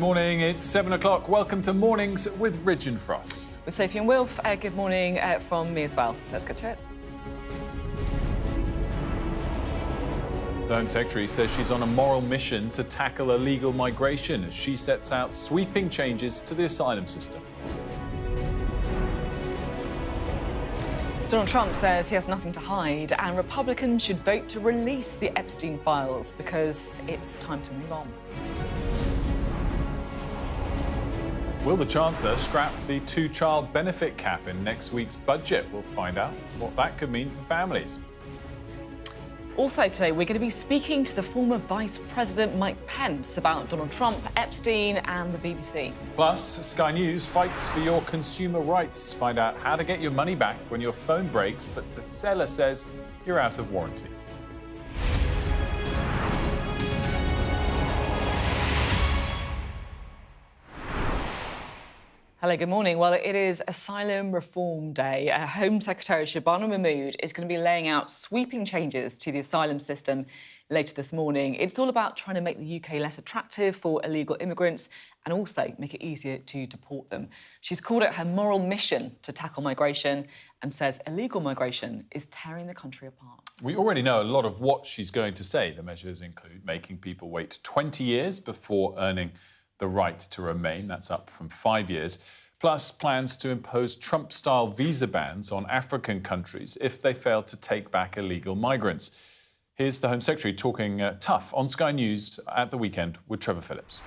Morning, it's 7 o'clock. Welcome to Mornings with Ridge and Frost. With Sophy and Wilf, good morning from me as well. Let's get to it. The Home Secretary says she's on a moral mission to tackle illegal migration as she sets out sweeping changes to the asylum system. Donald Trump says he has nothing to hide and Republicans should vote to release the Epstein files because it's time to move on. Will the Chancellor scrap the two-child benefit cap in next week's budget? We'll find out what that could mean for families. Also today, we're going to be speaking to the former Vice President Mike Pence about Donald Trump, Epstein and the BBC. Plus, Sky News fights for your consumer rights. Find out how to get your money back when your phone breaks, but the seller says you're out of warranty. Hello, good morning. Well, it is Asylum Reform Day. Home Secretary Shabana Mahmood is going to be laying out sweeping changes to the asylum system later this morning. It's all about trying to make the UK less attractive for illegal immigrants and also make it easier to deport them. She's called it her moral mission to tackle migration and says illegal migration is tearing the country apart. We already know a lot of what she's going to say. The measures include making people wait 20 years before earning the right to remain. That's up from 5 years. Plus plans to impose Trump-style visa bans on African countries if they fail to take back illegal migrants. Here's the Home Secretary talking tough on Sky News at the weekend with Trevor Phillips.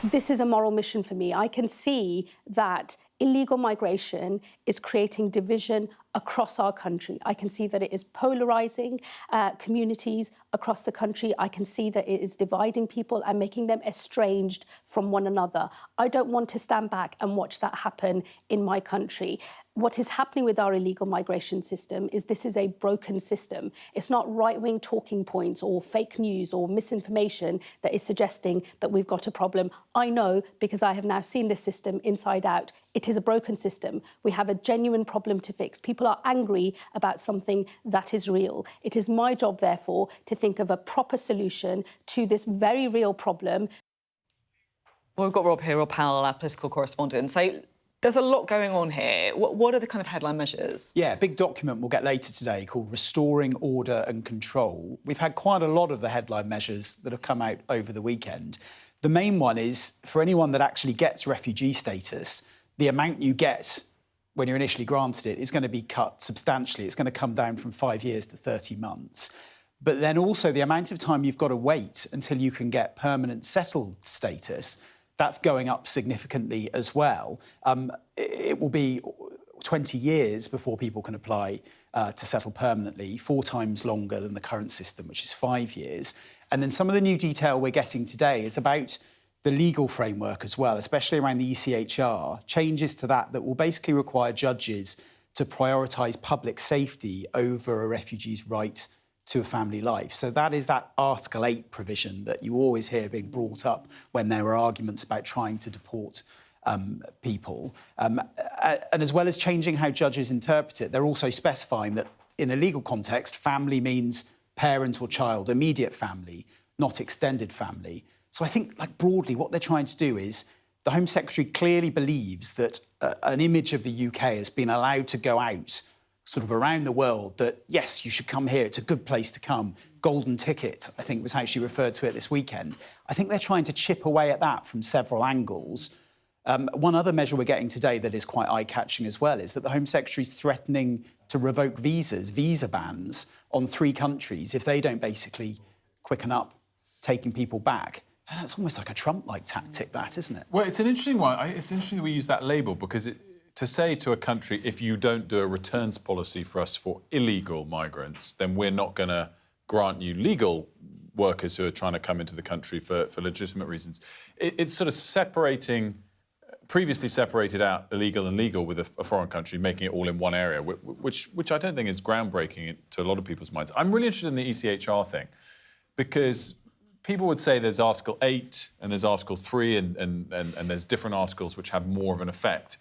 This is a moral mission for me. I can see that illegal migration is creating division across our country. I can see that it is polarising communities across the country. I can see that it is dividing people and making them estranged from one another. I don't want to stand back and watch that happen in my country. What is happening with our illegal migration system is this is a broken system. It's not right-wing talking points or fake news or misinformation that is suggesting that we've got a problem. I know because I have now seen this system inside out. It is a broken system. We have a genuine problem to fix. People are angry about something that is real. It is my job, therefore, to think of a proper solution to this very real problem. Well, we've got Rob here, Rob Powell, our political correspondent. So there's a lot going on here. What are the kind of headline measures? Yeah, a big document we'll get later today called Restoring Order and Control. We've had quite a lot of the headline measures that have come out over the weekend. The main one is, for anyone that actually gets refugee status, the amount you get when you're initially granted it is going to be cut substantially. It's going to come down from 5 years to 30 months. But then also the amount of time you've got to wait until you can get permanent settled status, that's going up significantly as well. It will be 20 years before people can apply to settle permanently, 4 times longer than the current system, which is 5 years. And then some of the new detail we're getting today is about the legal framework as well, especially around the ECHR, changes to that will basically require judges to prioritise public safety over a refugee's right to a family life. So that is that Article 8 provision that you always hear being brought up when there are arguments about trying to deport people. And as well as changing how judges interpret it, they're also specifying that in a legal context, family means parent or child, immediate family, not extended family. So I think, like, broadly, what they're trying to do is the Home Secretary clearly believes that an image of the UK has been allowed to go out sort of around the world that, yes, you should come here, it's a good place to come. Golden ticket, I think was how she referred to it this weekend. I think they're trying to chip away at that from several angles. One other measure we're getting today that is quite eye-catching as well is that the Home Secretary's threatening to revoke visa bans on 3 countries if they don't basically quicken up taking people back. And that's almost like a Trump-like tactic, that, isn't it? Well, it's an interesting one. It's interesting that we use that label because to say to a country, if you don't do a returns policy for us for illegal migrants, then we're not going to grant you legal workers who are trying to come into the country for legitimate reasons. It's sort of previously separated out illegal and legal with a foreign country, making it all in one area, which I don't think is groundbreaking to a lot of people's minds. I'm really interested in the ECHR thing because people would say there's Article 8 and there's Article 3 and there's different articles which have more of an effect.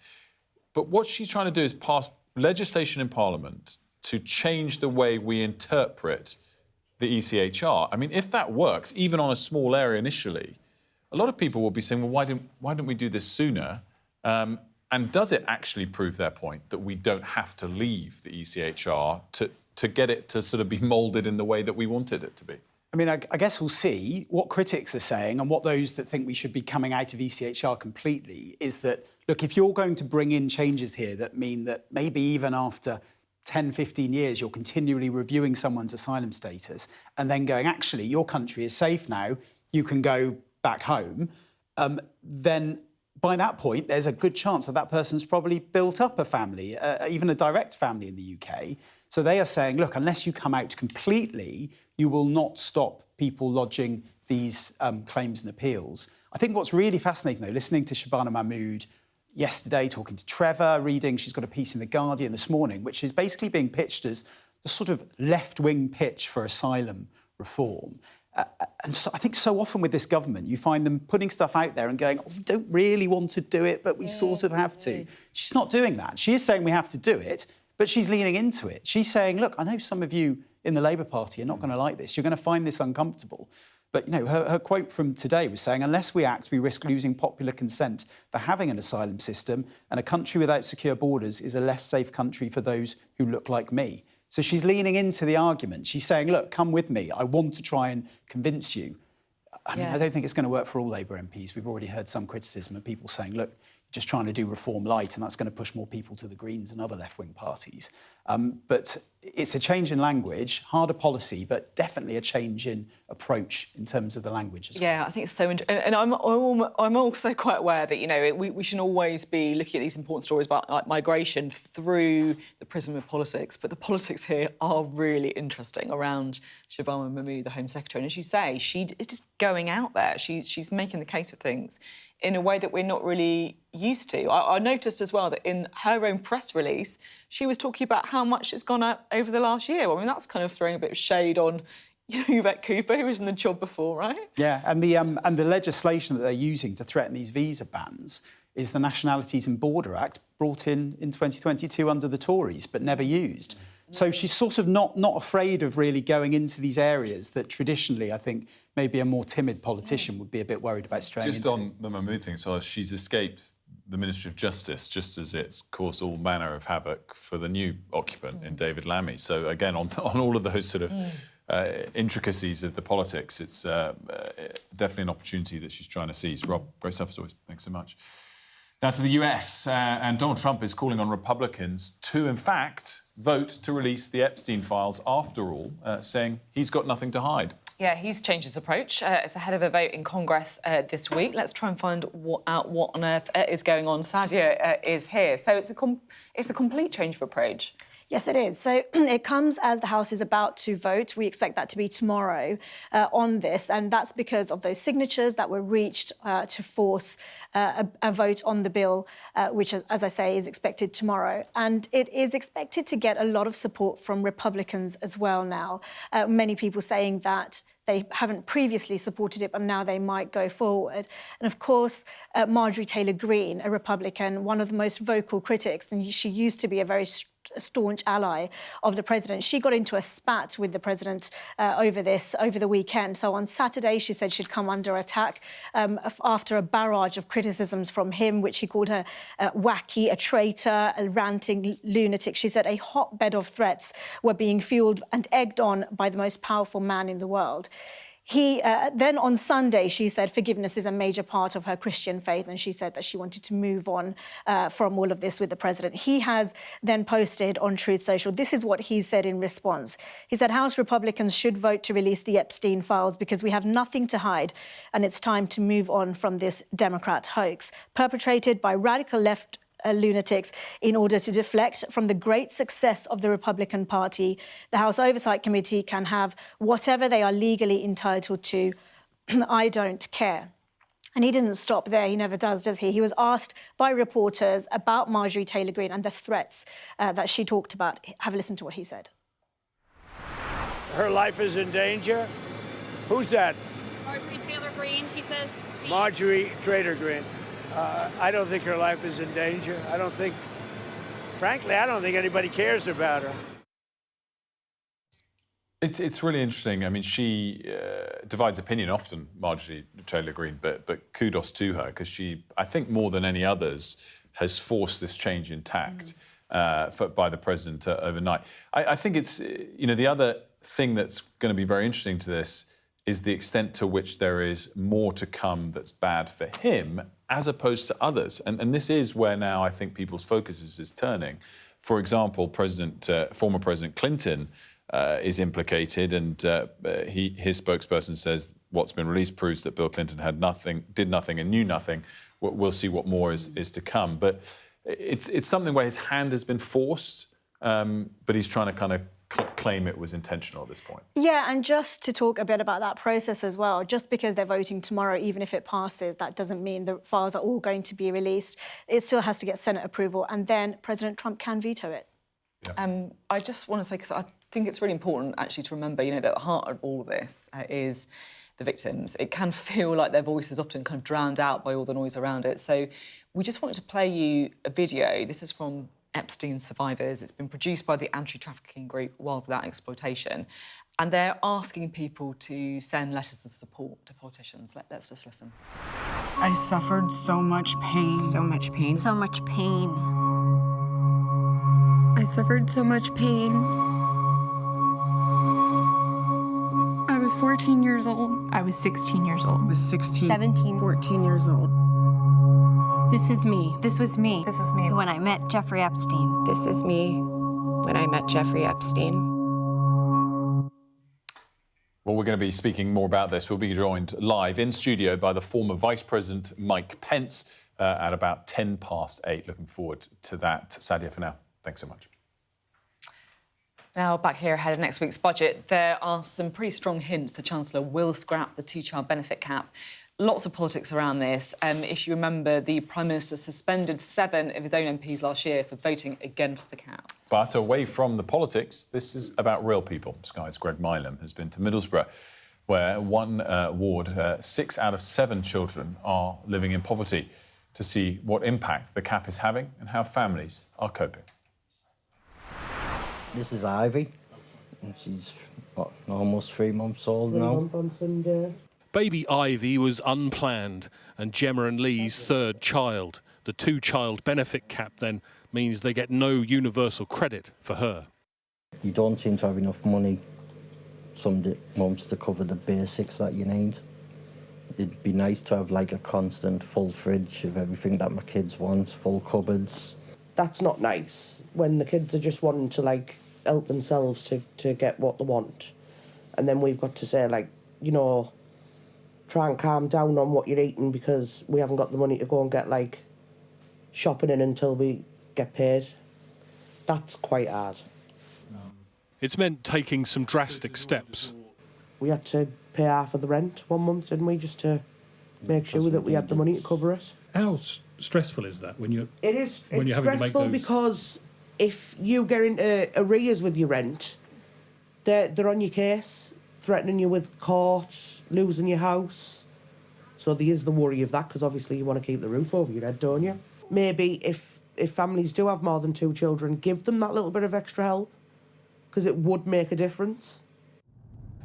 But what she's trying to do is pass legislation in Parliament to change the way we interpret the ECHR. I mean, if that works, even on a small area initially, a lot of people will be saying, well, why didn't we do this sooner? And does it actually prove their point that we don't have to leave the ECHR to get it to sort of be moulded in the way that we wanted it to be? I mean, I guess we'll see. What critics are saying and what those that think we should be coming out of ECHR completely is that, look, if you're going to bring in changes here that mean that maybe even after 10, 15 years, you're continually reviewing someone's asylum status and then going, actually, your country is safe now, you can go back home, then by that point, there's a good chance that that person's probably built up a family, even a direct family in the UK. So they are saying, look, unless you come out completely, you will not stop people lodging these claims and appeals. I think what's really fascinating, though, listening to Shabana Mahmood yesterday, talking to Trevor, reading, she's got a piece in The Guardian this morning, which is basically being pitched as the sort of left-wing pitch for asylum reform. And so I think so often with this government, you find them putting stuff out there and going, oh, we don't really want to do it, but we sort of have to. She's not doing that. She is saying we have to do it, but she's leaning into it. She's saying, look, I know some of you in the Labour Party are not going to like this. You're going to find this uncomfortable. But, you know, her quote from today was saying, unless we act, we risk losing popular consent for having an asylum system, and a country without secure borders is a less safe country for those who look like me. So she's leaning into the argument. She's saying, look, come with me. I want to try and convince you. I mean, I don't think it's going to work for all Labour MPs. We've already heard some criticism of people saying, look, you're just trying to do reform light, and that's going to push more people to the Greens and other left-wing parties. But it's a change in language, harder policy, but definitely a change in approach in terms of the language as well. Yeah, I think it's so interesting. And I'm also quite aware that, you know, we should always be looking at these important stories about like migration through the prism of politics. But the politics here are really interesting around Shabana Mahmood, the Home Secretary. And as you say, she is just going out there. She's making the case for things in a way that we're not really used to. I noticed as well that in her own press release, she was talking about how much it's gone up over the last year. I mean, that's kind of throwing a bit of shade on, you know, Yvette Cooper, who was in the job before, right? Yeah, and the legislation that they're using to threaten these visa bans is the Nationalities and Border Act, brought in 2022 under the Tories, but never used. So she's sort of not afraid of really going into these areas that traditionally, I think, maybe a more timid politician would be a bit worried about straying into. Just on the Mahmood thing as well, she's escaped the Ministry of Justice just as it's caused all manner of havoc for the new occupant in David Lammy. So again, on all of those sort of intricacies of the politics, it's definitely an opportunity that she's trying to seize. Rob, great stuff as always. Thanks so much. Now to the US, and Donald Trump is calling on Republicans to, in fact, vote to release the Epstein files after all, saying he's got nothing to hide. Yeah, he's changed his approach. It's ahead of a vote in Congress this week. Let's try and find out what on earth is going on. Sadia is here. So it's a complete change of approach. Yes, it is. So it comes as the House is about to vote. We expect that to be tomorrow on this, and that's because of those signatures that were reached to force a vote on the bill, which, as I say, is expected tomorrow. And it is expected to get a lot of support from Republicans as well now. Many people saying that they haven't previously supported it, but now they might go forward. And of course, Marjorie Taylor Greene, a Republican, one of the most vocal critics, and she used to be a very staunch ally of the president. She got into a spat with the president over the weekend. So on Saturday, she said she'd come under attack after a barrage of criticisms from him, which he called her wacky, a traitor, a ranting lunatic. She said a hotbed of threats were being fueled and egged on by the most powerful man in the world. He then on Sunday, she said forgiveness is a major part of her Christian faith, and she said that she wanted to move on from all of this with the president. He has then posted on Truth Social. This is what he said in response. He said, House Republicans should vote to release the Epstein files because we have nothing to hide, and it's time to move on from this Democrat hoax perpetrated by radical left lunatics in order to deflect from the great success of the Republican Party. The House Oversight Committee can have whatever they are legally entitled to. I don't care. And he didn't stop there. He never does he? He was asked by reporters about Marjorie Taylor Greene and the threats that she talked about. Have a listen to what he said. Her life is in danger? Who's that? Marjorie Taylor Greene, she says. Marjorie Taylor Greene. I don't think her life is in danger. Frankly, I don't think anybody cares about her. It's really interesting. I mean, she divides opinion often, Marjorie Taylor Greene, but kudos to her, because she, I think more than any others, has forced this change in tact by the president overnight. I think it's, the other thing that's going to be very interesting to this is the extent to which there is more to come that's bad for him as opposed to others. And this is where now I think people's focus is turning. For example, former President Clinton is implicated, and his spokesperson says what's been released proves that Bill Clinton did nothing and knew nothing. We'll see what more is to come. But it's something where his hand has been forced, but he's trying to kind of claim it was intentional at this point. Yeah, and just to talk a bit about that process as well, just because they're voting tomorrow, even if it passes, that doesn't mean the files are all going to be released. It still has to get Senate approval, and then President Trump can veto it. Yeah. I just want to say, because I think it's really important actually to remember, that at the heart of all of this is the victims. It can feel like their voice is often kind of drowned out by all the noise around it. So we just wanted to play you a video. This is from Epstein survivors. It's been produced by the anti-trafficking group World Without Exploitation, and they're asking people to send letters of support to politicians. Let's just listen. I suffered so much pain. So much pain. So much pain. I suffered so much pain. I was 14 years old. I was 16 years old. I was 16. 17. 14 years old. This is me. This was me. This is me. When I met Jeffrey Epstein. This is me when I met Jeffrey Epstein. Well, we're going to be speaking more about this. We'll be joined live in studio by the former Vice President Mike Pence at about 8:10. Looking forward to that. Sadia, for now, thanks so much. Now, back here ahead of next week's budget, there are some pretty strong hints the Chancellor will scrap the two-child benefit cap. Lots of politics around this. If you remember, the Prime Minister suspended 7 of his own MPs last year for voting against the cap. But away from the politics, this is about real people. Sky's Greg Milam has been to Middlesbrough, where one ward, 6 out of 7 children are living in poverty, to see what impact the cap is having and how families are coping. This is Ivy, and she's almost 3 months old now. Baby Ivy was unplanned and Gemma and Lee's 3rd child. The two-child benefit cap then means they get no universal credit for her. You don't seem to have enough money some months to cover the basics that you need. It'd be nice to have like a constant full fridge of everything that my kids want, full cupboards. That's not nice when the kids are just wanting to like help themselves to get what they want. And then we've got to say like, try and calm down on what you're eating because we haven't got the money to go and get like shopping in until we get paid. That's quite hard. It's meant taking some drastic steps. We had to pay half of the rent 1 month, didn't we, just to make sure that we had the money to cover it. How stressful is that when you're It's having to make stressful those... because if you get into arrears with your rent, they're on your case, threatening you with court, losing your house. So there is the worry of that, because obviously you want to keep the roof over your head, don't you? Maybe if families do have more than 2 children, give them that little bit of extra help, because it would make a difference.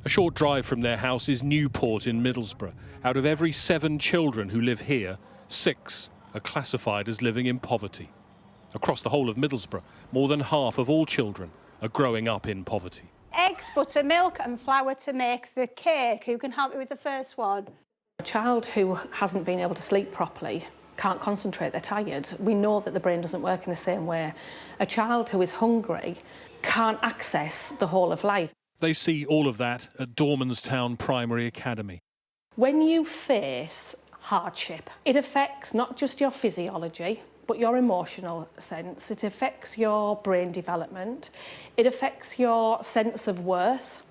A short drive from their house is Newport in Middlesbrough. Out of every 7 children who live here, 6 are classified as living in poverty. Across the whole of Middlesbrough, more than half of all children are growing up in poverty. Eggs, butter, milk and flour to make the cake. Who can help me with the first one? A child who hasn't been able to sleep properly, can't concentrate, they're tired. We know that the brain doesn't work in the same way. A child who is hungry can't access the whole of life. They see all of that at Dormanstown Primary Academy. When you face hardship, it affects not just your physiology, but your emotional sense. It affects your brain development. It affects your sense of worth.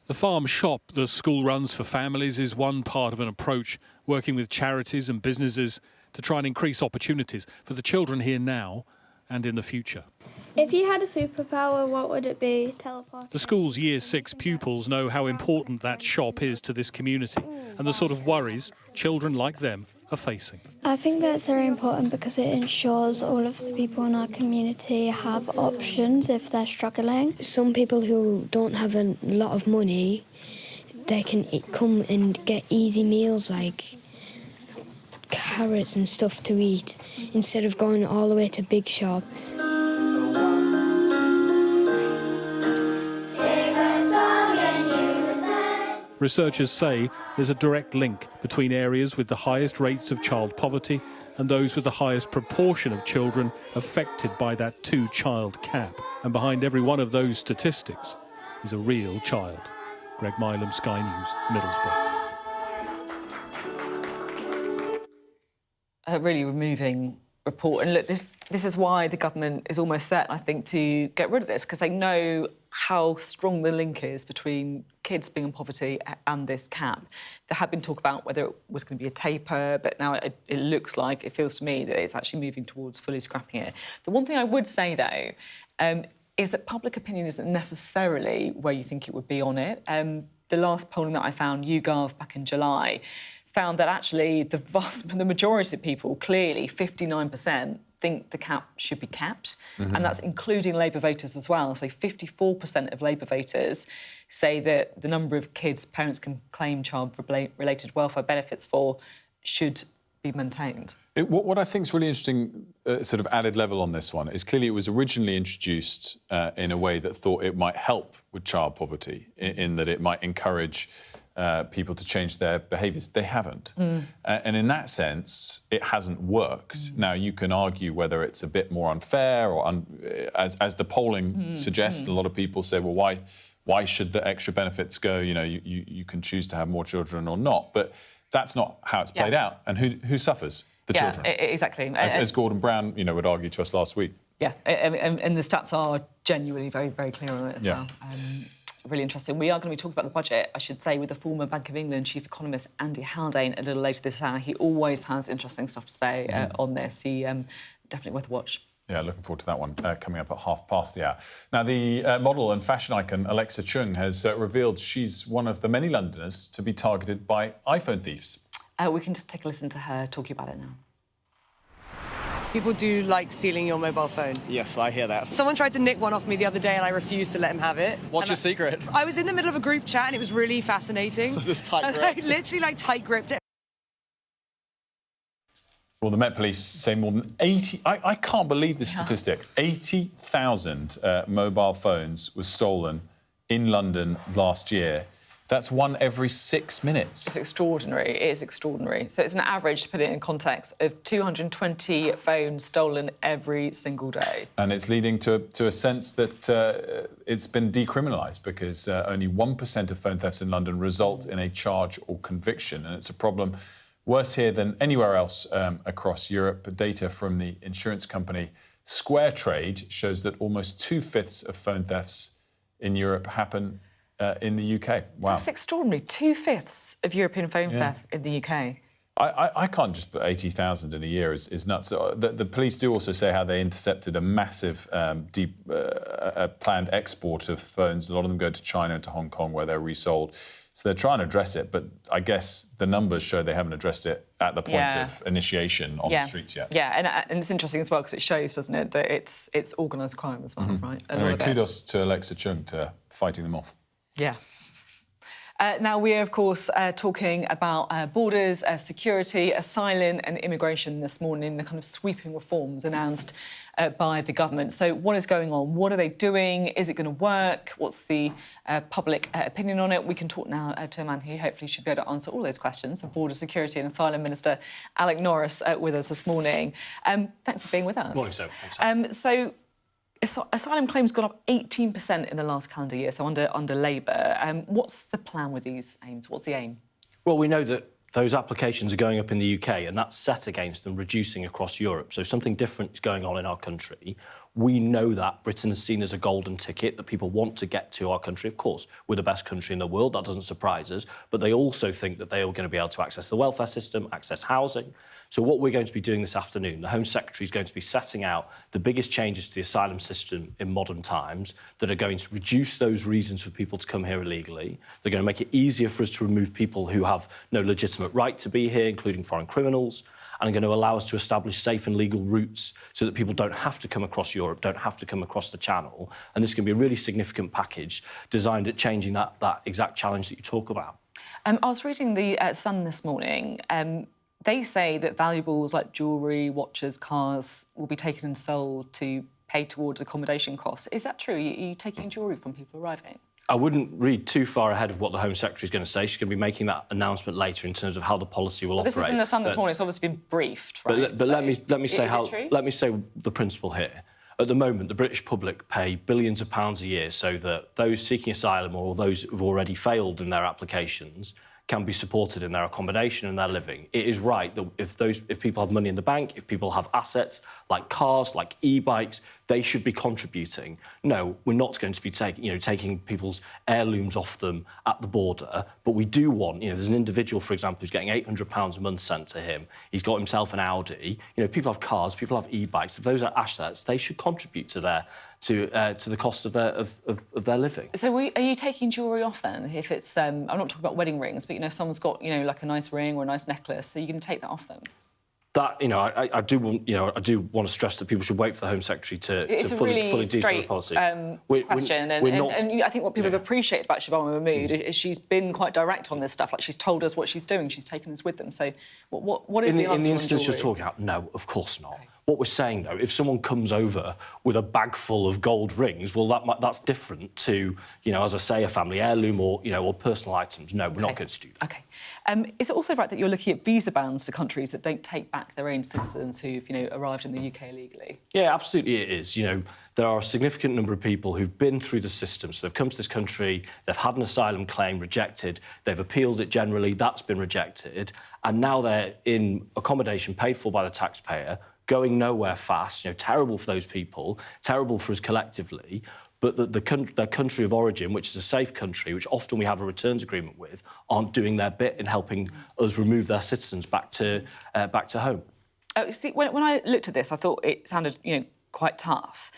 The farm shop the school runs for families is one part of an approach, working with charities and businesses to try and increase opportunities for the children here now and in the future. If you had a superpower, what would it be? Teleport. The school's Year 6 pupils know how important that shop is to this community and the sort of worries children like them are facing. I think that's very important because it ensures all of the people in our community have options if they're struggling. Some people who don't have a lot of money, they can come and get easy meals like carrots and stuff to eat instead of going all the way to big shops. Researchers say there's a direct link between areas with the highest rates of child poverty and those with the highest proportion of children affected by that two-child cap. And behind every one of those statistics is a real child. Greg Milam, Sky News, Middlesbrough. A really moving report. And look, this is why the government is almost set, I think, to get rid of this, because they know how strong the link is between kids being in poverty and this cap. There had been talk about whether it was going to be a taper, but now it looks like, it feels to me, that it's actually moving towards fully scrapping it. The one thing I would say, though, is that public opinion isn't necessarily where you think it would be on it. The last polling that I found, YouGov, back in July, found that actually the majority of people, clearly 59%, think the cap should be capped, and that's including Labour voters as well. So 54% of Labour voters say that the number of kids parents can claim child-related welfare benefits for should be maintained. What I think is really interesting, sort of added level on this one, is clearly it was originally introduced in a way that thought it might help with child poverty, in that it might encourage people to change their behaviours. They haven't. And in that sense, it hasn't worked. Now, you can argue whether it's a bit more unfair, or as the polling suggests, a lot of people say, well, why should the extra benefits go? You know, you can choose to have more children or not. But that's not how it's played out. And who suffers? The children. Exactly. As Gordon Brown, would argue to us last week. Yeah, and the stats are genuinely very, very clear on it as well. Really interesting. We are going to be talking about the budget, I should say, with the former Bank of England chief economist Andy Haldane a little later this hour. He always has interesting stuff to say on this. He definitely worth a watch. Yeah, looking forward to that one coming up at 5:30 the hour. Now, the model and fashion icon Alexa Chung has revealed she's one of the many Londoners to be targeted by iPhone thieves. We can just take a listen to her talking about it now. People do like stealing your mobile phone. Yes, I hear that. Someone tried to nick one off me the other day and I refused to let him have it. What's your secret? I was in the middle of a group chat and it was really fascinating. So just tight grip? I literally tight gripped it. Well, the Met Police say more than 80... I can't believe this statistic. 80,000 mobile phones were stolen in London last year. That's one every 6 minutes. It's extraordinary. It is extraordinary. So it's an average, to put it in context, of 220 phones stolen every single day. And it's leading to a sense that it's been decriminalised, because only 1% of phone thefts in London result in a charge or conviction. And it's a problem worse here than anywhere else across Europe. Data from the insurance company Square Trade shows that almost 2/5 of phone thefts in Europe happen in the UK. Wow. That's extraordinary. 2/5 of European phone theft in the UK. I can't just put 80,000 in a year is nuts. The police do also say how they intercepted a massive planned export of phones. A lot of them go to China and to Hong Kong, where they're resold. So they're trying to address it, but I guess the numbers show they haven't addressed it at the point of initiation on the streets yet. Yeah, and it's interesting as well, because it shows, doesn't it, that it's organised crime as well, right? Anyway, kudos to Alexa Chung to fighting them off. Yeah. Now, we are, of course, talking about borders, security, asylum and immigration this morning, the kind of sweeping reforms announced by the government. So what is going on? What are they doing? Is it going to work? What's the public opinion on it? We can talk now to a man who hopefully should be able to answer all those questions, Border Security and Asylum Minister Alec Norris, with us this morning. Thanks for being with us. Morning, So asylum claims gone up 18% in the last calendar year, so under Labour. What's the plan with these aims? What's the aim? Well, we know that those applications are going up in the UK, and that's set against them reducing across Europe. So something different is going on in our country. We know that Britain is seen as a golden ticket, that people want to get to our country. Of course, we're the best country in the world. That doesn't surprise us. But they also think that they are going to be able to access the welfare system, access housing. So what we're going to be doing this afternoon, the Home Secretary is going to be setting out the biggest changes to the asylum system in modern times that are going to reduce those reasons for people to come here illegally. They're going to make it easier for us to remove people who have no legitimate right to be here, including foreign criminals, and are going to allow us to establish safe and legal routes so that people don't have to come across Europe, don't have to come across the Channel. And this is going to be a really significant package designed at changing that exact challenge that you talk about. I was reading the Sun this morning. They say that valuables like jewellery, watches, cars will be taken and sold to pay towards accommodation costs. Is that true? Are you taking jewellery from people arriving? I wouldn't read too far ahead of what the Home Secretary is going to say. She's going to be making that announcement later in terms of how the policy will operate. This is in the Sun this morning. It's obviously been briefed, right? But let me say the principle here. At the moment, the British public pay billions of pounds a year so that those seeking asylum or those who've already failed in their applications can be supported in their accommodation and their living. It is right that if people have money in the bank, if people have assets like cars, like e-bikes, they should be contributing. No, we're not going to be taking people's heirlooms off them at the border, but we do want, there's an individual, for example, who's getting £800 a month sent to him. He's got himself an Audi. People have cars, people have e-bikes. If those are assets, they should contribute to the cost of their living. So are you taking jewellery off then? If it's, I'm not talking about wedding rings, but if someone's got, like a nice ring or a nice necklace, are you going to take that off them? That I do want to stress that people should wait for the Home Secretary to fully detail the policy. Question, and I think what people have appreciated about Shabana Mahmood is she's been quite direct on this stuff. Like, she's told us what she's doing, she's taken us with them. So what is the answer? In the instance you're talking about, no, of course not. Okay. What we're saying, though, if someone comes over with a bag full of gold rings, well, that's different to, as I say, a family heirloom or personal items. No, we're not going to do that. OK. Is it also right that you're looking at visa bans for countries that don't take back their own citizens who've, arrived in the UK illegally? Yeah, absolutely it is. There are a significant number of people who've been through the system. So they've come to this country, they've had an asylum claim rejected, they've appealed it generally, that's been rejected, and now they're in accommodation paid for by the taxpayer, going nowhere fast, terrible for those people, terrible for us collectively, but their country of origin, which is a safe country, which often we have a returns agreement with, aren't doing their bit in helping us remove their citizens back to home. See, when I looked at this, I thought it sounded, quite tough.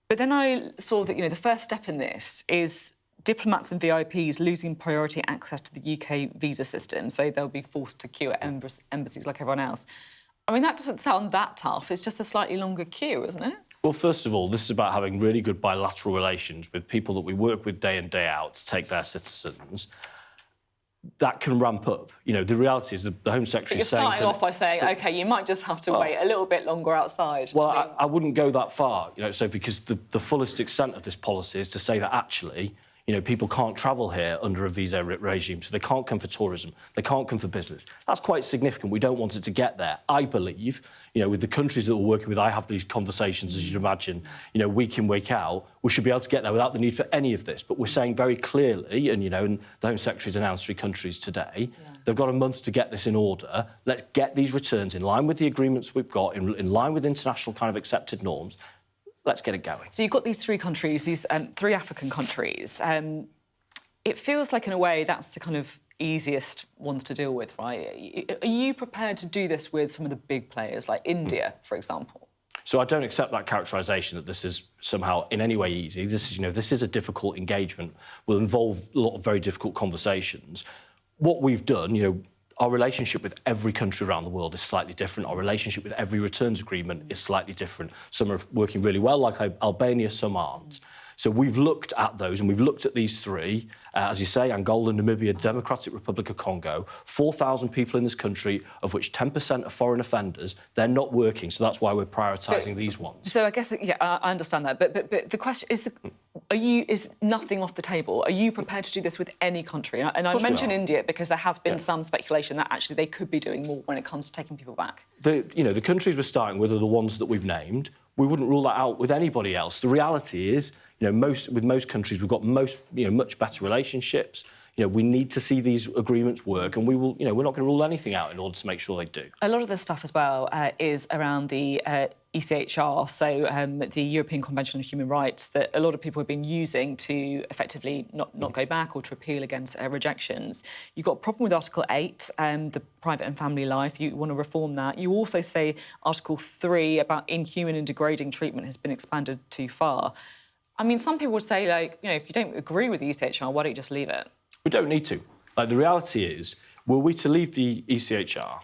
But then I saw that, the first step in this is diplomats and VIPs losing priority access to the UK visa system, so they'll be forced to queue at embassies like everyone else. I mean, that doesn't sound that tough. It's just a slightly longer queue, isn't it? Well, first of all, this is about having really good bilateral relations with people that we work with day in, day out to take their citizens. That can ramp up. The reality is the Home Secretary is saying... You're starting off by saying, OK, you might just have to wait a little bit longer outside. Well, I wouldn't go that far, Sophie, because the fullest extent of this policy is to say that actually... people can't travel here under a visa regime, so they can't come for tourism, they can't come for business. That's quite significant. We don't want it to get there. I believe, with the countries that we're working with, I have these conversations, as you'd imagine, week in, week out. We should be able to get there without the need for any of this. But we're saying very clearly, and, and the Home Secretary's announced 3 countries today, they've got a month to get this in order. Let's get these returns in line with the agreements we've got, in line with international kind of accepted norms. Let's get it going. So you've got these 3 countries, these 3 African countries. It feels like, in a way, that's the kind of easiest ones to deal with, right? Are you prepared to do this with some of the big players, like India, for example? So I don't accept that characterisation that this is somehow in any way easy. This is a difficult engagement, will involve a lot of very difficult conversations. What we've done, our relationship with every country around the world is slightly different. Our relationship with every returns agreement is slightly different. Some are working really well, like Albania, some aren't. So we've looked at those, and we've looked at these 3, as you say, Angola, Namibia, Democratic Republic of Congo, 4,000 people in this country, of which 10% are foreign offenders. They're not working, so that's why we're prioritising these ones. So I guess, I understand that, but the question is, is nothing off the table? Are you prepared to do this with any country? And I mention India because there has been some speculation that actually they could be doing more when it comes to taking people back. The countries we're starting with are the ones that we've named. We wouldn't rule that out with anybody else. The reality is, with most countries, we've got much better relationships. We need to see these agreements work, and we will. We're not going to rule anything out in order to make sure they do. A lot of this stuff as well is around the ECHR, so the European Convention on Human Rights, that a lot of people have been using to effectively not go back or to appeal against rejections. You've got a problem with Article 8, the private and family life. You want to reform that. You also say Article 3 about inhuman and degrading treatment has been expanded too far. I mean, some people would say, like, you know, if you don't agree with the ECHR, why don't you just leave it? We don't need to. Like, the reality is, were we to leave the ECHR,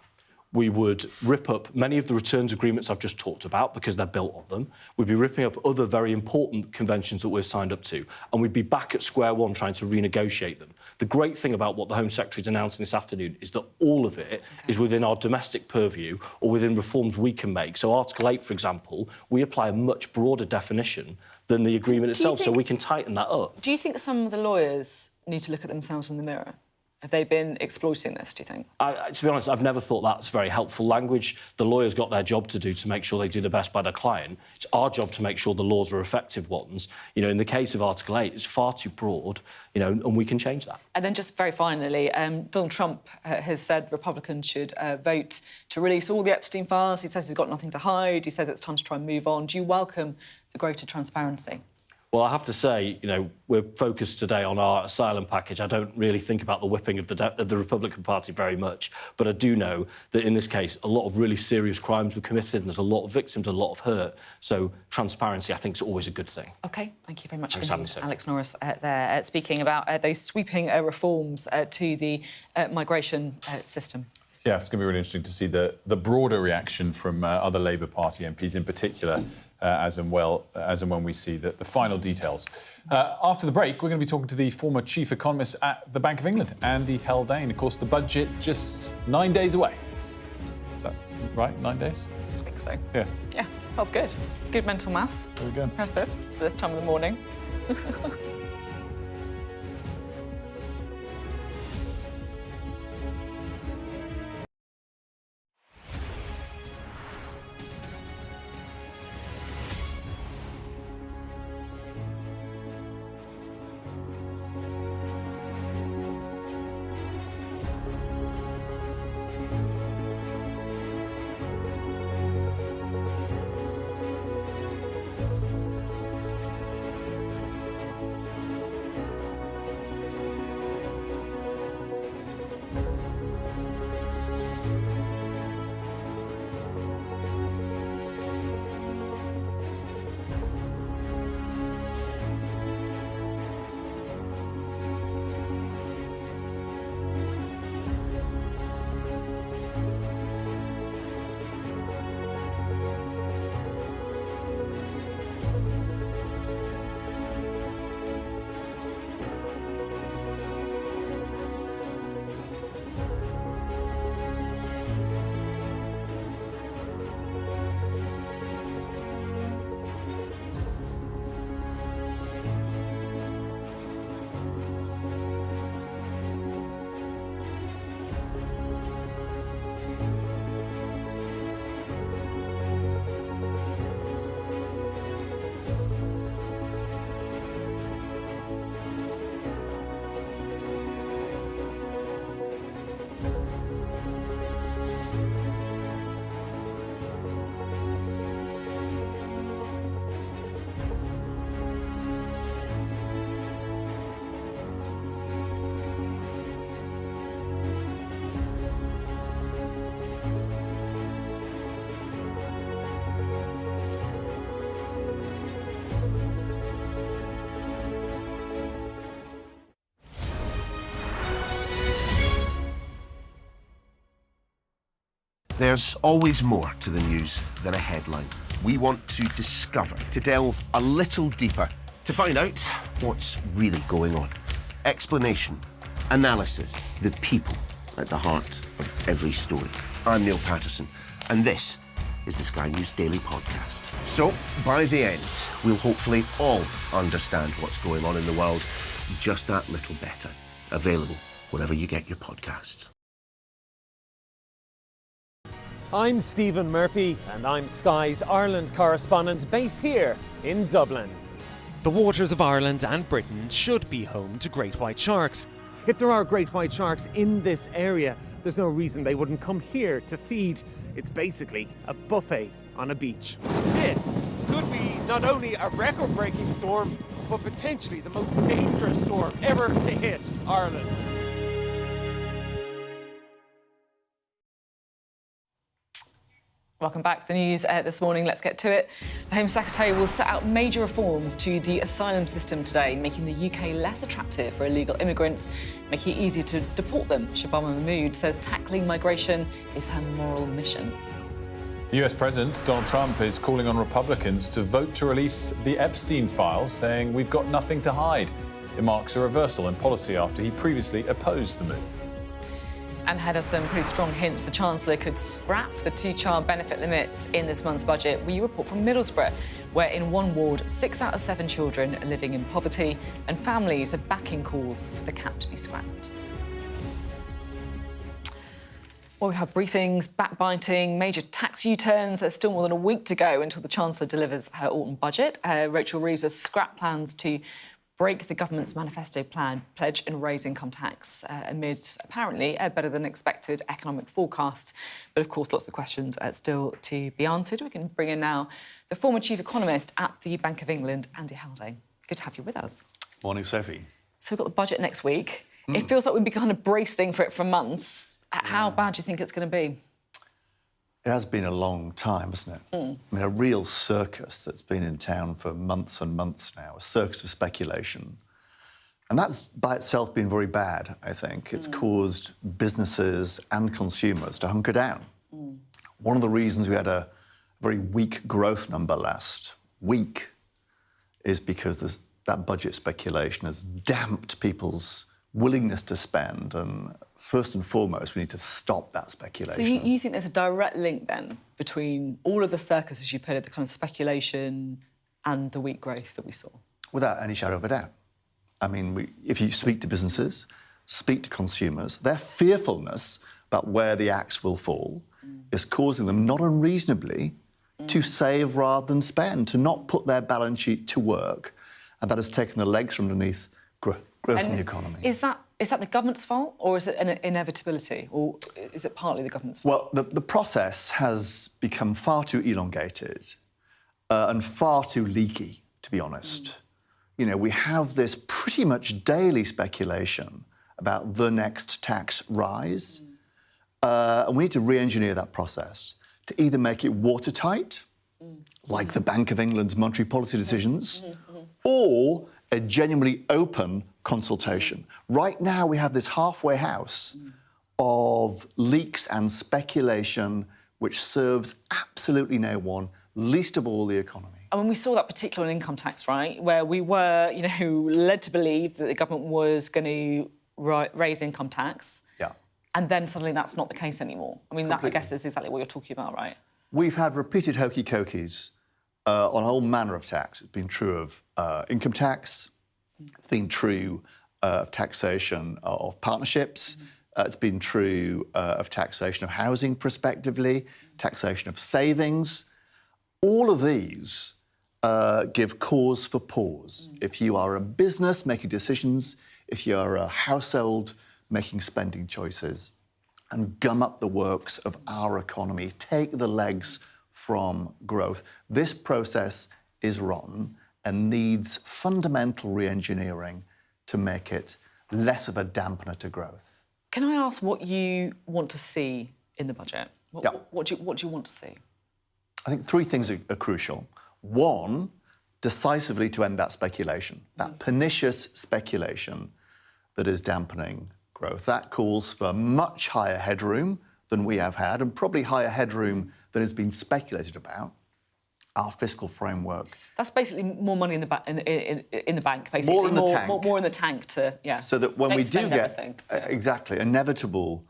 we would rip up many of the returns agreements I've just talked about because they're built on them. We'd be ripping up other very important conventions that we're signed up to, and we'd be back at square one trying to renegotiate them. The great thing about what the Home Secretary's announcing this afternoon is that all of it is within our domestic purview or within reforms we can make. So Article 8, for example, we apply a much broader definition than the agreement itself, so we can tighten that up. Do you think some of the lawyers need to look at themselves in the mirror? Have they been exploiting this, do you think? To be honest, I've never thought that's very helpful language. The lawyers got their job to do to make sure they do the best by their client. It's our job to make sure the laws are effective ones. You know, in the case of Article 8, it's far too broad, you know, and we can change that. And then just very finally, Donald Trump has said Republicans should vote to release all the Epstein files. He says he's got nothing to hide. He says it's time to try and move on. Do you welcome the greater transparency? Well, I have to say, you know, we're focused today on our asylum package. I don't really think about the whipping of the Republican Party very much, but I do know that in this case, a lot of really serious crimes were committed and there's a lot of victims, a lot of hurt. So transparency, I think, is always a good thing. OK, thank you very much. Thanks, Alex Norris there speaking about those sweeping reforms to the migration system. Yeah, it's going to be really interesting to see the broader reaction from other Labour Party MPs in particular, as and when we see the final details. After the break, we're going to be talking to the former chief economist at the Bank of England, Andy Haldane. Of course, the budget just 9 days away. Is that right? 9 days? I think so. Yeah. Yeah, that's good. Good mental maths. There we go. Impressive for this time of the morning. There's always more to the news than a headline. We want to discover, to delve a little deeper, to find out what's really going on. Explanation, analysis, the people at the heart of every story. I'm Neil Patterson, and this is the Sky News Daily Podcast. So, by the end, we'll hopefully all understand what's going on in the world just that little better. Available wherever you get your podcasts. I'm Stephen Murphy, and I'm Sky's Ireland correspondent based here in Dublin. The waters of Ireland and Britain should be home to great white sharks. If there are great white sharks in this area, there's no reason they wouldn't come here to feed. It's basically a buffet on a beach. This could be not only a record-breaking storm, but potentially the most dangerous storm ever to hit Ireland. Welcome back. The news this morning. Let's get to it. The Home Secretary will set out major reforms to the asylum system today, making the UK less attractive for illegal immigrants, making it easier to deport them. Shabana Mahmood says tackling migration is her moral mission. The US President, Donald Trump, is calling on Republicans to vote to release the Epstein files, saying we've got nothing to hide. It marks a reversal in policy after he previously opposed the move. And had us some pretty strong hints the Chancellor could scrap the two-child benefit limits in this month's budget. We report from Middlesbrough, where in one ward, 6 out of 7 children are living in poverty, and families are backing calls for the cap to be scrapped. Well, we have briefings, backbiting, major tax U-turns. There's still more than a week to go until the Chancellor delivers her autumn budget. Rachel Reeves has scrapped plans to break the government's manifesto plan, pledge and raise income tax amid, apparently, a better-than-expected economic forecast. But, of course, lots of questions still to be answered. We can bring in now the former chief economist at the Bank of England, Andy Haldane. Good to have you with us. Morning, Sophie. So we've got the budget next week. It feels like we've been kind of bracing for it for months. How bad do you think it's going to be? It has been a long time, hasn't it? I mean, a real circus that's been in town for months and months now, a circus of speculation. And that's by itself been very bad, I think. It's caused businesses and consumers to hunker down. One of the reasons we had a very weak growth number last week is because that budget speculation has damped people's willingness to spend, and first and foremost, we need to stop that speculation. So you think there's a direct link, then, between all of the circus, as you put it, the kind of speculation and the weak growth that we saw? Without any shadow of a doubt. I mean, if you speak to businesses, speak to consumers, their fearfulness about where the axe will fall is causing them, not unreasonably, to save rather than spend, to not put their balance sheet to work. And that has taken the legs from underneath growth in the economy. Is that the government's fault, or is it an inevitability, or is it partly the government's fault? Well, the process has become far too elongated and far too leaky, to be honest. You know, we have this pretty much daily speculation about the next tax rise, and we need to re-engineer that process to either make it watertight, like the Bank of England's monetary policy decisions, or a genuinely open consultation. Right now, we have this halfway house of leaks and speculation which serves absolutely no one, least of all the economy. I mean, we saw that particularly on income tax, right, where we were, you know, led to believe that the government was going to raise income tax. Yeah. And then suddenly that's not the case anymore. I mean, that, I guess, is exactly what you're talking about, right? We've had repeated hokey-cokies on a whole manner of tax. It's been true of income tax. It's been true of taxation of partnerships. It's been true of taxation of housing prospectively, taxation of savings. All of these give cause for pause. If you are a business making decisions, if you are a household making spending choices, and gum up the works of our economy, take the legs from growth. This process is rotten and needs fundamental re-engineering to make it less of a dampener to growth. Can I ask what you want to see in the budget? What do you want to see? I think 3 things are crucial. 1, decisively to end that speculation, that pernicious speculation that is dampening growth. That calls for much higher headroom than we have had, and probably higher headroom than has been speculated about. Our fiscal framework. That's basically more money in the bank, basically. More in the tank. More in the tank to, So that when we do get exactly inevitable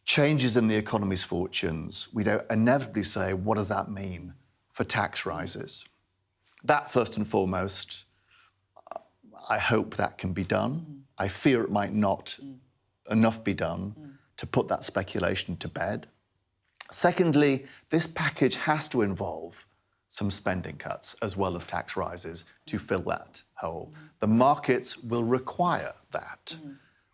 changes in the economy's fortunes, we don't inevitably say, what does that mean for tax rises? That, first and foremost, I hope that can be done. I fear it might not enough be done to put that speculation to bed. Secondly, this package has to involve some spending cuts as well as tax rises to fill that hole. The markets will require that.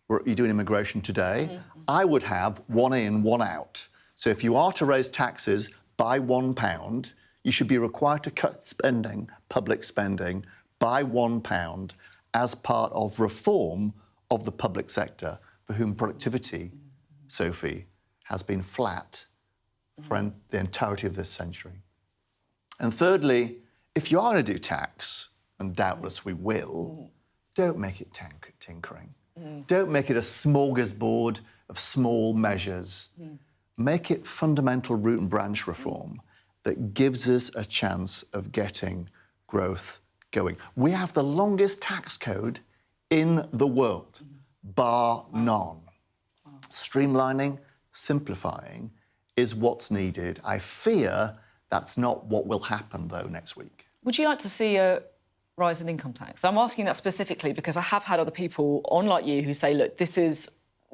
You're doing immigration today. I would have one in, one out. So if you are to raise taxes, by £1, you should be required to cut spending, public spending, by £1 as part of reform of the public sector, for whom productivity, Sophie, has been flat for the entirety of this century. And thirdly, if you are going to do tax, and doubtless we will, don't make it tinkering. Don't make it a smorgasbord of small measures. Make it fundamental root and branch reform that gives us a chance of getting growth going. We have the longest tax code in the world, bar none. Streamlining, simplifying is what's needed. I fear that's not what will happen, though, next week. Would you like to see a rise in income tax? I'm asking that specifically because I have had other people on like you who say, look, this is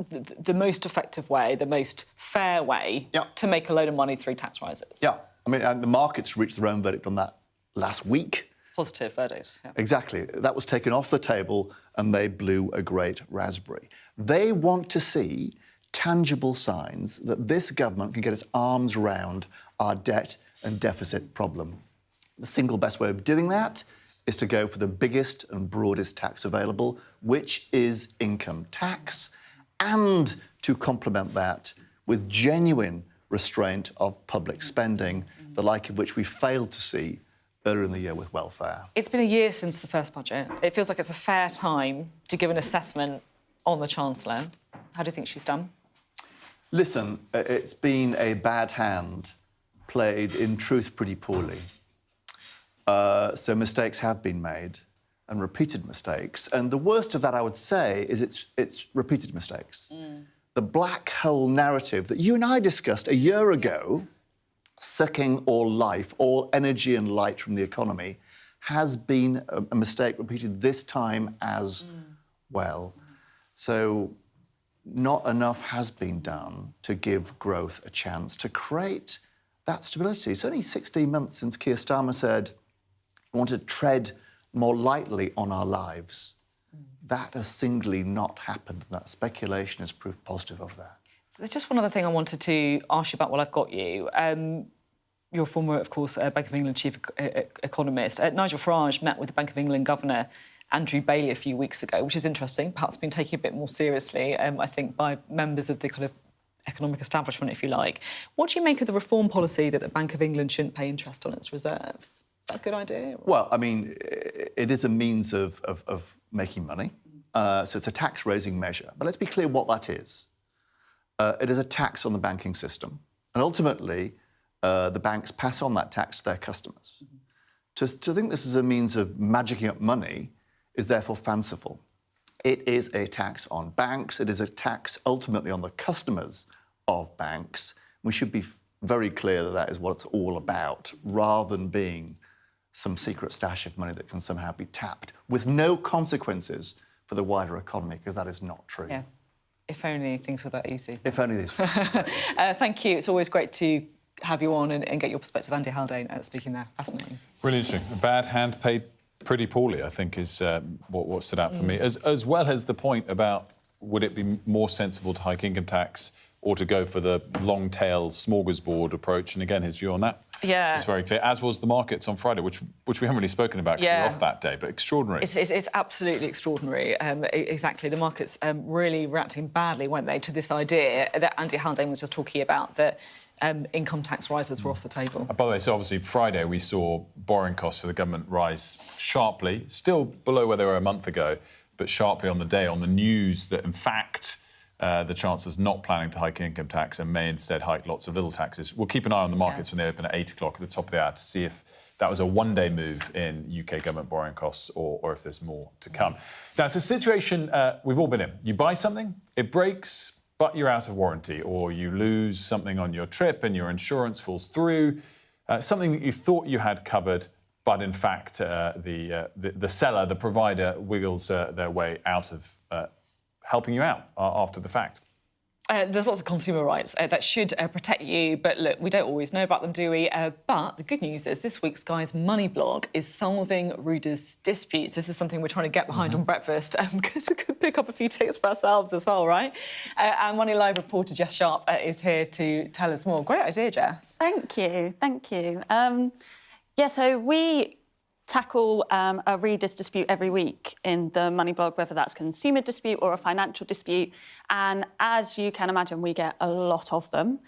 the most effective way, the most fair way to make a load of money through tax rises. Yeah, I mean, and the markets reached their own verdict on that last week. Positive verdict. Yeah. Exactly. That was taken off the table and they blew a great raspberry. They want to see tangible signs that this government can get its arms around our debt and deficit problem. The single best way of doing that is to go for the biggest and broadest tax available, which is income tax, and to complement that with genuine restraint of public spending, the like of which we failed to see earlier in the year with welfare. It's been a year since the first budget. It feels like it's a fair time to give an assessment on the Chancellor. How do you think she's done? Listen, it's been a bad hand played, in truth, pretty poorly. So mistakes have been made, and repeated mistakes. And the worst of that, I would say, is it's repeated mistakes. The black hole narrative that you and I discussed a year ago, sucking all life, all energy and light from the economy, has been a mistake repeated this time as well. So not enough has been done to give growth a chance to create that stability. It's only 16 months since Keir Starmer said we want to tread more lightly on our lives. That has singly not happened. That speculation is proof positive of that. There's just one other thing I wanted to ask you about while I've got you. You're former, of course, Bank of England chief economist. Nigel Farage met with the Bank of England governor, Andrew Bailey, a few weeks ago, which is interesting, perhaps been taken a bit more seriously, I think, by members of the kind of economic establishment, if you like. What do you make of the reform policy that the Bank of England shouldn't pay interest on its reserves? Is that a good idea? Well, I mean, it is a means of making money. So it's a tax-raising measure. But let's be clear what that is. It is a tax on the banking system. And ultimately, the banks pass on that tax to their customers. To think this is a means of magicking up money is therefore fanciful. It is a tax on banks. It is a tax ultimately on the customers of banks. We should be very clear that that is what it's all about, rather than being some secret stash of money that can somehow be tapped with no consequences for the wider economy, because that is not true. Yeah. If only things were that easy. If only these. Thank you. It's always great to have you on and get your perspective. Andy Haldane speaking there. Fascinating. Really interesting. A bad hand paid pretty poorly, I think, is what stood out for me. As well as the point about would it be more sensible to hike income tax or to go for the long-tail smorgasbord approach? And again, his view on that is very clear, as was the markets on Friday, which we haven't really spoken about because we're off that day, but extraordinary. It's absolutely extraordinary. Exactly. The markets really reacting badly, weren't they, to this idea that Andy Haldane was just talking about, that income tax rises were off the table. By the way, so obviously Friday we saw borrowing costs for the government rise sharply, still below where they were a month ago, but sharply on the day, on the news that, in fact, the Chancellor's not planning to hike income tax and may instead hike lots of little taxes. We'll keep an eye on the markets when they open at 8 o'clock at the top of the hour to see if that was a one-day move in UK government borrowing costs or if there's more to come. Now, it's a situation we've all been in. You buy something, it breaks, but you're out of warranty, or you lose something on your trip and your insurance falls through, something that you thought you had covered, but in fact the seller, the provider, wiggles their way out of helping you out after the fact. There's lots of consumer rights that should protect you, but look, we don't always know about them, do we? But the good news is this week Sky's Money blog is solving readers' disputes. This is something we're trying to get behind on breakfast because we could pick up a few tips for ourselves as well, right? Our Money Live reporter Jess Sharp is here to tell us more. Great idea, Jess. Thank you, thank you. Yeah, so we tackle a reader's dispute every week in the Money blog, whether that's a consumer dispute or a financial dispute. And as you can imagine, we get a lot of them.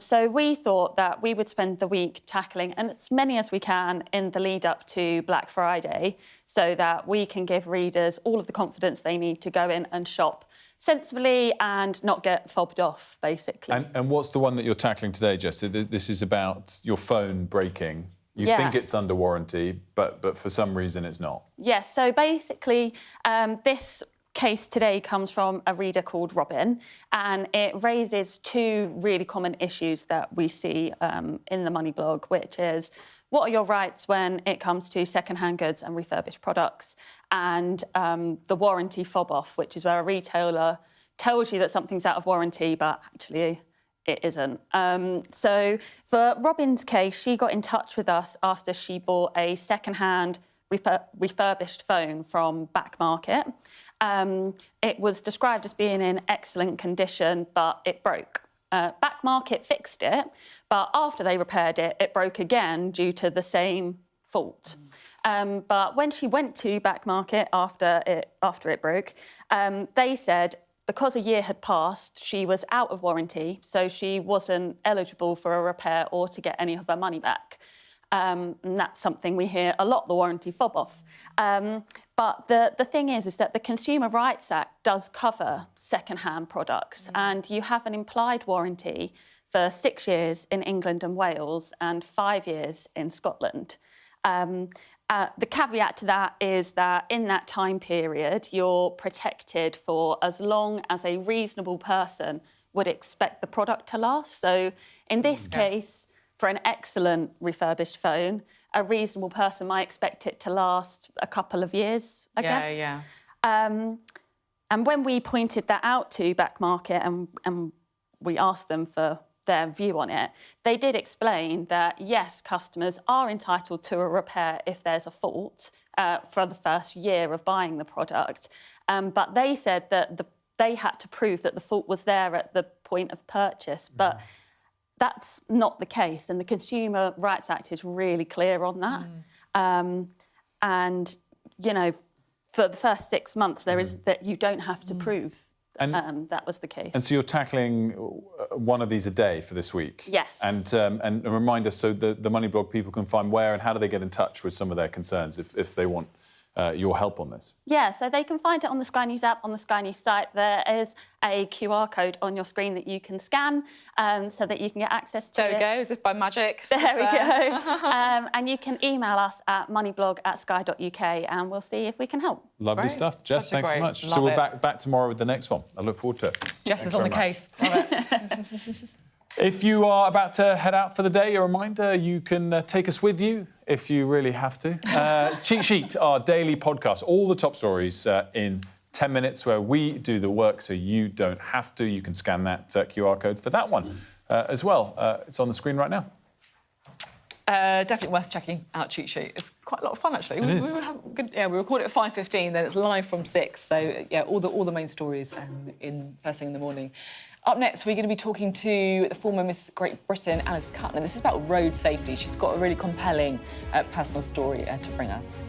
So we thought that we would spend the week tackling as many as we can in the lead up to Black Friday so that we can give readers all of the confidence they need to go in and shop sensibly and not get fobbed off, basically. And what's the one that you're tackling today, Jess? This is about your phone breaking. You think it's under warranty, but for some reason it's not. Yes, so basically this case today comes from a reader called Robin, and it raises two really common issues that we see in the Money blog, which is what are your rights when it comes to second-hand goods and refurbished products, and the warranty fob-off, which is where a retailer tells you that something's out of warranty, but actually it isn't. So for Robin's case, she got in touch with us after she bought a second-hand refurbished phone from Back Market. It was described as being in excellent condition, but it broke. Back Market fixed it, but after they repaired it, it broke again due to the same fault. But when she went to Back Market after it broke, they said because a year had passed, she was out of warranty, so she wasn't eligible for a repair or to get any of her money back. And that's something we hear a lot, the warranty fob-off. But the thing is that the Consumer Rights Act does cover second-hand products, and you have an implied warranty for 6 years in England and Wales and 5 years in Scotland. The caveat to that is that in that time period, you're protected for as long as a reasonable person would expect the product to last. So in this case, for an excellent refurbished phone, a reasonable person might expect it to last a couple of years, I guess. Yeah. And when we pointed that out to Back Market and we asked them for their view on it, they did explain that, yes, customers are entitled to a repair if there's a fault for the first year of buying the product. But they said that they had to prove that the fault was there at the point of purchase. But that's not the case. And the Consumer Rights Act is really clear on that. And, you know, for the first 6 months, there is that you don't have to prove that was the case. And so you're tackling one of these a day for this week? Yes. And a reminder, so the Money blog people can find where and how do they get in touch with some of their concerns if they want your help on this? Yeah, so they can find it on the Sky News app, on the Sky News site. There is a QR code on your screen that you can scan so that you can get access to it. There we go, as if by magic. There we go. And you can email us at moneyblog@sky.uk and we'll see if we can help. Lovely stuff. Jess, thanks so much. So we're back tomorrow with the next one. I look forward to it. Jess is on the case. Love it. If you are about to head out for the day, a reminder, you can take us with you if you really have to. Cheat Sheet, our daily podcast, all the top stories in 10 minutes where we do the work so you don't have to. You can scan that QR code for that one as well. It's on the screen right now. Definitely worth checking out Cheat Sheet. It's quite a lot of fun, actually. It is. We record it at 5:15, then it's live from 6. So, yeah, all the main stories first thing in the morning. Up next, we're going to be talking to the former Miss Great Britain, Alice Cutler. This is about road safety. She's got a really compelling personal story to bring us.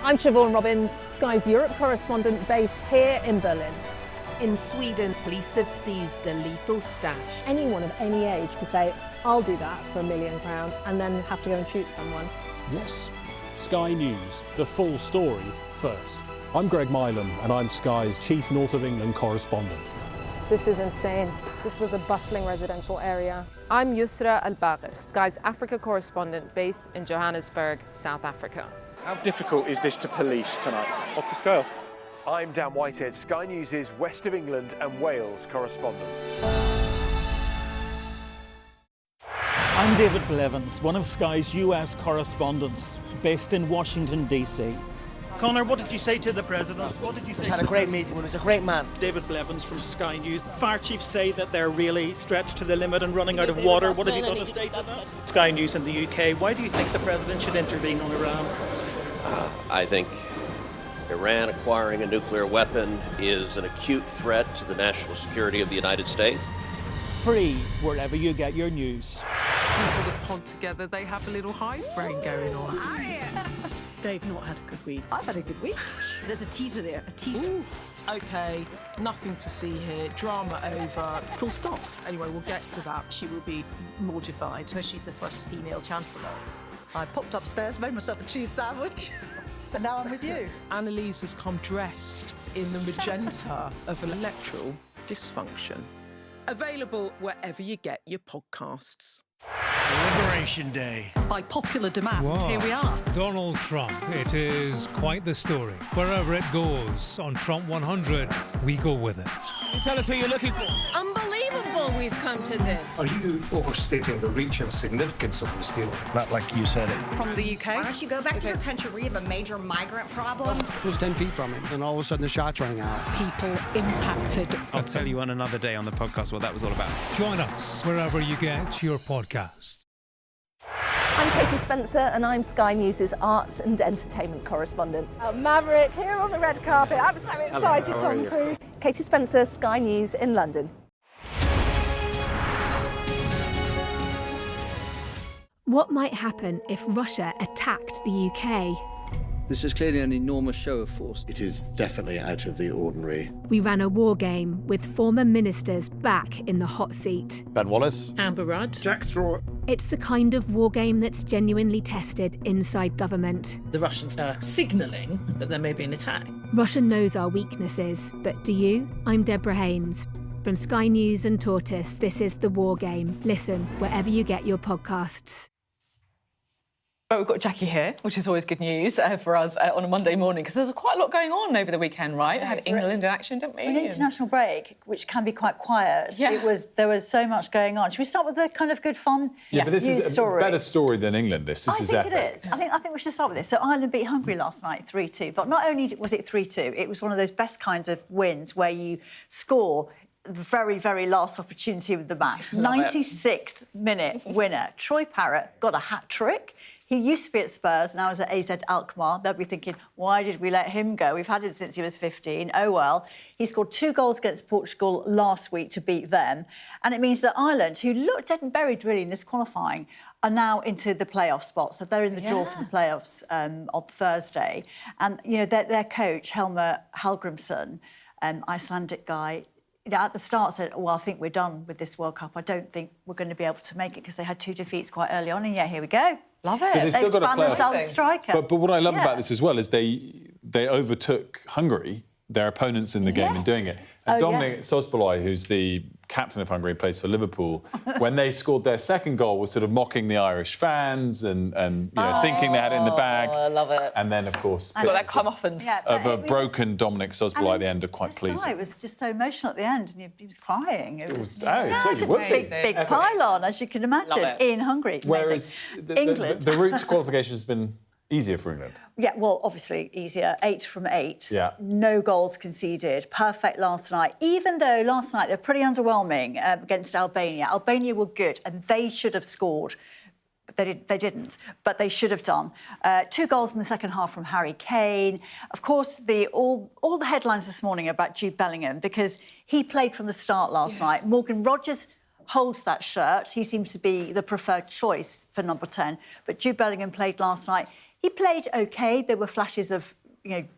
I'm Siobhan Robbins, Sky's Europe correspondent based here in Berlin. In Sweden, police have seized a lethal stash. Anyone of any age could say, I'll do that for £1 million and then have to go and shoot someone. Yes. Sky News, the full story first. I'm Greg Milam and I'm Sky's chief North of England correspondent. This is insane. This was a bustling residential area. I'm Yusra Al-Bagher, Sky's Africa correspondent based in Johannesburg, South Africa. How difficult is this to police tonight? Off the scale. I'm Dan Whitehead, Sky News' West of England and Wales correspondent. I'm David Blevins, one of Sky's US correspondents, based in Washington, D.C. Connor, what did you say to the President? What did you say? Had a great meeting. He was a great man. David Blevins from Sky News. Fire chiefs say that they're really stretched to the limit and running out of water. What have you got to say to that? Sky News in the UK. Why do you think the President should intervene on Iran? I think Iran acquiring a nuclear weapon is an acute threat to the national security of the United States. Free wherever you get your news. People that pod together, they have a little hive brain going on. They've not had a good week. I've had a good week. There's a teaser there, a teaser. OK, nothing to see here. Drama over. Full stop. Anyway, we'll get to that. She will be mortified. She's the first female chancellor. I popped upstairs, made myself a cheese sandwich, and now I'm with you. Annalise has come dressed in the magenta of electoral dysfunction. Available wherever you get your podcasts. Liberation Day. By popular demand, Wow. here we are. Donald Trump. It is quite the story. Wherever it goes, on Trump 100, we go with it. Tell us who you're looking for. Unbelievable we've come to this. Are you overstating the reach and significance of this deal? Not like you said it. From the UK. Why don't you go back to your country where you have a major migrant problem? It was 10 feet from him, and all of a sudden the shots rang out. People impacted. I'll tell you on another day on the podcast what that was all about. Join us wherever you get your podcast. I'm Katie Spencer and I'm Sky News' arts and entertainment correspondent. Maverick here on the red carpet. I'm so excited, Tom Cruise. Katie Spencer, Sky News in London. What might happen if Russia attacked the UK? This is clearly an enormous show of force. It is definitely out of the ordinary. We ran a war game with former ministers back in the hot seat. Ben Wallace. Amber Rudd. Jack Straw. It's the kind of war game that's genuinely tested inside government. The Russians are signalling that there may be an attack. Russia knows our weaknesses, but do you? I'm Deborah Haynes. From Sky News and Tortoise, this is The War Game. Listen wherever you get your podcasts. But we've got Jackie here, which is always good news for us on a Monday morning, because there's quite a lot going on over the weekend, right? We had England in action, didn't we? For an international break, which can be quite quiet, there was so much going on. Should we start with the kind of good fun but this news is story? a better story than England. This I is think epic. it is. I think we should start with this. So Ireland beat Hungary last night 3-2, but not only was it 3-2, it was one of those best kinds of wins where you score the very, very last opportunity of the match. 96th minute winner. Troy Parrott got a hat-trick. He used to be at Spurs, now is at AZ Alkmaar. They'll be thinking, why did we let him go? We've had him since he was 15. Oh, well. He scored 2 goals against Portugal last week to beat them. And it means that Ireland, who looked dead and buried really in this qualifying, are now into the playoff spot. So they're in the draw for the playoffs on Thursday. And, you know, their coach, Helmer Hallgrimsson, Icelandic guy, at the start said, well, I think we're done with this World Cup. I don't think we're going to be able to make it because they had 2 defeats quite early on. And, here we go. Love it. So they've still got to found play themselves a striker. But what I love about this as well is they overtook Hungary, their opponents in the game, in doing it. And Dominic Szoboszlai, who's the captain of Hungary, plays for Liverpool, when they scored their second goal, was sort of mocking the Irish fans and thinking they had it in the bag. I love it. And then, of course, got that comeuppance of a broken Dominic Szoboszlai at the end are quite pleasing. It was just so emotional at the end, and he was crying. It was so you would be. Big pylon, as you can imagine, in Hungary. Whereas England, the route to qualification has been easier for England. Yeah, well, obviously easier. 8 from 8. Yeah. No goals conceded. Perfect last night. Even though last night they're pretty underwhelming against Albania. Albania were good, and they should have scored. They didn't, but they should have done. 2 goals in the second half from Harry Kane. Of course, all the headlines this morning are about Jude Bellingham because he played from the start last night. Morgan Rogers holds that shirt. He seems to be the preferred choice for number 10. But Jude Bellingham played last night. He played OK. There were flashes of,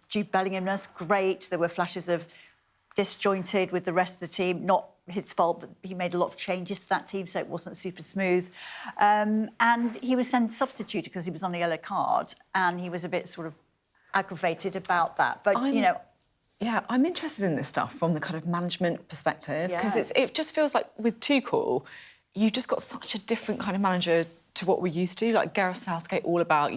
Jude Bellingham-ness, great. There were flashes of disjointed with the rest of the team. Not his fault, but he made a lot of changes to that team, so it wasn't super smooth. And he was then substituted because he was on a yellow card, and he was a bit sort of aggravated about that. But, Yeah, I'm interested in this stuff from the kind of management perspective because it just feels like with Tuchel, you've just got such a different kind of manager to what we're used to. Like Gareth Southgate, all about,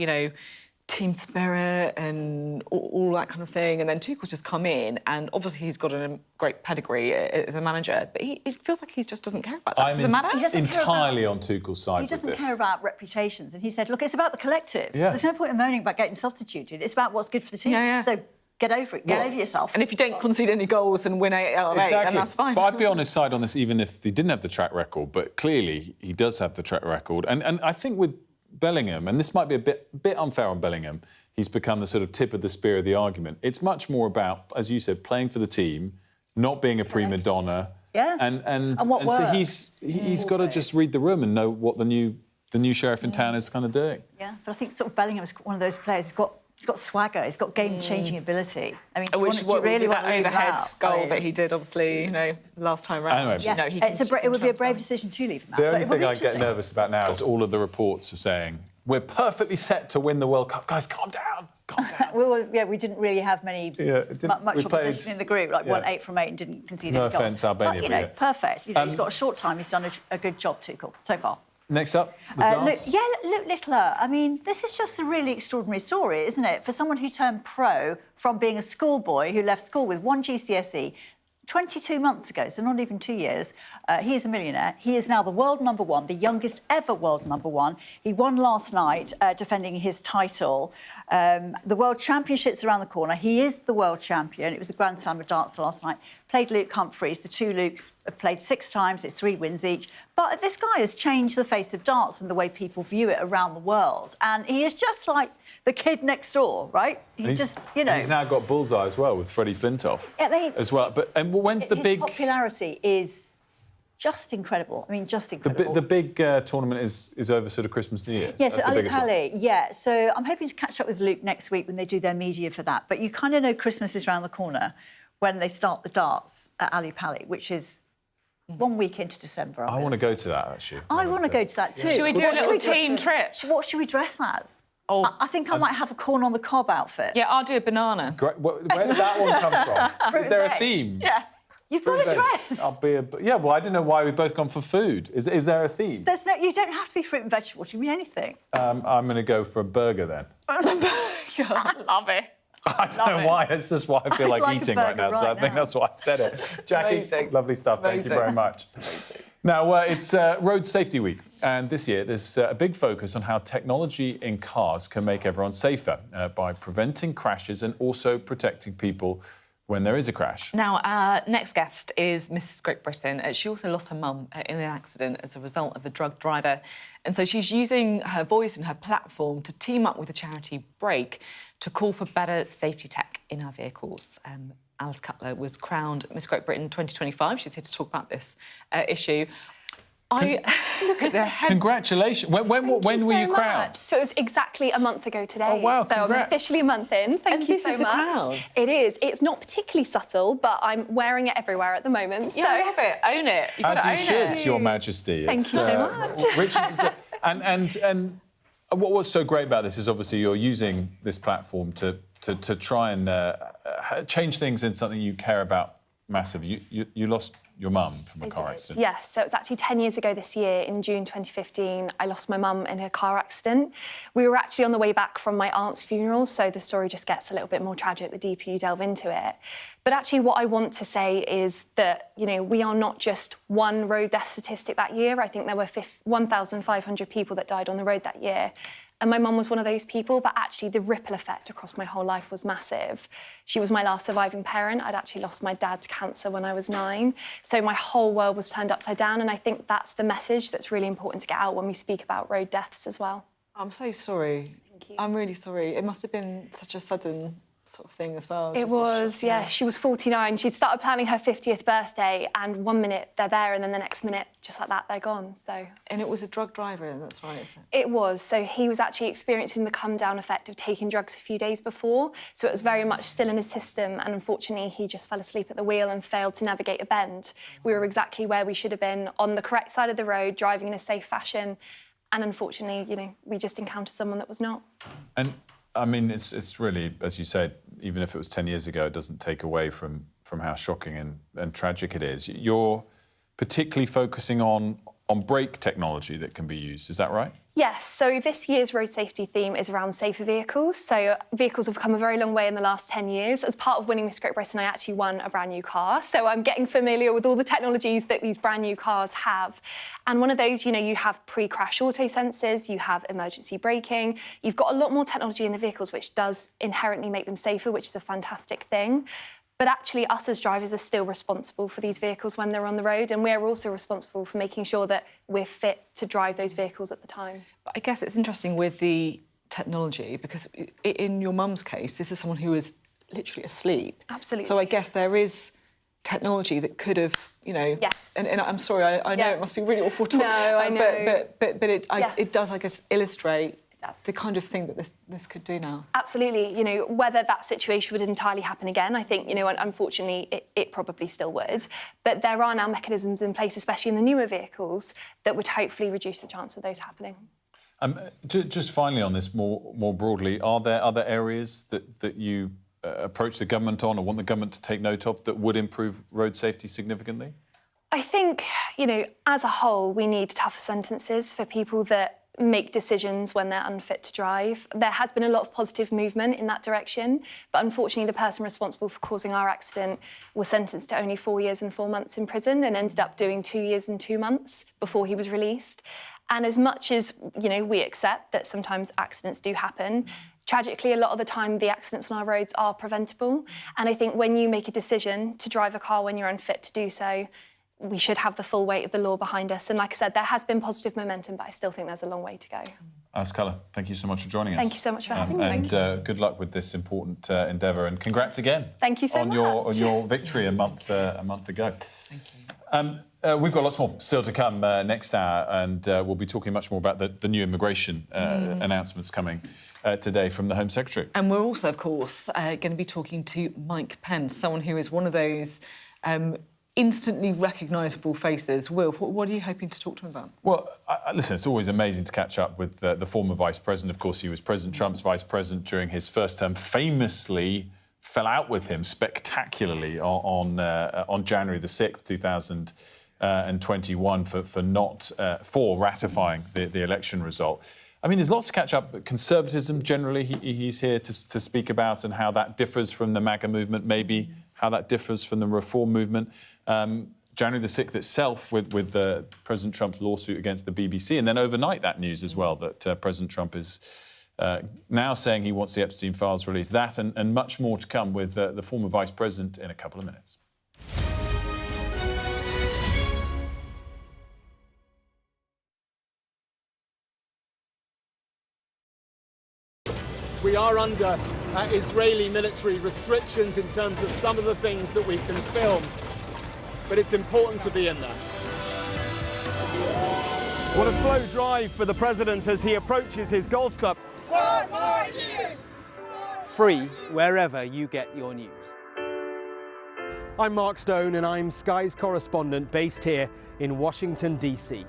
team spirit and all that kind of thing. And then Tuchel's just come in, and obviously he's got a great pedigree as a manager, but it feels like he just doesn't care about that. Does it matter? He doesn't entirely care on Tuchel's side. He doesn't with this. care about reputations, and he said, "Look, it's about the collective. Yeah. There's no point in moaning about getting substituted. It's about what's good for the team. So get over it. Get over yourself. And if you don't concede any goals and win 8 out of 8, then that's fine." But I'd be on his side on this, even if he didn't have the track record. But clearly, he does have the track record, and I think with Bellingham, and this might be a bit unfair on Bellingham, he's become the sort of tip of the spear of the argument. It's much more about, as you said, playing for the team, not being a prima donna. Yeah. And what so works. he's got to just read the room and know what the new sheriff in town is kind of doing. Yeah, but I think sort of Bellingham is one of those players who's got swagger, he's got game-changing ability. I mean, do you really want to leave overhead him out? goal that he did, obviously, last time round. Anyway. It would be a brave decision to leave him out. The only but it would thing be I get interesting. nervous about now is all of the reports are saying, we're perfectly set to win the World Cup. Guys, calm down. We didn't really have much opposition in the group. Like won 8 from 8 and didn't concede any goals. No offence, Albania. But, perfect. He's got a short time. He's done a good job, Tuchel, so far. Next up, the dance. Luke Littler. I mean, this is just a really extraordinary story, isn't it? For someone who turned pro from being a schoolboy who left school with 1 GCSE 22 months ago, so not even 2 years, he is a millionaire. He is now the world #1, the youngest ever world #1. He won last night, defending his title. The World Championships around the corner. He is the world champion. It was the Grand Slam of darts last night. Played Luke Humphreys. The two Lukes have played 6 times. It's 3 wins each. But this guy has changed the face of darts and the way people view it around the world. And he is just like the kid next door, right? He's now got bullseye as well with Freddie Flintoff as well. But when's the big... His popularity is just incredible. I mean, just incredible. The big tournament is over sort of Christmas, New Year. Yeah, so Ali Pali, so I'm hoping to catch up with Luke next week when they do their media for that. But you kind of know Christmas is around the corner when they start the darts at Ali Pali, which is 1 week into December. I want to go to that, actually. I want to go to that too. Should we do a little team trip? What should we dress as? Oh, I think I might have a corn on the cob outfit. Yeah, I'll do a banana. Great. Where did that one come from? Is there a theme? Yeah. You've got a dress. Well, I don't know why we've both gone for food. Is there a theme? You don't have to be fruit and vegetables. You can be anything. I'm going to go for a burger then. I love it. I don't know why. It's just why I feel like eating right now. So I think that's why I said it. Jackie, lovely stuff. Thank you very much. Now, it's Road Safety Week. And this year, there's a big focus on how technology in cars can make everyone safer by preventing crashes and also protecting people when there is a crash. Now, our next guest is Mrs. Great Britain. She also lost her mum in an accident as a result of a drug driver. And so she's using her voice and her platform to team up with the charity Break to call for better safety tech in our vehicles. Alice Cutler was crowned Miss Great Britain 2025. She's here to talk about this issue. Look at their head. Congratulations. When were you crowned? So it was exactly a month ago today. Oh, wow, so congrats. I'm officially a month in. Thank you so much. Crown. It is. It's not particularly subtle, but I'm wearing it everywhere at the moment. Yeah, I love it. Own it. As you should, Your Majesty. Thank you so much. Richard, and what's so great about this is obviously you're using this platform to try and change things in something you care about massively. You lost your mum from a car accident. Yes, so it was actually 10 years ago this year, in June 2015, I lost my mum in a car accident. We were actually on the way back from my aunt's funeral, so the story just gets a little bit more tragic the deeper you delve into it. But actually what I want to say is that, we are not just one road death statistic that year. I think there were 1,500 people that died on the road that year. And my mum was one of those people, but actually the ripple effect across my whole life was massive. She was my last surviving parent. I'd actually lost my dad to cancer when I was 9. So my whole world was turned upside down. And I think that's the message that's really important to get out when we speak about road deaths as well. I'm so sorry. Thank you. I'm really sorry. It must have been such a sudden sort of thing as well. It was, yeah. She was 49. She'd started planning her 50th birthday, and 1 minute they're there, and then the next minute, just like that, they're gone. So. And it was a drug driver, that's right, isn't it? It was. So he was actually experiencing the come-down effect of taking drugs a few days before. So it was very much still in his system, and unfortunately, he just fell asleep at the wheel and failed to navigate a bend. We were exactly where we should have been, on the correct side of the road, driving in a safe fashion, and unfortunately, we just encountered someone that was not. And I mean, it's really, as you said, even if it was 10 years ago, it doesn't take away from how shocking and tragic it is. You're particularly focusing on on brake technology that can be used. Is that right? Yes, so this year's road safety theme is around safer vehicles. So vehicles have come a very long way in the last 10 years. As part of winning Miss Great Britain, I actually won a brand new car. So I'm getting familiar with all the technologies that these brand new cars have. And one of those, you have pre-crash auto sensors, you have emergency braking, you've got a lot more technology in the vehicles, which does inherently make them safer, which is a fantastic thing. But actually, us as drivers are still responsible for these vehicles when they're on the road, and we're also responsible for making sure that we're fit to drive those vehicles at the time. But I guess it's interesting with the technology, because in your mum's case, this is someone who was literally asleep. Absolutely. So I guess there is technology that could have, Yes. And I'm sorry, I know it must be really awful to... No, I know. But it does, I guess, illustrate That's the kind of thing that this could do now. Absolutely. Whether that situation would entirely happen again, I think, unfortunately, it probably still would. But there are now mechanisms in place, especially in the newer vehicles, that would hopefully reduce the chance of those happening. Just finally on this, more broadly, are there other areas that you approach the government on or want the government to take note of that would improve road safety significantly? I think, as a whole, we need tougher sentences for people that make decisions when they're unfit to drive. There has been a lot of positive movement in that direction, but unfortunately the person responsible for causing our accident was sentenced to only 4 years and 4 months in prison and ended up doing 2 years and 2 months before he was released. And as much as, we accept that sometimes accidents do happen, tragically, a lot of the time the accidents on our roads are preventable. And I think when you make a decision to drive a car when you're unfit to do so, we should have the full weight of the law behind us. And like I said, there has been positive momentum, but I still think there's a long way to go. Alice Culler, thank you so much for joining us. Thank you so much for having me. And good luck with this important endeavour, and congrats again. Thank you so much. On your victory a month ago. Thank you. We've got lots more still to come next hour, and we'll be talking much more about the new immigration announcements coming today from the Home Secretary. And we're also, of course, going to be talking to Mike Pence, someone who is one of those instantly recognisable faces. Wilf, what are you hoping to talk to him about? Well, listen, it's always amazing to catch up with the former Vice President. Of course, he was President Trump's Vice President during his first term, famously fell out with him spectacularly on January the 6th, 2021 for ratifying the election result. I mean, there's lots to catch up. Conservatism, generally, he's here to speak about, and how that differs from the MAGA movement, maybe how that differs from the Reform movement. January the 6th itself with President Trump's lawsuit against the BBC. And then overnight, that news as well, that President Trump is now saying he wants the Epstein files released. That and much more to come with the former Vice President in a couple of minutes. We are under Israeli military restrictions in terms of some of the things that we can film, but it's important to be in there. What a slow drive for the president as he approaches his golf club. 1 more year! Free wherever you get your news. I'm Mark Stone, and I'm Sky's correspondent based here in Washington, D.C.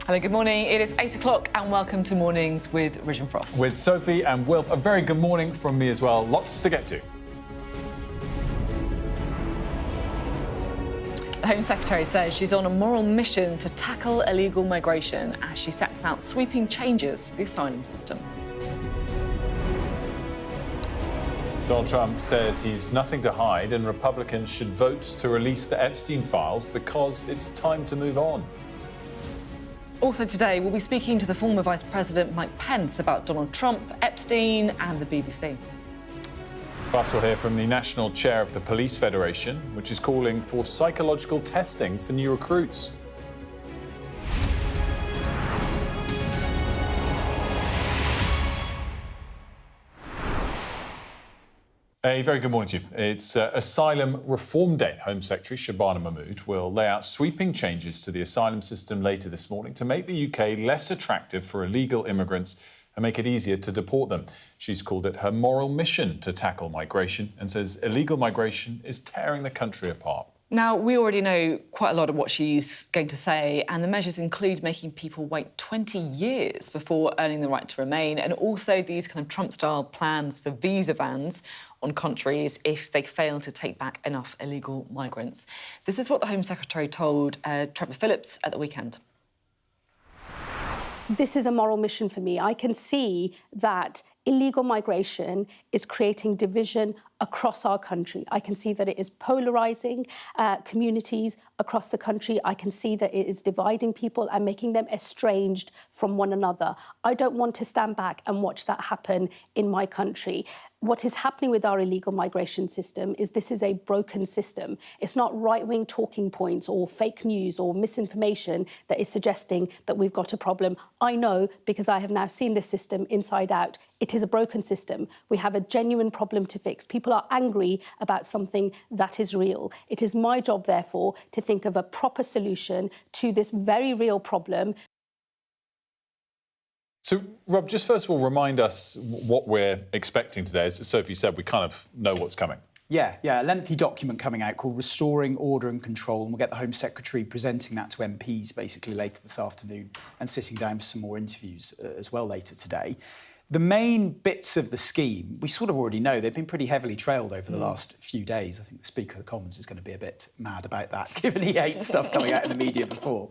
Hello, good morning. It is 8 o'clock and welcome to Mornings with Ridge and Frost. With Sophie and Wilf, a very good morning from me as well. Lots to get to. The Home Secretary says she's on a moral mission to tackle illegal migration as she sets out sweeping changes to the asylum system. Donald Trump says he's nothing to hide and Republicans should vote to release the Epstein files because it's time to move on. Also today, we'll be speaking to the former Vice President Mike Pence about Donald Trump, Epstein and the BBC. Plus, we'll hear from the National Chair of the Police Federation, which is calling for psychological testing for new recruits. A very good morning to you. It's Asylum Reform Day. Home Secretary Shabana Mahmood will lay out sweeping changes to the asylum system later this morning to make the UK less attractive for illegal immigrants and make it easier to deport them. She's called it her moral mission to tackle migration and says illegal migration is tearing the country apart. Now, we already know quite a lot of what she's going to say, and the measures include making people wait 20 years before earning the right to remain, and also these kind of Trump-style plans for visa bans on countries if they fail to take back enough illegal migrants. This is what the Home Secretary told Trevor Phillips at the weekend. This is a moral mission for me. I can see that illegal migration is creating division across our country. I can see that it is polarising communities across the country. I can see that it is dividing people and making them estranged from one another. I don't want to stand back and watch that happen in my country. What is happening with our illegal migration system is this is a broken system. It's not right-wing talking points or fake news or misinformation that is suggesting that we've got a problem. I know, because I have now seen this system inside out, it is a broken system. We have a genuine problem to fix. People are angry about something that is real. It is my job, therefore, to think of a proper solution to this very real problem. So, Rob, just first of all, remind us what we're expecting today. As Sophie said, we kind of know what's coming. Yeah, a lengthy document coming out called Restoring Order and Control, and we'll get the Home Secretary presenting that to MPs basically later this afternoon and sitting down for some more interviews as well later today. The main bits of the scheme, we sort of already know. They've been pretty heavily trailed over the last few days. I think the Speaker of the Commons is going to be a bit mad about that, given he hates stuff coming out in the media before.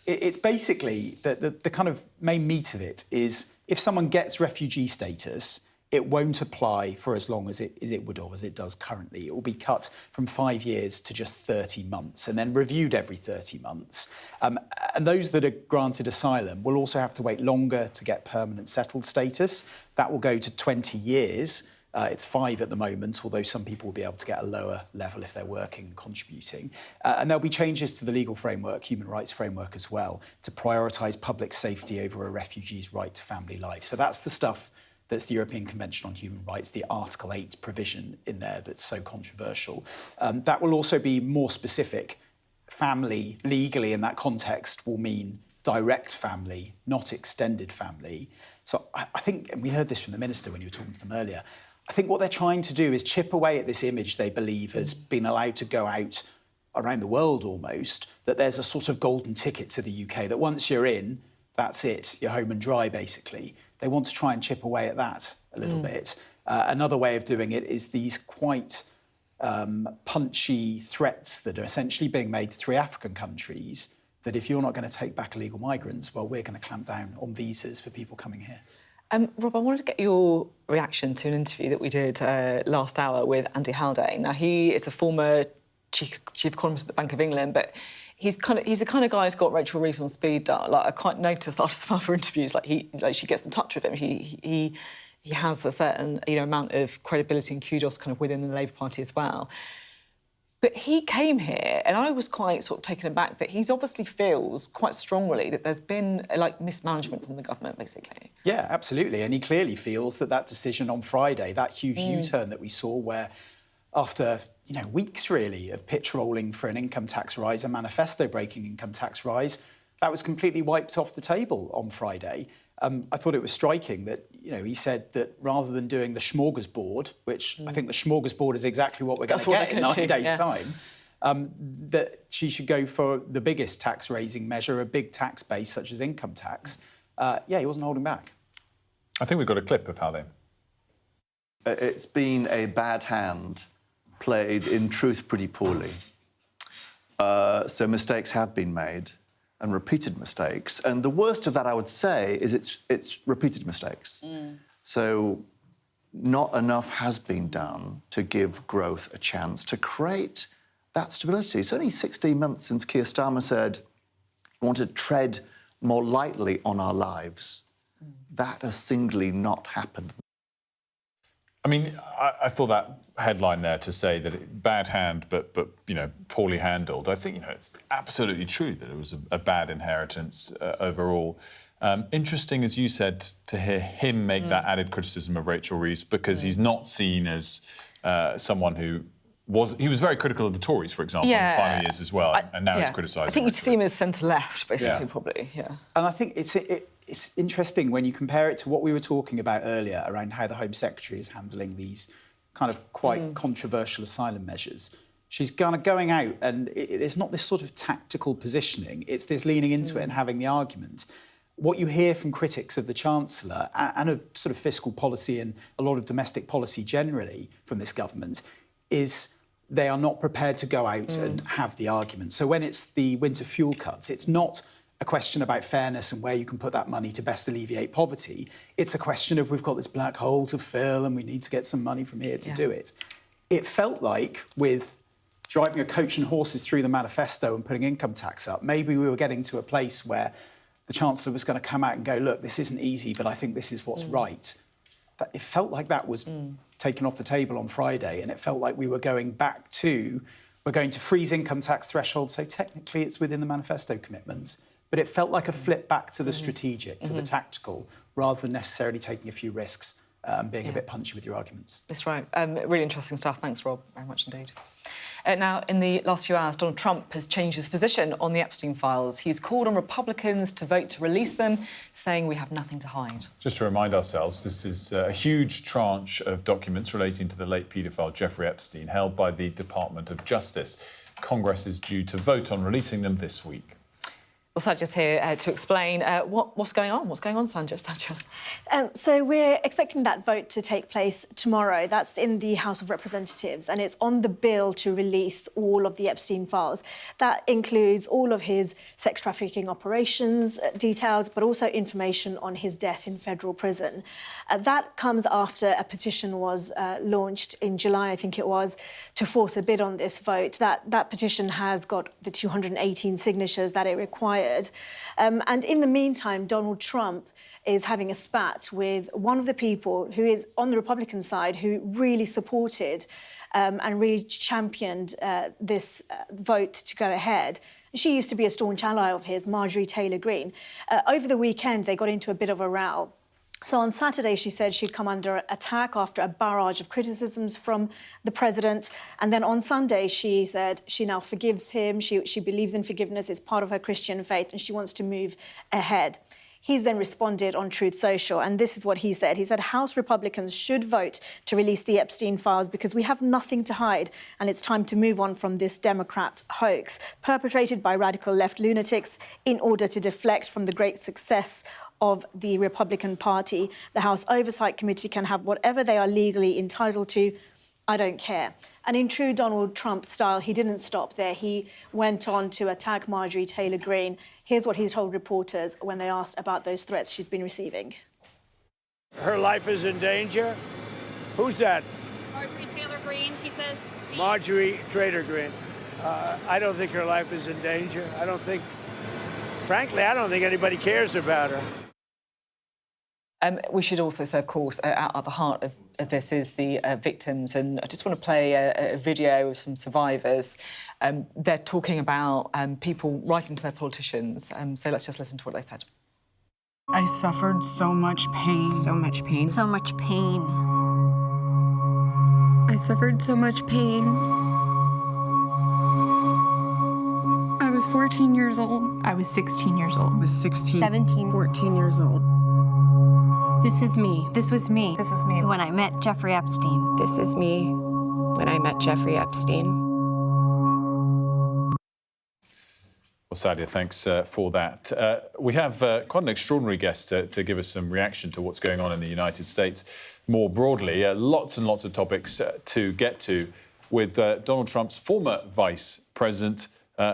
It's basically, the kind of main meat of it is if someone gets refugee status, it won't apply for as long as it would have, as it does currently. It will be cut from 5 years to just 30 months and then reviewed every 30 months. And those that are granted asylum will also have to wait longer to get permanent settled status. That will go to 20 years. It's 5 at the moment, although some people will be able to get a lower level if they're working and contributing. And there'll be changes to the legal framework, human rights framework as well, to prioritise public safety over a refugee's right to family life. So that's the stuff that's the European Convention on Human Rights, the Article 8 provision in there that's so controversial. That will also be more specific. Family, legally in that context, will mean direct family, not extended family. So I think, and we heard this from the Minister when you were talking to them earlier, I think what they're trying to do is chip away at this image they believe has been allowed to go out around the world almost, that there's a sort of golden ticket to the UK, that once you're in, that's it, you're home and dry, basically. They want to try and chip away at that a little bit. Another way of doing it is these quite punchy threats that are essentially being made to 3 African countries, that if you're not going to take back illegal migrants, well, we're going to clamp down on visas for people coming here. Rob, I wanted to get your reaction to an interview that we did last hour with Andy Haldane. Now, he is a former chief economist at the Bank of England, but he's the kind of guy who's got Rachel Reeves on speed dial. Like, I quite noticed after some other interviews, she gets in touch with him. He has a certain amount of credibility and kudos kind of within the Labour Party as well. But he came here, and I was quite sort of taken aback that he obviously feels quite strongly that there's been mismanagement from the government, basically. Yeah, absolutely. And he clearly feels that decision on Friday, that huge U-turn that we saw, where after weeks really of pitch rolling for an income tax rise, a manifesto-breaking income tax rise, that was completely wiped off the table on Friday. I thought it was striking that, he said that rather than doing the smorgasbord, which I think the smorgasbord is exactly what we're going to get in 9 days' time, that she should go for the biggest tax-raising measure, a big tax base such as income tax. He wasn't holding back. I think we've got a clip of Haldane. It's been a bad hand played, in truth, pretty poorly. So mistakes have been made, and repeated mistakes. And the worst of that, I would say, is it's repeated mistakes. So not enough has been done to give growth a chance to create that stability. It's only 16 months since Keir Starmer said he wanted to tread more lightly on our lives. That has singly not happened. I mean, I thought that headline there to say that bad hand, but poorly handled. I think it's absolutely true that it was a bad inheritance overall. Interesting, as you said, to hear him make that added criticism of Rachel Reeves, because he's not seen as someone who he was very critical of the Tories, for example, in the final years as well, and now he's criticising. I think you'd see him as centre-left, basically, probably. And I think it's interesting when you compare it to what we were talking about earlier around how the Home Secretary is handling these kind of quite controversial asylum measures. She's kind of going out, and it's not this sort of tactical positioning, it's this leaning into it and having the argument. What you hear from critics of the Chancellor and of sort of fiscal policy and a lot of domestic policy generally from this government is they are not prepared to go out and have the argument. So when it's the winter fuel cuts, it's not a question about fairness and where you can put that money to best alleviate poverty. It's a question of we've got this black hole to fill and we need to get some money from here to do it. It felt like with driving a coach and horses through the manifesto and putting income tax up, maybe we were getting to a place where the Chancellor was going to come out and go, look, this isn't easy, but I think this is what's right. But it felt like that was taken off the table on Friday, and it felt like we were going back to, we're going to freeze income tax thresholds, so technically it's within the manifesto commitments, but it felt like a flip back to the strategic, to the tactical, rather than necessarily taking a few risks and being a bit punchy with your arguments. That's right. Really interesting stuff. Thanks, Rob, very much indeed. Now, in the last few hours, Donald Trump has changed his position on the Epstein files. He's called on Republicans to vote to release them, saying we have nothing to hide. Just to remind ourselves, this is a huge tranche of documents relating to the late paedophile Jeffrey Epstein, held by the Department of Justice. Congress is due to vote on releasing them this week. Well, Sanjay's here to explain what's going on. What's going on, Sanjay? So we're expecting that vote to take place tomorrow. That's in the House of Representatives, and it's on the bill to release all of the Epstein files. That includes all of his sex trafficking operations details, but also information on his death in federal prison. That comes after a petition was launched in July, I think it was, to force a bid on this vote. That petition has got the 218 signatures that it requires. And in the meantime, Donald Trump is having a spat with one of the people who is on the Republican side who really supported and really championed this vote to go ahead. She used to be a staunch ally of his, Marjorie Taylor Greene. Over the weekend, they got into a bit of a row. So on Saturday, she said she'd come under attack after a barrage of criticisms from the president. And then on Sunday, she said she now forgives him. She believes in forgiveness. It's part of her Christian faith, and she wants to move ahead. He's then responded on Truth Social, and this is what he said. He said, House Republicans should vote to release the Epstein files because we have nothing to hide, and it's time to move on from this Democrat hoax perpetrated by radical left lunatics in order to deflect from the great success of the Republican Party. The House Oversight Committee can have whatever they are legally entitled to. I don't care. And in true Donald Trump style, he didn't stop there. He went on to attack Marjorie Taylor Greene. Here's what he told reporters when they asked about those threats she's been receiving. Her life is in danger? Who's that? Marjorie Taylor Greene, she says. Marjorie Taylor Greene. I don't think her life is in danger. Frankly, I don't think anybody cares about her. We should also say, of course, at the heart of this is the victims. And I just want to play a video of some survivors. They're talking about people writing to their politicians. So let's just listen to what they said. I suffered so much pain. So much pain. So much pain. I suffered so much pain. I was 14 years old. I was 16 years old. I was 16. 17. 14 years old. This is me. This was me. This is me. When I met Jeffrey Epstein. This is me when I met Jeffrey Epstein. Sadia, thanks for that. We have quite an extraordinary guest to give us some reaction to what's going on in the United States more broadly. Lots and lots of topics to get to with Donald Trump's former Vice President,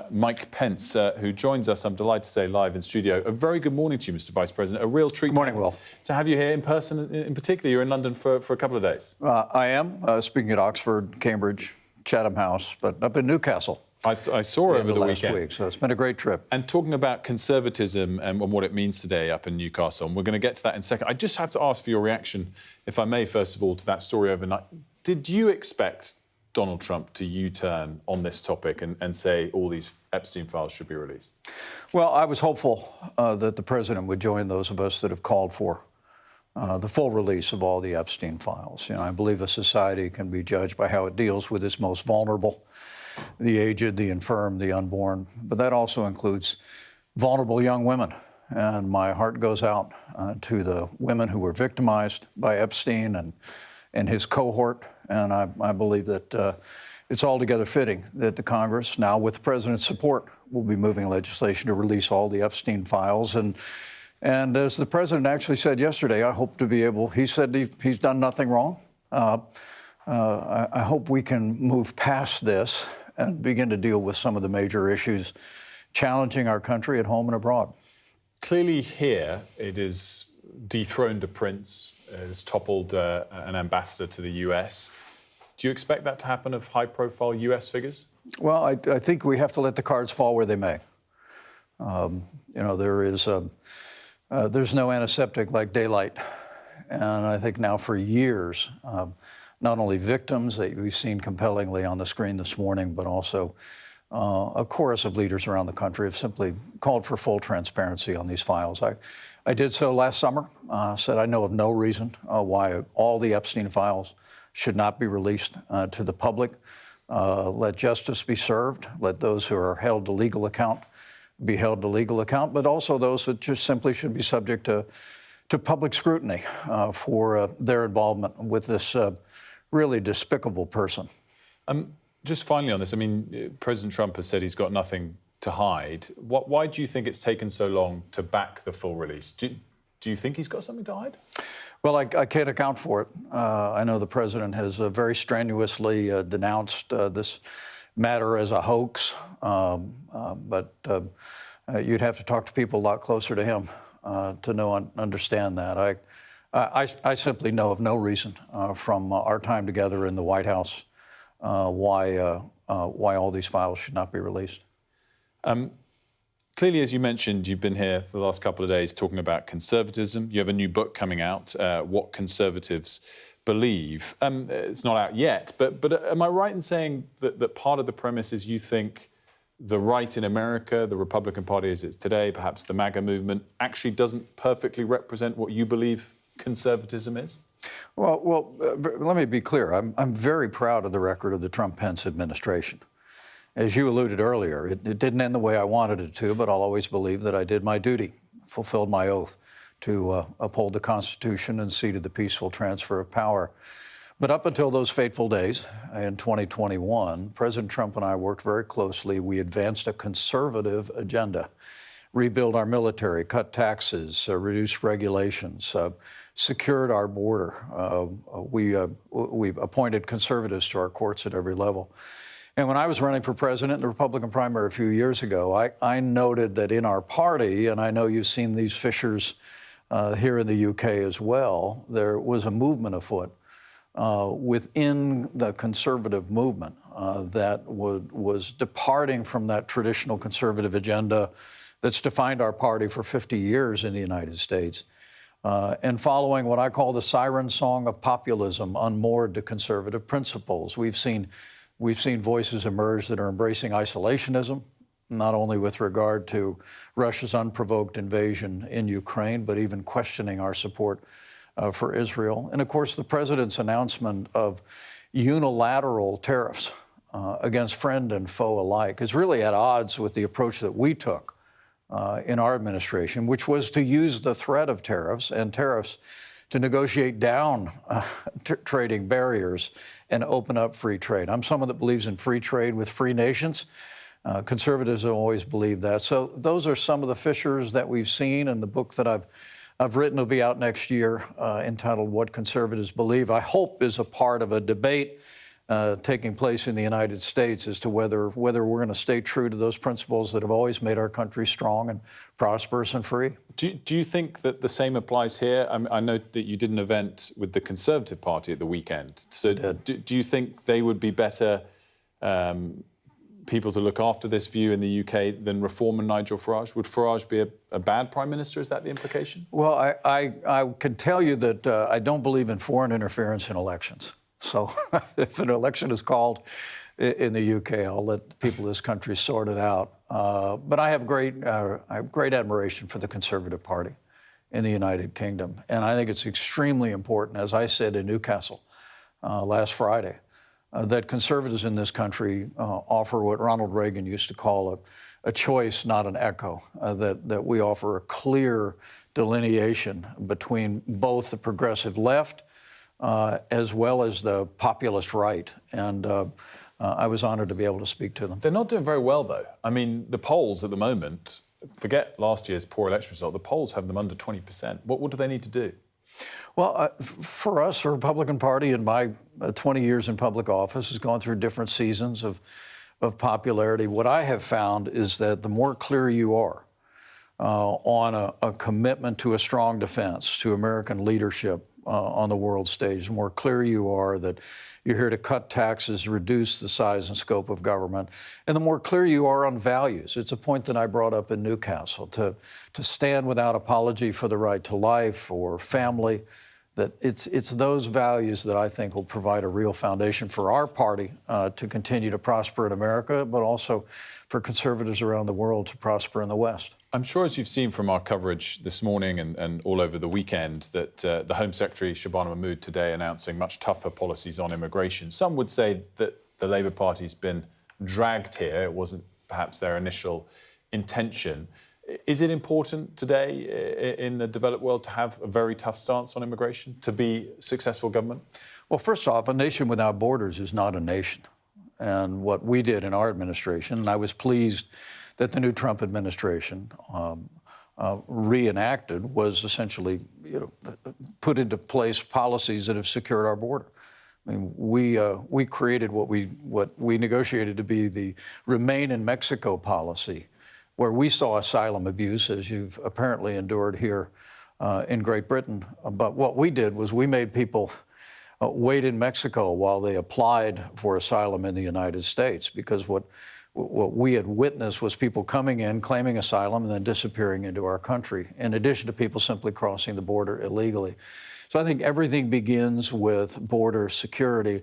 Mike Pence, who joins us, I'm delighted to say, live in studio. A very good morning to you, Mr. Vice President. A real treat to have you here in person. In particular, you're in London for a couple of days. I am, speaking at Oxford, Cambridge, Chatham House, but up in Newcastle. I saw over the weekend. Week, so it's been a great trip. And talking about conservatism and what it means today up in Newcastle, and we're going to get to that in a second. I just have to ask for your reaction, if I may, first of all, to that story overnight. Did you expect Donald Trump to U-turn on this topic and say all these Epstein files should be released? Well, I was hopeful that the president would join those of us that have called for the full release of all the Epstein files. You know, I believe a society can be judged by how it deals with its most vulnerable, the aged, the infirm, the unborn, but that also includes vulnerable young women. And my heart goes out to the women who were victimized by Epstein and his cohort. And I believe that it's altogether fitting that the Congress, now with the president's support, will be moving legislation to release all the Epstein files. And as the president actually said yesterday, I hope to be able, he said he's done nothing wrong. I hope we can move past this and begin to deal with some of the major issues challenging our country at home and abroad. Clearly here, it is dethroned a prince, has toppled an ambassador to the US. Do you expect that to happen of high-profile US figures? Well, I think we have to let the cards fall where they may. You know, there's no antiseptic like daylight. And I think now for years, not only victims that we've seen compellingly on the screen this morning, but also a chorus of leaders around the country have simply called for full transparency on these files. I did so last summer, said I know of no reason why all the Epstein files should not be released to the public. Let justice be served. Let those who are held to legal account be held to legal account, but also those that just simply should be subject to public scrutiny for their involvement with this really despicable person. Just finally on this, I mean, President Trump has said he's got nothing to hide. Why do you think it's taken so long to back the full release? Do you think he's got something to hide? Well, I can't account for it. I know the president has very strenuously denounced this matter as a hoax, but you'd have to talk to people a lot closer to him to know and understand that. I simply know of no reason from our time together in the White House why all these files should not be released. Clearly, as you mentioned, you've been here for the last couple of days talking about conservatism. You have a new book coming out, What Conservatives Believe. It's not out yet, but am I right in saying that part of the premise is you think the right in America, the Republican Party as it's today, perhaps the MAGA movement, actually doesn't perfectly represent what you believe conservatism is? Well, let me be clear. I'm very proud of the record of the Trump-Pence administration. As you alluded earlier, it didn't end the way I wanted it to, but I'll always believe that I did my duty, fulfilled my oath to uphold the Constitution and see to the peaceful transfer of power. But up until those fateful days in 2021, President Trump and I worked very closely. We advanced a conservative agenda, rebuild our military, cut taxes, reduce regulations, secured our border. We appointed conservatives to our courts at every level. And when I was running for president in the Republican primary a few years ago, I noted that in our party, and I know you've seen these fissures here in the UK as well, there was a movement afoot within the conservative movement that was departing from that traditional conservative agenda that's defined our party for 50 years in the United States, and following what I call the siren song of populism, unmoored to conservative principles. We've seen voices emerge that are embracing isolationism, not only with regard to Russia's unprovoked invasion in Ukraine, but even questioning our support for Israel. And of course, the president's announcement of unilateral tariffs against friend and foe alike is really at odds with the approach that we took in our administration, which was to use the threat of tariffs to negotiate down trading barriers and open up free trade. I'm someone that believes in free trade with free nations, Conservatives have always believed that. So those are some of the fissures that we've seen, and the book that I've written will be out next year, entitled What Conservatives Believe, I hope is a part of a debate taking place in the United States as to whether we're going to stay true to those principles that have always made our country strong and prosperous and free. Do you think that the same applies here? I know that you did an event with the Conservative Party at the weekend. So do you think they would be better people to look after this view in the UK than Reform and Nigel Farage? Would Farage be a bad Prime Minister? Is that the implication? Well, I can tell you that I don't believe in foreign interference in elections. So if an election is called in the UK, I'll let the people of this country sort it out. But I have great admiration for the Conservative Party in the United Kingdom. And I think it's extremely important, as I said in Newcastle last Friday, that conservatives in this country offer what Ronald Reagan used to call a choice, not an echo, that we offer a clear delineation between both the progressive left as well as the populist right. And I was honored to be able to speak to them. They're not doing very well, though. I mean, the polls at the moment, forget last year's poor election result, the polls have them under 20%. What do they need to do? Well, for us, the Republican Party, in my 20 years in public office, has gone through different seasons of popularity. What I have found is that the more clear you are on a commitment to a strong defense, to American leadership on the world stage, the more clear you are that you're here to cut taxes, reduce the size and scope of government, and the more clear you are on values. It's a point that I brought up in Newcastle, to stand without apology for the right to life or family, that it's those values that I think will provide a real foundation for our party to continue to prosper in America, but also for conservatives around the world to prosper in the West. I'm sure, as you've seen from our coverage this morning and all over the weekend, that the Home Secretary, Shabana Mahmood, today announcing much tougher policies on immigration. Some would say that the Labour Party's been dragged here. It wasn't perhaps their initial intention. Is it important today in the developed world to have a very tough stance on immigration to be a successful government? Well, first off, a nation without borders is not a nation. And what we did in our administration, and I was pleased that the new Trump administration reenacted, was essentially put into place policies that have secured our border. I mean, we created what we negotiated to be the Remain in Mexico policy, where we saw asylum abuse, as you've apparently endured here in Great Britain. But what we did was we made people wait in Mexico while they applied for asylum in the United States, because what we had witnessed was people coming in, claiming asylum, and then disappearing into our country, in addition to people simply crossing the border illegally. So I think everything begins with border security,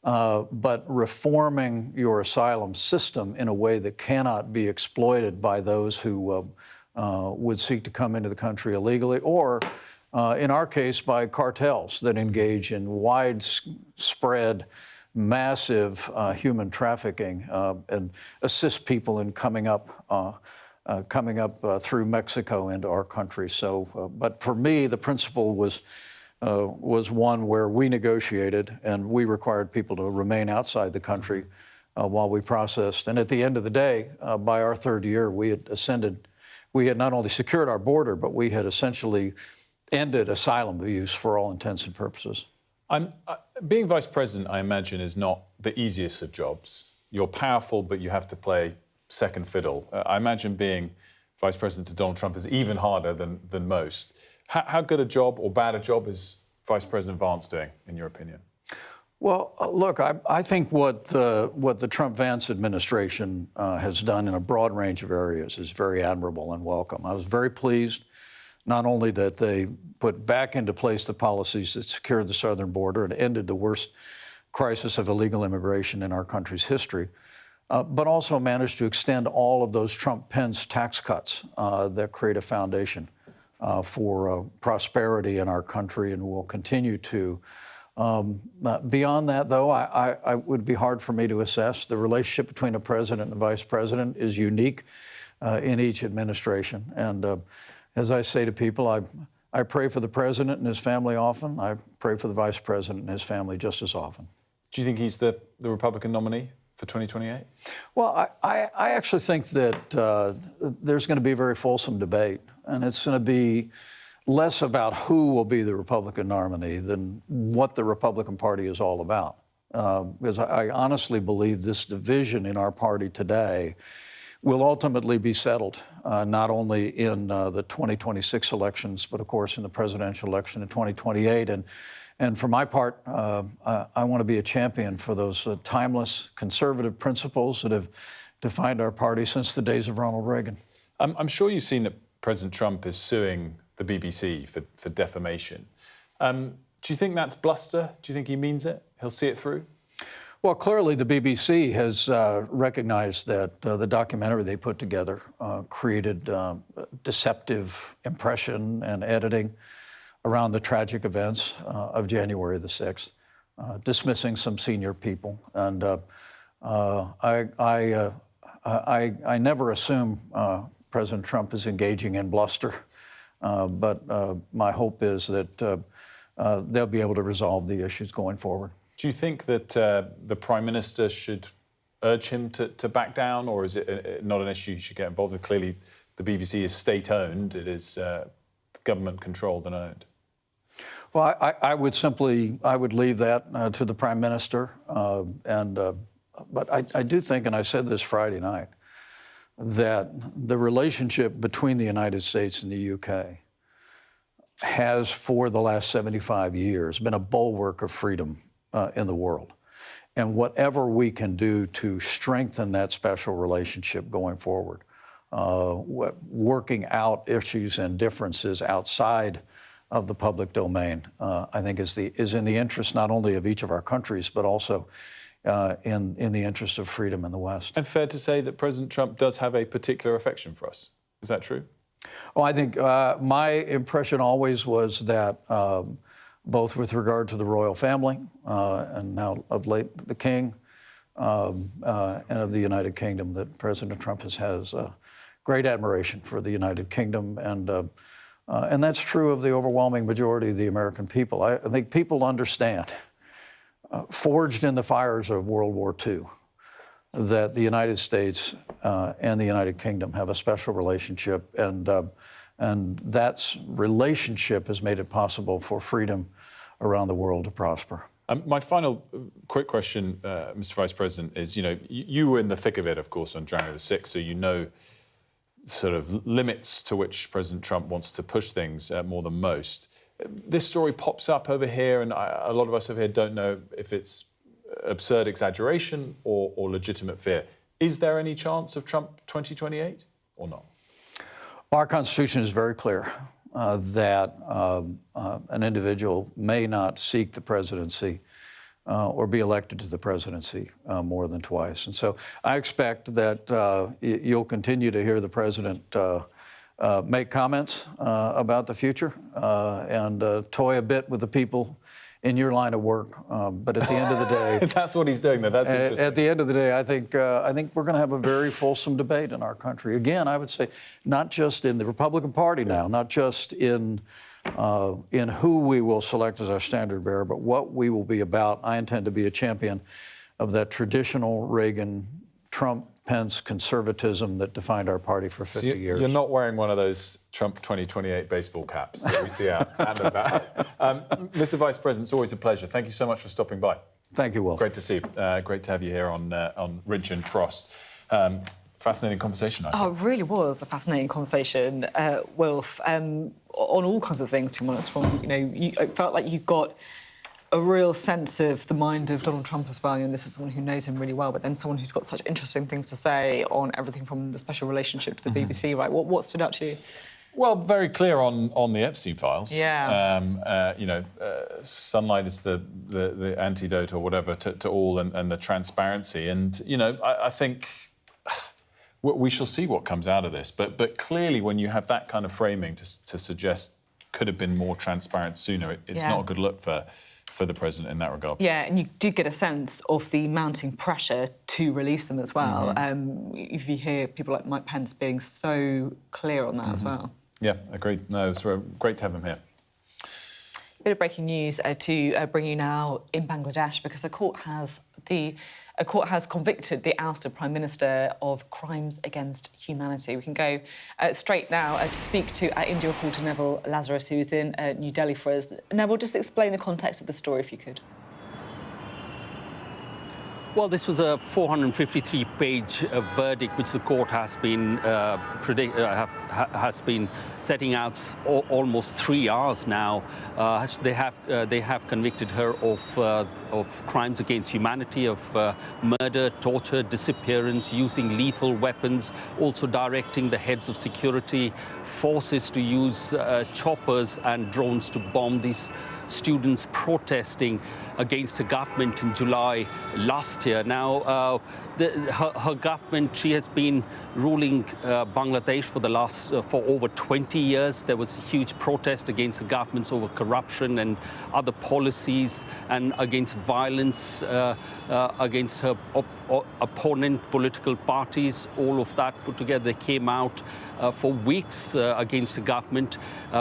but reforming your asylum system in a way that cannot be exploited by those who would seek to come into the country illegally, or in our case, by cartels that engage in widespread, massive human trafficking and assist people in coming up through Mexico into our country. So, but for me, the principle was one where we negotiated and we required people to remain outside the country while we processed. And at the end of the day, by our third year, we had not only secured our border, but we had essentially ended asylum abuse for all intents and purposes. Being vice president, I imagine, is not the easiest of jobs. You're powerful, but you have to play second fiddle. I imagine being vice president to Donald Trump is even harder than most. How good a job or bad a job is Vice President Vance doing, in your opinion? Well, look, I think what the Trump-Vance administration has done in a broad range of areas is very admirable and welcome. I was very pleased not only that they put back into place the policies that secured the southern border and ended the worst crisis of illegal immigration in our country's history, but also managed to extend all of those Trump-Pence tax cuts that create a foundation for prosperity in our country and will continue to. Beyond that, though, I would be hard for me to assess. The relationship between a president and a vice president is unique in each administration. And as I say to people, I pray for the president and his family often. I pray for the vice president and his family just as often. Do you think he's the Republican nominee for 2028? Well, I actually think that there's going to be a very fulsome debate, and it's going to be less about who will be the Republican nominee than what the Republican Party is all about. Because I honestly believe this division in our party today will ultimately be settled, not only in the 2026 elections, but of course in the presidential election in 2028. And for my part, I want to be a champion for those timeless conservative principles that have defined our party since the days of Ronald Reagan. I'm sure you've seen that President Trump is suing the BBC for defamation. Do you think that's bluster? Do you think he means it? He'll see it through? Well, clearly the BBC has recognized that the documentary they put together created deceptive impression and editing around the tragic events of January the 6th, dismissing some senior people. And I never assume President Trump is engaging in bluster, but my hope is that they'll be able to resolve the issues going forward. Do you think that the Prime Minister should urge him to back down, or is it not an issue he should get involved with? Clearly, the BBC is state-owned. It is government-controlled and owned. Well, I would leave that to the Prime Minister. But I do think, and I said this Friday night, that the relationship between the United States and the UK has, for the last 75 years, been a bulwark of freedom in the world. And whatever we can do to strengthen that special relationship going forward, working out issues and differences outside of the public domain, I think is in the interest not only of each of our countries, but also in the interest of freedom in the West. And fair to say that President Trump does have a particular affection for us. Is that true? Oh, I think my impression always was that both with regard to the royal family and now of late the King and of the United Kingdom, that President Trump has great admiration for the United Kingdom, and that's true of the overwhelming majority of the American people. I think people understand, forged in the fires of World War II, that the United States and the United Kingdom have a special relationship, and that relationship has made it possible for freedom around the world to prosper. My final quick question, Mr. Vice President, is, you were in the thick of it, of course, on January the 6th, so you know sort of limits to which President Trump wants to push things more than most. This story pops up over here, and a lot of us over here don't know if it's absurd exaggeration or legitimate fear. Is there any chance of Trump 2028 or not? Our Constitution is very clear that an individual may not seek the presidency or be elected to the presidency more than twice. And so I expect that you'll continue to hear the president make comments about the future and toy a bit with the people in your line of work. But at the end of the day... That's what he's doing, though. That's interesting. At the end of the day, I think we're going to have a very fulsome debate in our country. Again, I would say not just in the Republican Party now, not just in who we will select as our standard bearer, but what we will be about. I intend to be a champion of that traditional Reagan, Trump, Pence conservatism that defined our party for 50 years. You're not wearing one of those Trump 2028 baseball caps that we see out and about. Mr. Vice President, it's always a pleasure. Thank you so much for stopping by. Thank you, Will. Great to see you. Great to have you here on Ridge and Frost. Fascinating conversation, I think. Oh, it really was a fascinating conversation, Wilf, on all kinds of things, to be honest. It felt like you got a real sense of the mind of Donald Trump as well. This is someone who knows him really well, but then someone who's got such interesting things to say on everything from the special relationship to the BBC, right? What stood out to you? Well, very clear on the Epstein files. Yeah. Sunlight is the antidote or whatever to all, and the transparency. And, I think we shall see what comes out of this. But clearly, when you have that kind of framing to suggest could have been more transparent sooner, it's not a good look for the president in that regard. Yeah, and you did get a sense of the mounting pressure to release them as well. If you hear people like Mike Pence being so clear on that as well. Yeah, agreed. No, it's great to have him here. Bit of breaking news to bring you now in Bangladesh, because the court has the a court has convicted the ousted Prime Minister of crimes against humanity. We can go straight now to speak to our India reporter Neville Lazarus, who is in New Delhi for us. Neville, just explain the context of the story, if you could. Well, this was a 453-page verdict which the court has been setting out almost 3 hours now. They have convicted her of crimes against humanity, of murder, torture, disappearance, using lethal weapons, also directing the heads of security forces to use choppers and drones to bomb these students protesting against the government in July last year. Now, her government, she has been ruling Bangladesh for over 20 years. There was a huge protest against the governments over corruption and other policies, and against violence against her opponent political parties. All of that put together, they came out for weeks against the government,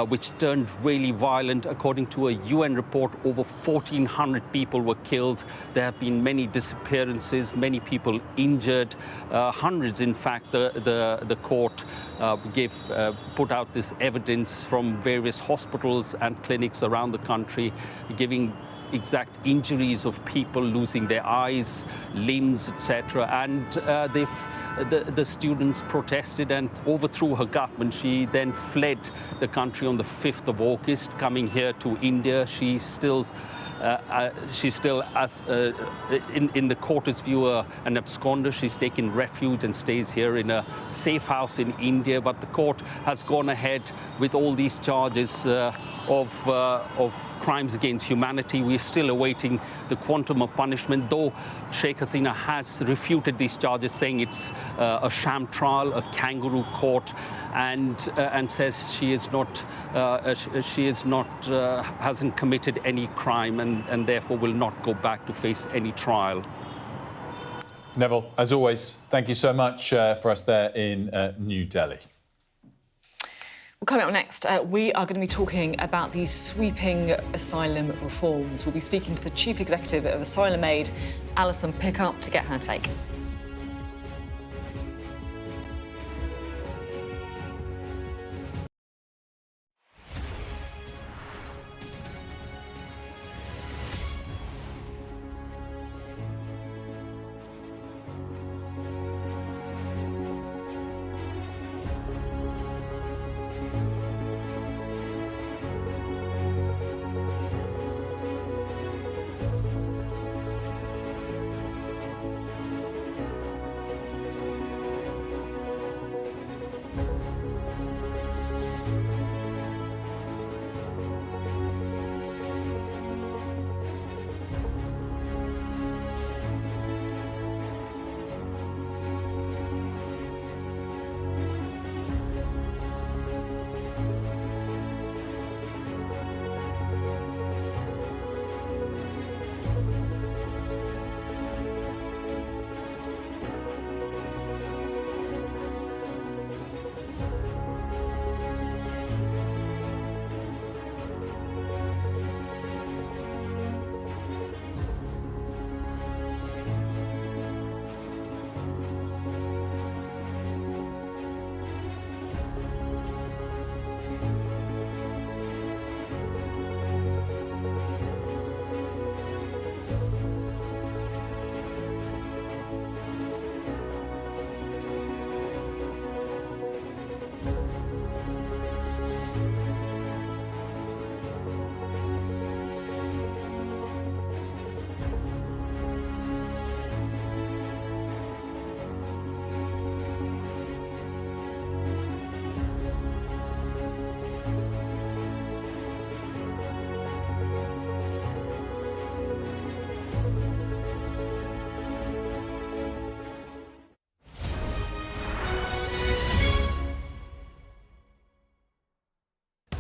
which turned really violent. According to a UN report, over 1,400 people were killed. There have been many disappearances, many people injured, hundreds, in fact. The court put out this evidence from various hospitals and clinics around the country, giving exact injuries of people losing their eyes, limbs, etc. And the students protested and overthrew her government. She then fled the country on the 5th of August, coming here to India. She's still, in the court's view, an absconder. She's taken refuge and stays here in a safe house in India. But the court has gone ahead with all these charges of crimes against humanity. We're still awaiting the quantum of punishment, though Sheikh Hasina has refuted these charges, saying it's a sham trial, a kangaroo court, and says she hasn't committed any crime and therefore will not go back to face any trial. Neville, as always, thank you so much for us there in New Delhi. Well, coming up next, we are going to be talking about these sweeping asylum reforms. We'll be speaking to the Chief Executive of Asylum Aid, Alison Pickup, to get her take.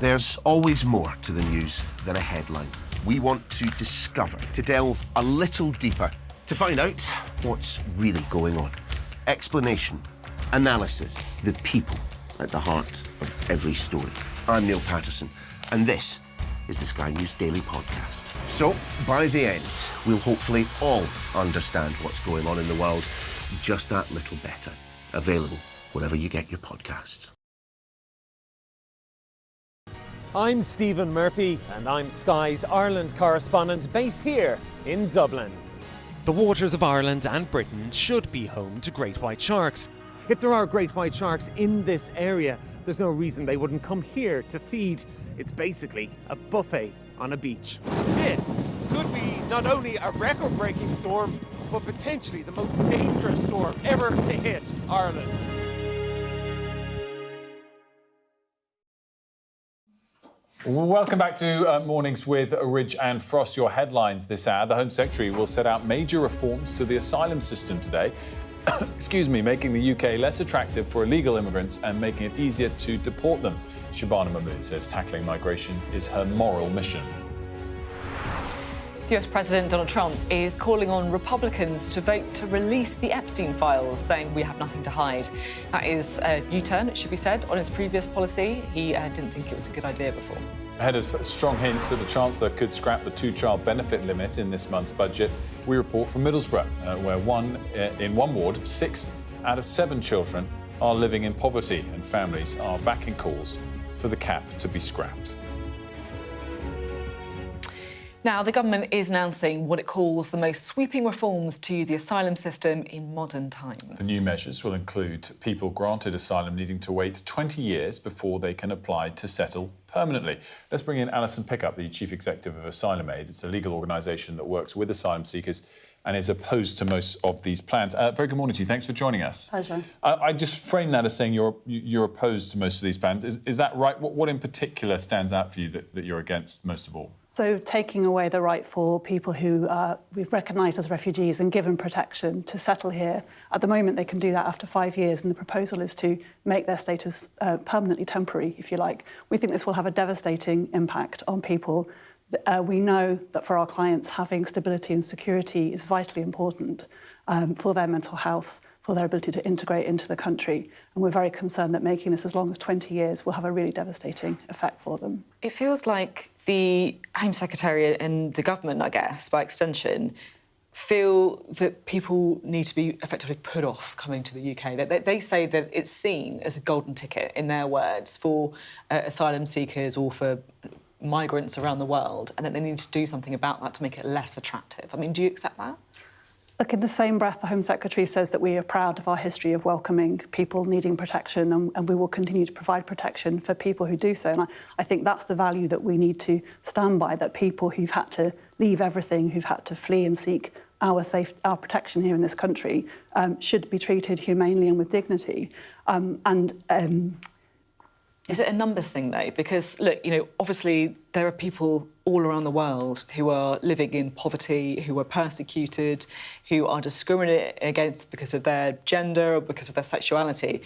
There's always more to the news than a headline. We want to discover, to delve a little deeper, to find out what's really going on. Explanation, analysis, the people at the heart of every story. I'm Neil Patterson, and this is the Sky News Daily Podcast. So, by the end, we'll hopefully all understand what's going on in the world just that little better. Available wherever you get your podcasts. I'm Stephen Murphy, and I'm Sky's Ireland correspondent based here in Dublin. The waters of Ireland and Britain should be home to great white sharks. If there are great white sharks in this area, there's no reason they wouldn't come here to feed. It's basically a buffet on a beach. This could be not only a record-breaking storm, but potentially the most dangerous storm ever to hit Ireland. Welcome back to Mornings with Ridge and Frost. Your headlines this hour. The Home Secretary will set out major reforms to the asylum system today. Excuse me, making the UK less attractive for illegal immigrants and making it easier to deport them. Shabana Mahmood says tackling migration is her moral mission. The US President Donald Trump is calling on Republicans to vote to release the Epstein files, saying we have nothing to hide. That is a U-turn, it should be said, on his previous policy. He didn't think it was a good idea before. Ahead of strong hints that the Chancellor could scrap the two-child benefit limit in this month's budget, we report from Middlesbrough, where in one ward, 6 out of 7 children are living in poverty, and families are backing calls for the cap to be scrapped. Now, the government is announcing what it calls the most sweeping reforms to the asylum system in modern times. The new measures will include people granted asylum needing to wait 20 years before they can apply to settle permanently. Let's bring in Alison Pickup, the Chief Executive of Asylum Aid. It's a legal organisation that works with asylum seekers and is opposed to most of these plans. Very good morning to you. Thanks for joining us. Pleasure. I just frame that as saying you're opposed to most of these plans. Is that right? What in particular stands out for you that you're against most of all? So taking away the right for people who we've recognised as refugees and given protection to settle here. At the moment, they can do that after 5 years, and the proposal is to make their status permanently temporary, if you like. We think this will have a devastating impact on people. We know that for our clients, having stability and security is vitally important for their mental health, for their ability to integrate into the country. And we're very concerned that making this as long as 20 years will have a really devastating effect for them. It feels like the Home Secretary and the government, I guess, by extension, feel that people need to be effectively put off coming to the UK. They say that it's seen as a golden ticket, in their words, for asylum seekers or for migrants around the world, and that they need to do something about that to make it less attractive. I mean, do you accept that? Look, in the same breath, the Home Secretary says that we are proud of our history of welcoming people needing protection, and we will continue to provide protection for people who do so. And I think that's the value that we need to stand by, that people who've had to leave everything, who've had to flee and seek our protection here in this country, should be treated humanely and with dignity. Is it a numbers thing, though? Because, look, you know, obviously there are people all around the world who are living in poverty, who are persecuted, who are discriminated against because of their gender or because of their sexuality.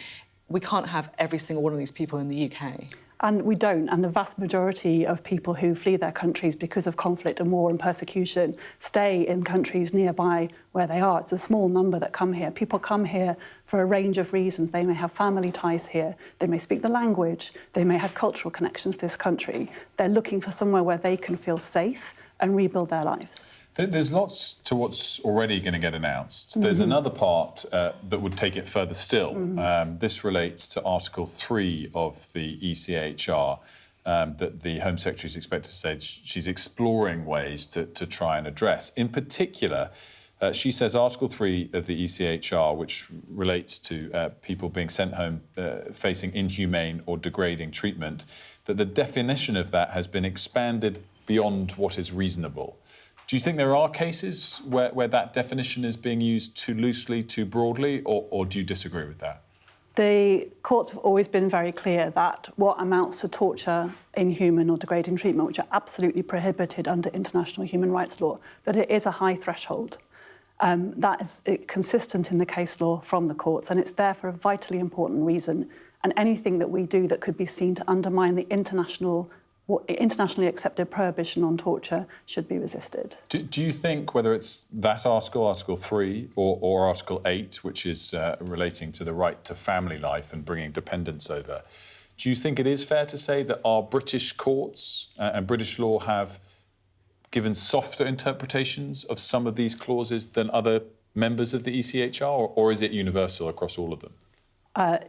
We can't have every single one of these people in the UK. And we don't. And the vast majority of people who flee their countries because of conflict and war and persecution stay in countries nearby where they are. It's a small number that come here. People come here for a range of reasons. They may have family ties here. They may speak the language. They may have cultural connections to this country. They're looking for somewhere where they can feel safe and rebuild their lives. There's lots to what's already going to get announced. There's another part that would take it further still. This relates to Article 3 of the ECHR that the Home Secretary is expected to say she's exploring ways to try and address. In particular, she says Article 3 of the ECHR, which relates to people being sent home facing inhumane or degrading treatment, that the definition of that has been expanded beyond what is reasonable. Do you think there are cases where that definition is being used too loosely, too broadly, or do you disagree with that? The courts have always been very clear that what amounts to torture, inhuman or degrading treatment, which are absolutely prohibited under international human rights law, that it is a high threshold. That is consistent in the case law from the courts, and it's there for a vitally important reason. And anything that we do that could be seen to undermine the internationally accepted prohibition on torture should be resisted. Do you think whether it's that article, Article 3, or Article 8, which is relating to the right to family life and bringing dependents over, Do you think it is fair to say that our British courts and British law have given softer interpretations of some of these clauses than other members of the ECHR, or is it universal across all of them?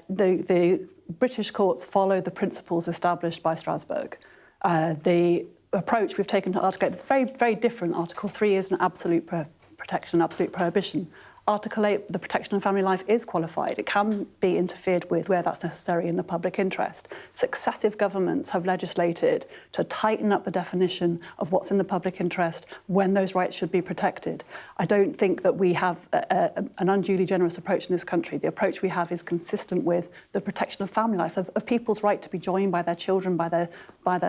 The British courts follow the principles established by Strasbourg. The approach we've taken to Article 8 is very, very different. Article 3 is an absolute protection, absolute prohibition. Article 8, the protection of family life, is qualified. It can be interfered with where that's necessary in the public interest. Successive governments have legislated to tighten up the definition of what's in the public interest when those rights should be protected. I don't think that we have an unduly generous approach in this country. The approach we have is consistent with the protection of family life, of people's right to be joined by their children, by their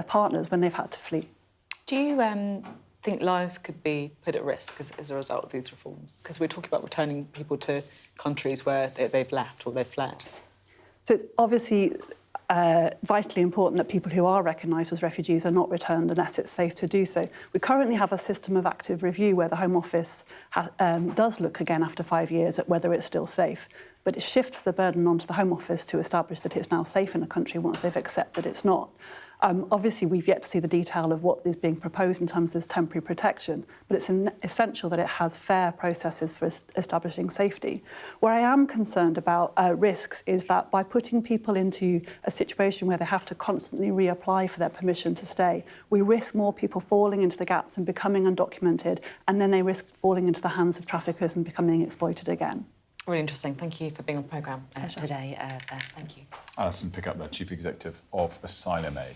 partners when they've had to flee. Do you think lives could be put at risk as a result of these reforms? Because we're talking about returning people to countries where they've left or they've fled. So it's obviously vitally important that people who are recognised as refugees are not returned unless it's safe to do so. We currently have a system of active review where the Home Office does look again after 5 years at whether it's still safe, but it shifts the burden onto the Home Office to establish that it's now safe in a country once they've accepted it's not. Obviously, we've yet to see the detail of what is being proposed in terms of this temporary protection, but it's essential that it has fair processes for establishing safety. Where I am concerned about risks is that by putting people into a situation where they have to constantly reapply for their permission to stay, we risk more people falling into the gaps and becoming undocumented, and then they risk falling into the hands of traffickers and becoming exploited again. Really interesting. Thank you for being on the programme today. Thank you. Alison Pickup, the Chief Executive of Asylum Aid.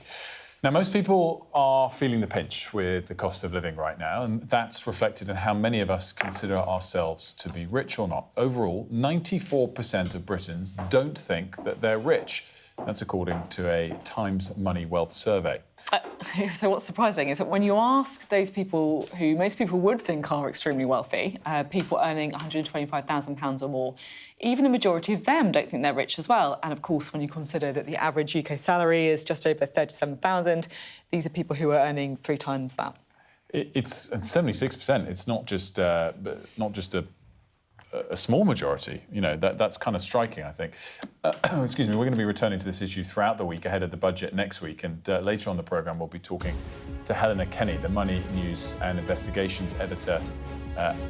Now, most people are feeling the pinch with the cost of living right now, and that's reflected in how many of us consider ourselves to be rich or not. Overall, 94% of Britons don't think that they're rich. That's according to a Times Money Wealth survey. So what's surprising is that when you ask those people who most people would think are extremely wealthy, people earning £125,000 or more, even the majority of them don't think they're rich as well. And of course, when you consider that the average UK salary is just over £37,000, these are people who are earning 3 times that. It's 76%. It's not just a small majority. You know, that's kind of striking, I think. Excuse me, we're going to be returning to this issue throughout the week ahead of the budget next week, and later on the programme we'll be talking to Helena Kenny, the Money, News and Investigations editor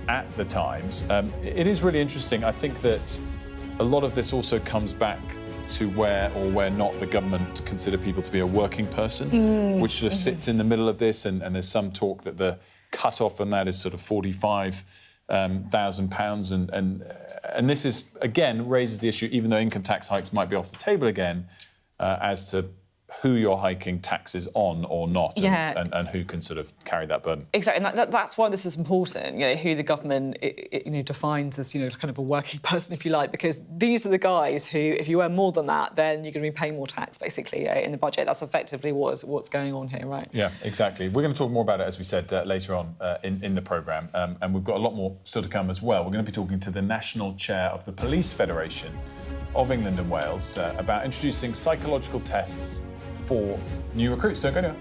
at The Times. It is really interesting. I think that a lot of this also comes back to where or where not the government consider people to be a working person, which sort of sits in the middle of this, and there's some talk that the cut-off on that is sort of £45,000, and this is again raises the issue, even though income tax hikes might be off the table again, as to who you're hiking taxes on or not, and who can sort of carry that burden. Exactly, and that's why this is important. You know, who the government defines as kind of a working person, if you like, because these are the guys who, if you earn more than that, then you're going to be paying more tax, basically, in the budget. That's effectively what's going on here, right? Yeah, exactly. We're going to talk more about it, as we said, later on in the programme, and we've got a lot more still to come as well. We're going to be talking to the National Chair of the Police Federation of England and Wales about introducing psychological tests for new recruits. Don't go anywhere.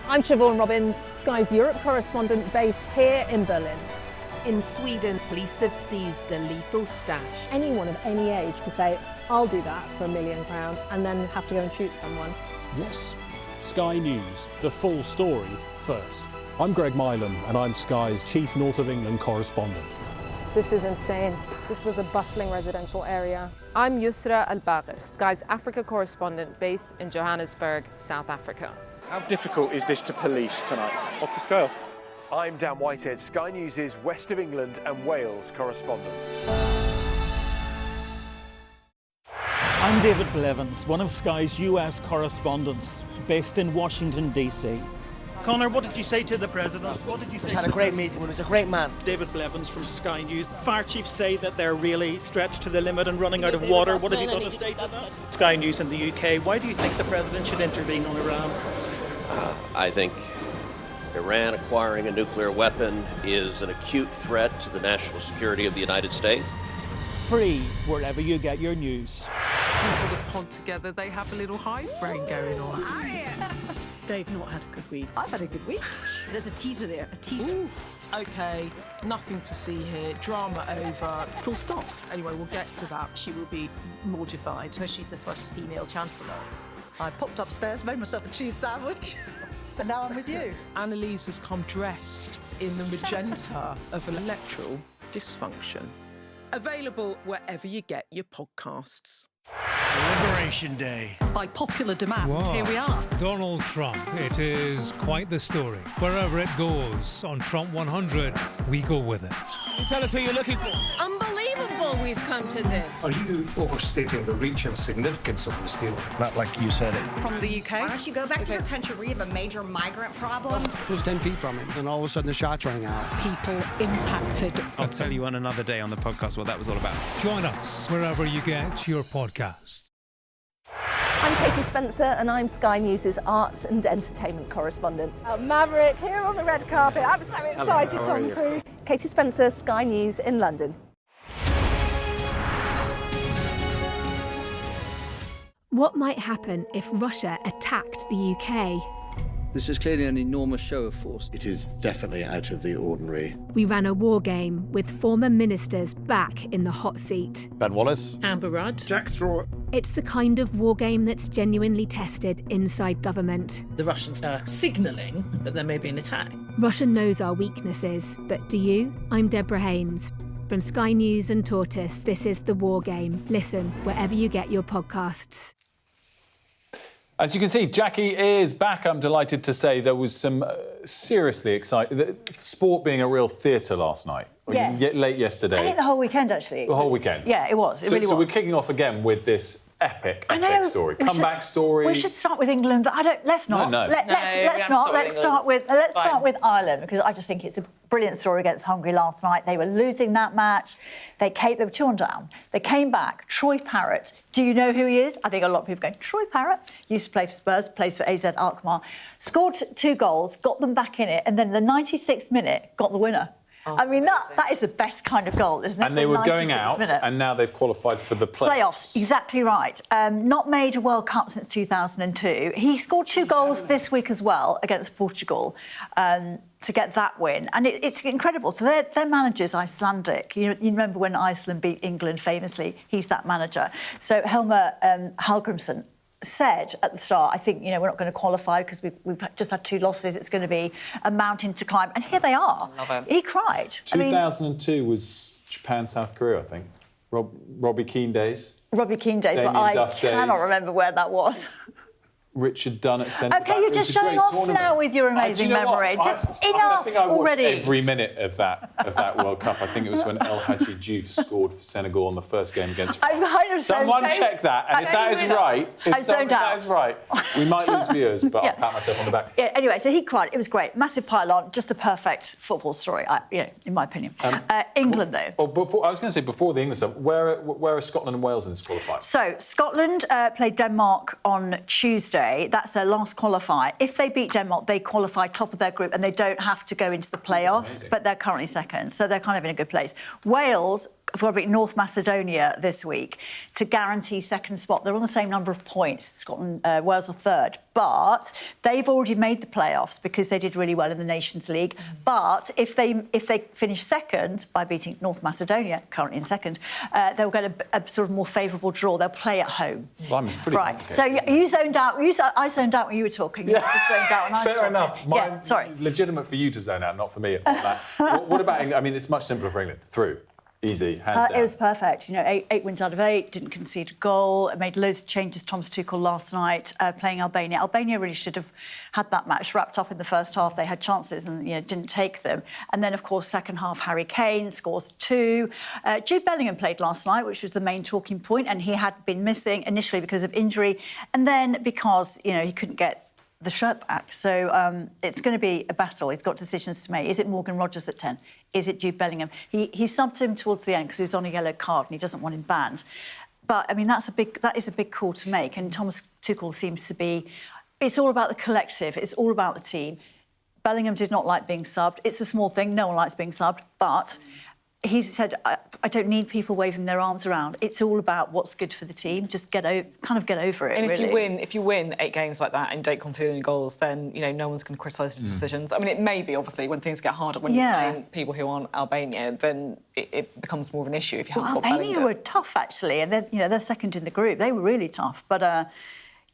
I'm Siobhan Robbins, Sky's Europe correspondent based here in Berlin. In Sweden, police have seized a lethal stash. Anyone of any age could say, I'll do that for £1 million and then have to go and shoot someone. Yes. Sky News, the full story first. I'm Greg Milam and I'm Sky's Chief North of England correspondent. This is insane. This was a bustling residential area. I'm Yusra Al-Bagher, Sky's Africa correspondent based in Johannesburg, South Africa. How difficult is this to police tonight? Off the scale. I'm Dan Whitehead, Sky News' West of England and Wales correspondent. I'm David Blevins, one of Sky's US correspondents based in Washington, D.C. Conor, what did you say to the President? What did you say? He's had a great meeting with him. He's a great man. David Blevins from Sky News. Fire chiefs say that they're really stretched to the limit and running out of water. What have you got to say to that? Sky News in the UK, why do you think the President should intervene on Iran? I think Iran acquiring a nuclear weapon is an acute threat to the national security of the United States. Free wherever you get your news. People that pod together, they have a little hive brain going on. They've not had a good week. I've had a good week. There's a teaser there, a teaser. OK, nothing to see here. Drama over. Full stop. Anyway, we'll get to that. She will be mortified. She's the first female chancellor. I popped upstairs, made myself a cheese sandwich, and now I'm with you. Annalise has come dressed in the magenta of electoral dysfunction. Available wherever you get your podcasts. Liberation Day. By popular demand, Wow. here we are. Donald Trump. It is quite the story. Wherever it goes, on Trump 100, we go with it. Tell us who you're looking for. Unbelievable we've come to this. Are you overstating the reach and significance of this deal? Not like you said it. From the UK. Why don't you go back to your country where you have a major migrant problem? It was 10 feet from him, and all of a sudden the shots rang out. People impacted. I'll tell you on another day on the podcast what that was all about. Join us wherever you get your podcast. I'm Katie Spencer and I'm Sky News' arts and entertainment correspondent. Maverick here on the red carpet. I'm so excited, Tom Cruise. Katie Spencer, Sky News in London. What might happen if Russia attacked the UK? This is clearly an enormous show of force. It is definitely out of the ordinary. We ran a war game with former ministers back in the hot seat. Ben Wallace. Amber Rudd. Jack Straw. It's the kind of war game that's genuinely tested inside government. The Russians are signalling that there may be an attack. Russia knows our weaknesses, but do you? I'm Deborah Haynes. From Sky News and Tortoise, this is The War Game. Listen wherever you get your podcasts. As you can see, Jackie is back. I'm delighted to say there was some seriously exciting... Sport being a real theatre last night. Yeah. Late yesterday. I think the whole weekend, actually. The whole weekend. Yeah, it was. It really was. So we're kicking off again with this epic story. Comeback story. We should start with England, but let's not. No. Let's not. Let's start with Ireland, because I just think it's a brilliant story against Hungary last night. They were losing that match. They were 2-1 down. They came back. Troy Parrott. Do you know who he is? I think a lot of people going, Troy Parrott used to play for Spurs, plays for AZ Alkmaar, scored 2 goals, got them back in it, and then the 96th minute got the winner. I mean, that is the best kind of goal, isn't it? And they were going out, and now they've qualified for the playoffs. Exactly right. Not made a World Cup since 2002. He scored 2 goals this week as well against Portugal to get that win. And it's incredible. So their manager's Icelandic. You remember when Iceland beat England famously? He's that manager. So Helmer Hallgrímsson said at the start, I think, we're not going to qualify because we've just had 2 losses. It's going to be a mountain to climb. And here they are. He cried. 2002 was Japan, South Korea, I think. Robbie Keane days. Robbie Keane days, Damien but I Duff cannot days. remember where that was. Richard Dunn at centre back. OK, you're just showing off now with your amazing memory. Just enough I think I watched already. every minute of that World Cup. I think it was when El Hadji Diouf scored for Senegal in the first game against France. Someone check that, and if that is right, we might lose viewers, but I'll pat myself on the back. Yeah, anyway, so he cried. It was great. Massive pylon, just a perfect football story, in my opinion. England, though. Well, I was going to say, before the England stuff, where are Scotland and Wales in this qualifier? So, Scotland played Denmark on Tuesday. That's their last qualifier. If they beat Denmark, they qualify top of their group and they don't have to go into the playoffs, but they're currently second, so they're kind of in a good place. Wales have got to beat North Macedonia this week to guarantee second spot. They're on the same number of points. Scotland, Wales are third, but they've already made the playoffs because they did really well in the Nations League. But if they finish second by beating North Macedonia, currently in second, they'll get a sort of more favourable draw. They'll play at home. Blimey, it's pretty right. So you zoned out. I zoned out when you were talking. You just zoned out when I was Fair talking. enough. Sorry. Legitimate for you to zone out, not for me. What about England? I mean, it's much simpler for England. Through. Easy, hands down. It was perfect. 8 wins out of 8, didn't concede a goal, made loads of changes, Thomas Tuchel last night, playing Albania. Albania really should have had that match wrapped up in the first half. They had chances and didn't take them. And then, of course, second half, Harry Kane scores 2. Jude Bellingham played last night, which was the main talking point, and he had been missing initially because of injury, and then because, he couldn't get the shirt back. So it's going to be a battle. He's got decisions to make. Is it Morgan Rogers at 10? Is it Jude Bellingham? He subbed him towards the end because he was on a yellow card and he doesn't want him banned. But, I mean, that is a big call to make. And Thomas Tuchel seems to be... It's all about the collective. It's all about the team. Bellingham did not like being subbed. It's a small thing. No one likes being subbed. But he said, I don't need people waving their arms around. It's all about what's good for the team. Just get over it, and really. if you win 8 games like that and don't concede any goals, then, you know, no one's going to criticise the decisions. I mean, it may be, obviously, when things get harder, when you're playing people who aren't Albania, then it becomes more of an issue if you haven't got Albania Bellinger. were tough, actually, and they're second in the group. They were really tough, but...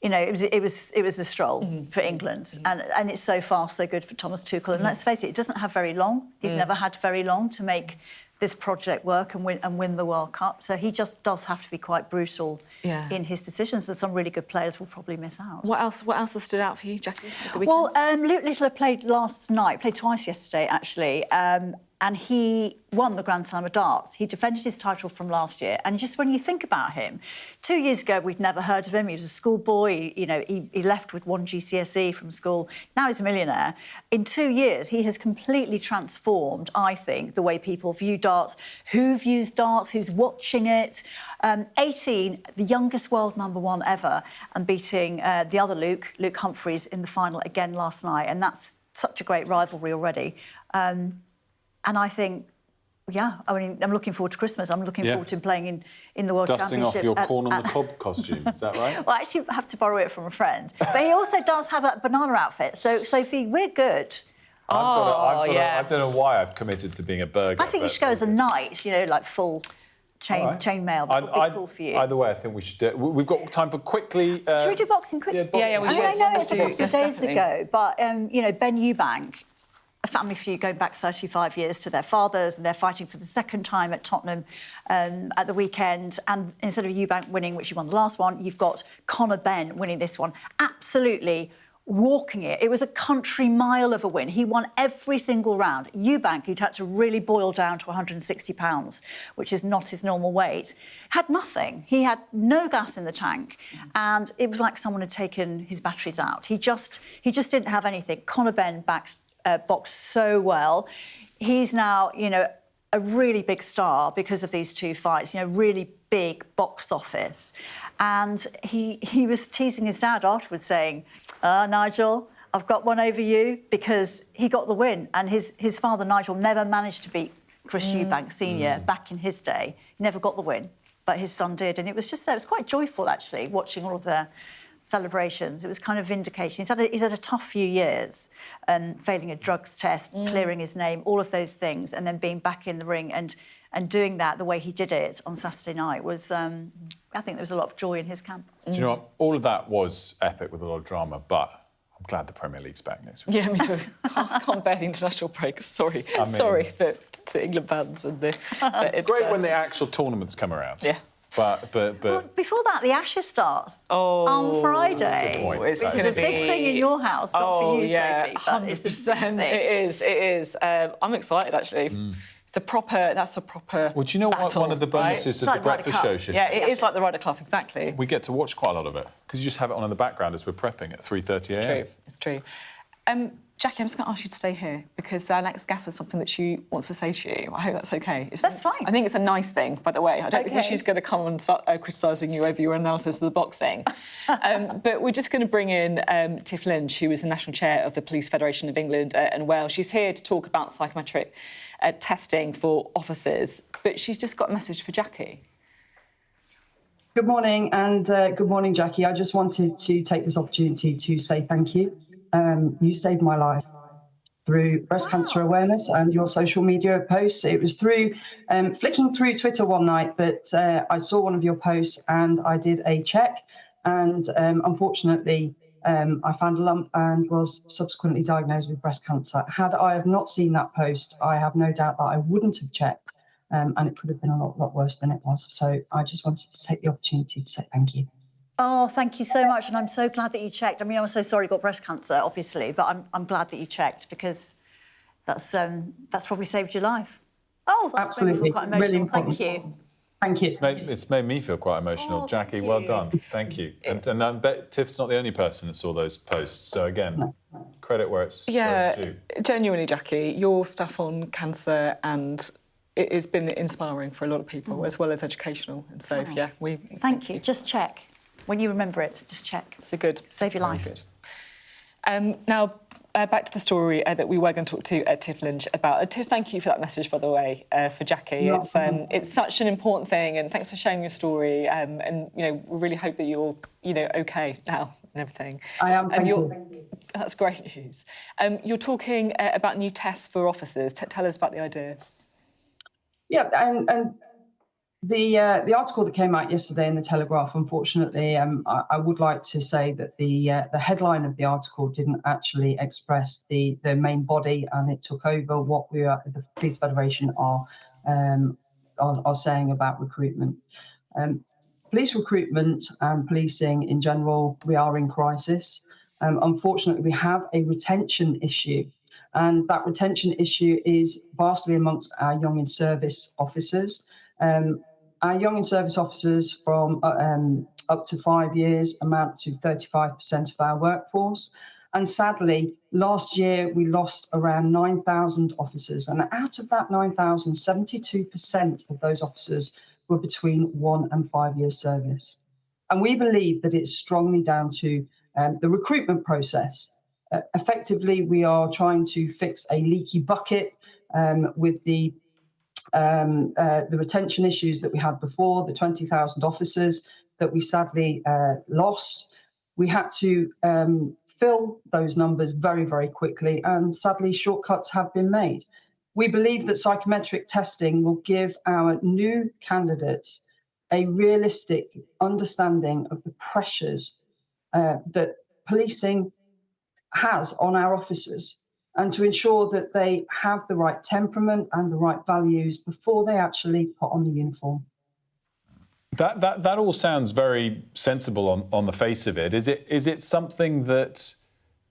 you know, it was a stroll for England, and it's so far so good for Thomas Tuchel. And let's face it doesn't have very long. He's never had very long to make this project work and win the World Cup. So he just does have to be quite brutal in his decisions. And some really good players will probably miss out. What else has stood out for you, Jackie, at the Well, weekend? Luke Littler played last night. Played twice yesterday, actually. And he won the Grand Slam of darts. He defended his title from last year. And just when you think about him, 2 years ago, we'd never heard of him. He was a schoolboy. You know, he left with 1 GCSE from school. Now he's a millionaire. In 2 years, he has completely transformed, I think, the way people view darts, who views darts, who's watching it. 18, the youngest world #1 ever, and beating the other Luke Humphreys, in the final again last night. And that's such a great rivalry already. And I think, I mean, I'm looking forward to Christmas. I'm looking forward to him playing in the World Dusting Championship. off your corn on the cob costume, is that right? Well, I actually have to borrow it from a friend. But he also does have a banana outfit. So, Sophie, we're good. I don't know why I've committed to being a burger. I think you should go as a knight, you know, like full chain mail. That would be cool for you. Either way, I think we should do it. We've got time for quickly... should we do boxing quickly? Yeah, we should. I know it's a couple of days ago, but, you know, Ben Eubank, a family feud going back 35 years to their fathers, and they're fighting for the second time at Tottenham at the weekend. And instead of Eubank winning, which he won the last one, you've got Conor Benn winning this one. Absolutely walking it. It was a country mile of a win. He won every single round. Eubank, who'd had to really boil down to 160 pounds, which is not his normal weight, had nothing. He had no gas in the tank, and it was like someone had taken his batteries out. He just didn't have anything. Conor Benn boxed so well. He's now, you know, a really big star because of these 2 fights, you know, really big box office. And he was teasing his dad afterwards, saying, Nigel, I've got one over you, because he got the win. And his father, Nigel, never managed to beat Chris Eubank Sr. back in his day. He never got the win, but his son did. And it was quite joyful, actually, watching all of their celebrations. It was kind of vindication. He's had a tough few years, failing a drugs test, clearing his name, all of those things, and then being back in the ring and doing that the way he did it on Saturday night was, I think there was a lot of joy in his camp. Do you know what? All of that was epic with a lot of drama, but I'm glad the Premier League's back next week. Yeah, me too. I can't bear the international break. Sorry. I mean, sorry for England fans. With the, it's great when the actual tournaments come around. Yeah. But well, before that, the Ashes starts on Friday. That's a good point. Which is a big thing in your house, not for you, Sophie. 100%. It is. I'm excited, actually. That's a proper. Well, do you know what one of the bonuses of the breakfast show? Yeah, it is like the Ryder Cup, exactly. We get to watch quite a lot of it because you just have it on in the background as we're prepping at 3:30 a.m. It's true. Jackie, I'm just going to ask you to stay here because our next guest has something that she wants to say to you. I hope that's OK. That's fine. I think it's a nice thing, by the way. I don't think she's going to come and start criticising you over your analysis of the boxing. But we're just going to bring in Tiff Lynch, who is the National Chair of the Police Federation of England and Wales. She's here to talk about psychometric testing for officers, but she's just got a message for Jackie. Good morning, and good morning, Jackie. I just wanted to take this opportunity to say thank you. You saved my life through breast cancer awareness and your social media posts. It was through flicking through Twitter one night that I saw one of your posts and I did a check. And unfortunately, I found a lump and was subsequently diagnosed with breast cancer. Had I have not seen that post, I have no doubt that I wouldn't have checked, and it could have been a lot worse than it was. So I just wanted to take the opportunity to say thank you. Oh, thank you so much, and I'm so glad that you checked. I mean, I was so sorry you got breast cancer, obviously, but I'm glad that you checked because that's probably saved your life. Oh, that's absolutely, quite emotional. Really important. Thank you. Thank you. It's made me feel quite emotional. Oh, Jackie, well done. Thank you. And I bet Tiff's not the only person that saw those posts. So again, credit where it's due. Genuinely, Jackie, your stuff on cancer and it has been inspiring for a lot of people as well as educational. And so, we thank you. Just check. When you remember it, just check. It's a good... Save your life. Good. Now, back to the story that we were going to talk to Tiff Lynch about. Tiff, thank you for that message, by the way, for Jackie. It's such an important thing, and thanks for sharing your story. And we really hope that you're okay now and everything. I am. Thank you. That's great news. You're talking about new tests for officers. Tell us about the idea. Yeah, and the article that came out yesterday in the Telegraph, unfortunately, I would like to say that the headline of the article didn't actually express the main body, and it took over what the Police Federation are saying about recruitment. Police recruitment and policing in general, we are in crisis. Unfortunately, we have a retention issue. And that retention issue is vastly amongst our young in service officers. Our young in service officers from up to 5 years amount to 35% of our workforce. And sadly, last year we lost around 9,000 officers. And out of that 9,000, 72% of those officers were between 1 and 5 years service. And we believe that it's strongly down to the recruitment process. Effectively, we are trying to fix a leaky bucket with the retention issues that we had before, the 20,000 officers that we sadly lost. We had to fill those numbers very, very quickly, and sadly, shortcuts have been made. We believe that psychometric testing will give our new candidates a realistic understanding of the pressures that policing has on our officers, and to ensure that they have the right temperament and the right values before they actually put on the uniform. That all sounds very sensible on the face of it. Is it something that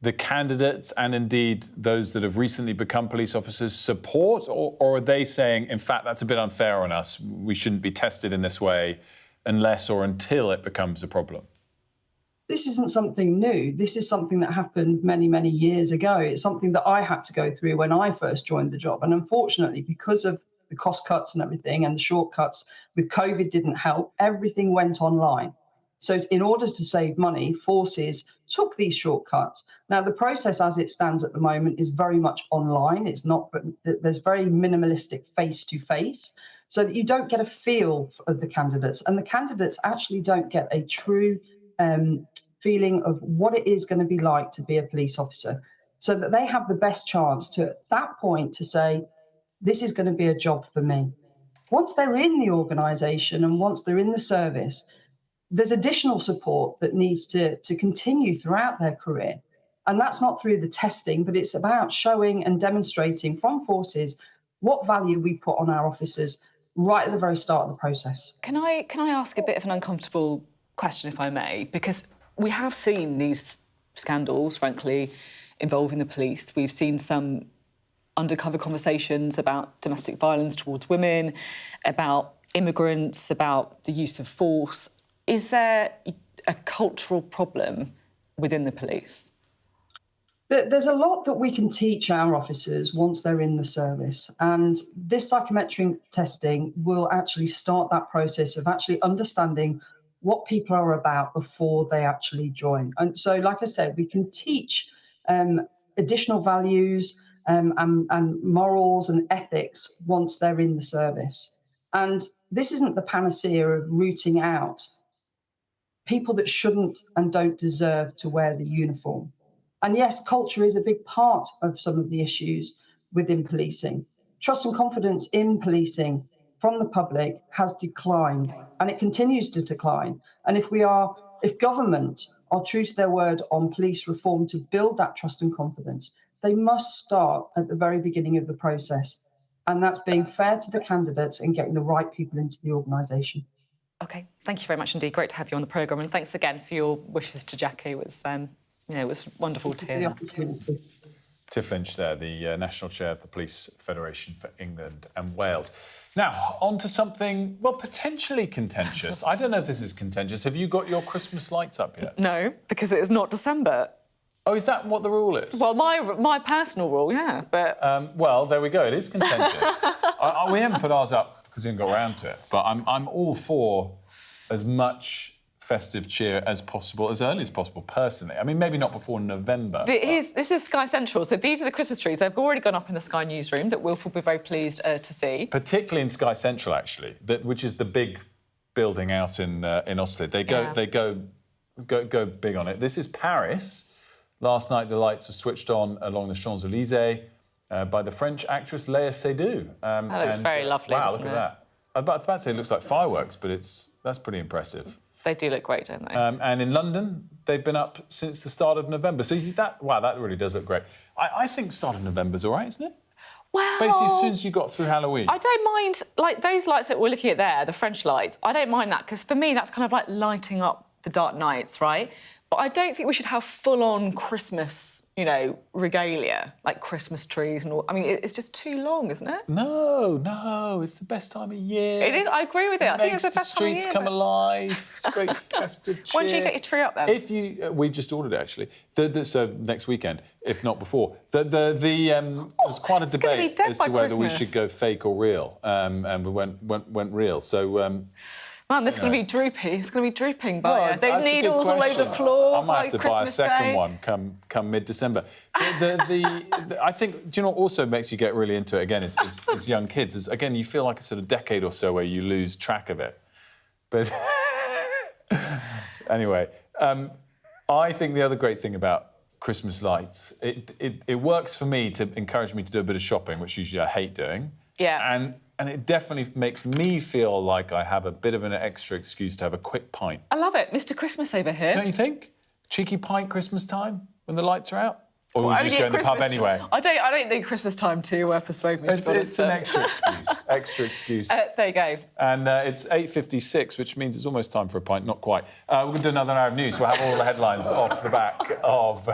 the candidates and indeed those that have recently become police officers support, or are they saying, in fact, that's a bit unfair on us, we shouldn't be tested in this way unless or until it becomes a problem? This isn't something new. This is something that happened many, many years ago. It's something that I had to go through when I first joined the job. And unfortunately, because of the cost cuts and everything and the shortcuts with COVID didn't help, everything went online. So in order to save money, forces took these shortcuts. Now, the process as it stands at the moment is very much online. It's not, there's very minimalistic face-to-face, so that you don't get a feel of the candidates. And the candidates actually don't get a true feeling of what it is going to be like to be a police officer, so that they have the best chance to, at that point, to say, this is going to be a job for me. Once they're in the organisation and once they're in the service, there's additional support that needs to continue throughout their career. And that's not through the testing, but it's about showing and demonstrating from forces what value we put on our officers right at the very start of the process. Can I ask a bit of an uncomfortable question, if I may? Because we have seen these scandals, frankly, involving the police. We've seen some undercover conversations about domestic violence towards women, about immigrants, about the use of force. Is there a cultural problem within the police? There's a lot that we can teach our officers once they're in the service. And this psychometric testing will actually start that process of actually understanding what people are about before they actually join. And so, like I said, we can teach additional values and morals and ethics once they're in the service. And this isn't the panacea of rooting out people that shouldn't and don't deserve to wear the uniform. And yes, culture is a big part of some of the issues within policing. Trust and confidence in policing from the public has declined, and it continues to decline. And if government are true to their word on police reform to build that trust and confidence, they must start at the very beginning of the process. And that's being fair to the candidates and getting the right people into the organisation. OK, thank you very much indeed. Great to have you on the programme. And thanks again for your wishes to Jackie. It was, it was wonderful to hear that. Tiff Lynch there, the National Chair of the Police Federation for England and Wales. Now, on to something, well, potentially contentious. I don't know if this is contentious. Have you got your Christmas lights up yet? No, because it is not December. Oh, is that what the rule is? Well, my personal rule, yeah, but... well, there we go. It is contentious. We haven't put ours up because we haven't got around to it. But I'm all for as much festive cheer as possible, as early as possible, personally. I mean, maybe not before November. This is Sky Central, so these are the Christmas trees. They've already gone up in the Sky newsroom that Wilfred will be very pleased to see. Particularly in Sky Central, actually, which is the big building out in Oslo. They go big on it. This is Paris. Last night, the lights were switched on along the Champs-Élysées by the French actress Léa Seydoux. That looks very lovely, Wow, doesn't look it? at that. I'm about to say it looks like fireworks, but that's pretty impressive. They do look great, don't they? And in London, they've been up since the start of November. So that really does look great. I think start of November's all right, isn't it? Well, basically, as soon as you got through Halloween. I don't mind, like, those lights that we're looking at there, the French lights, I don't mind that, because for me, that's kind of like lighting up the dark nights, right? But I don't think we should have full-on Christmas, regalia, like Christmas trees and all. I mean, it's just too long, isn't it? No, it's the best time of year. It is, I agree with it. I think it's the Makes the best time of year. streets come alive. It's great festive cheer. When do you get your tree up then? If you, we just ordered it actually. So next weekend, if not before. There's quite a debate as to whether we should go fake or real, and we went real. So. Man, this is going to be droopy. It's going to be drooping by you. They've That's a good needles all over the question. floor. I might have to buy a Christmas second Day. one come mid-December. I think, do you know what also makes you get really into it again is young kids? Is, again, you feel like a sort of decade or so where you lose track of it. But anyway, I think the other great thing about Christmas lights, it works for me to encourage me to do a bit of shopping, which usually I hate doing. Yeah. And it definitely makes me feel like I have a bit of an extra excuse to have a quick pint. I love it. Mr. Christmas over here. Don't you think? Cheeky pint Christmas time when the lights are out? Or would you just go in the pub anyway? I don't need Christmas time to persuade me to be honest. It's an extra excuse. There you go. And it's 8:56, which means it's almost time for a pint. Not quite. We're going to do another hour of news. We'll have all the headlines off the back of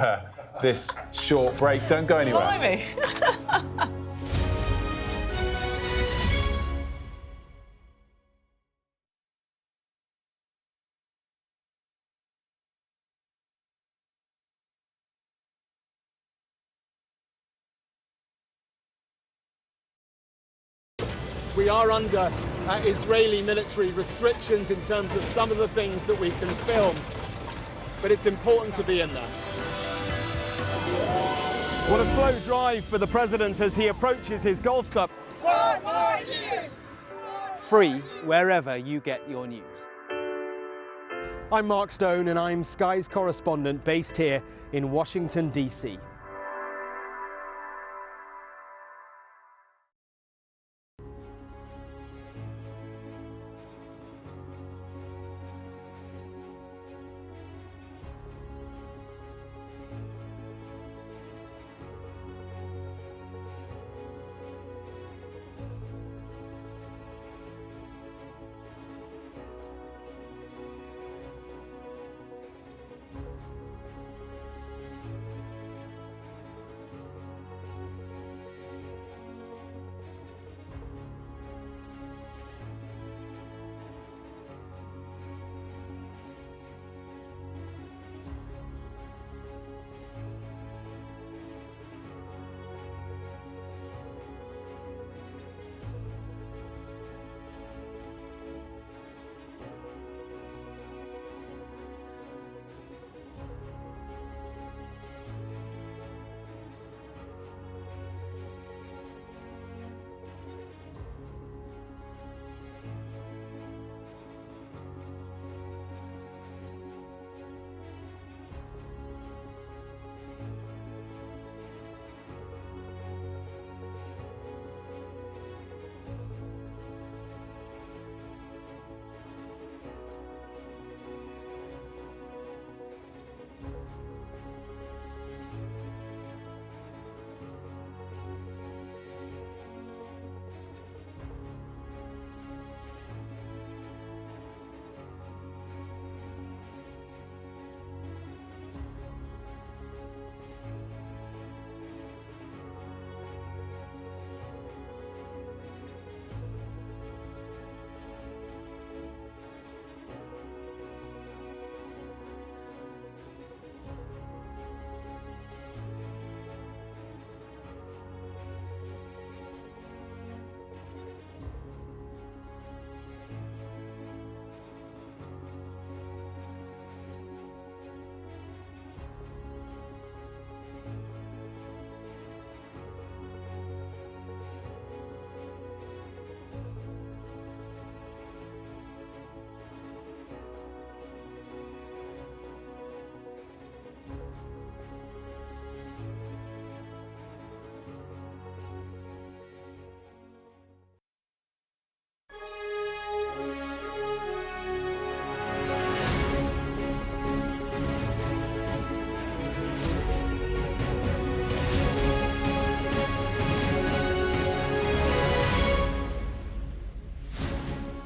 this short break. Don't go anywhere. Blimey. We are under Israeli military restrictions in terms of some of the things that we can film, but it's important to be in there. What a slow drive for the president as he approaches his golf club. Free wherever you get your news. I'm Mark Stone and I'm Sky's correspondent based here in Washington, D.C.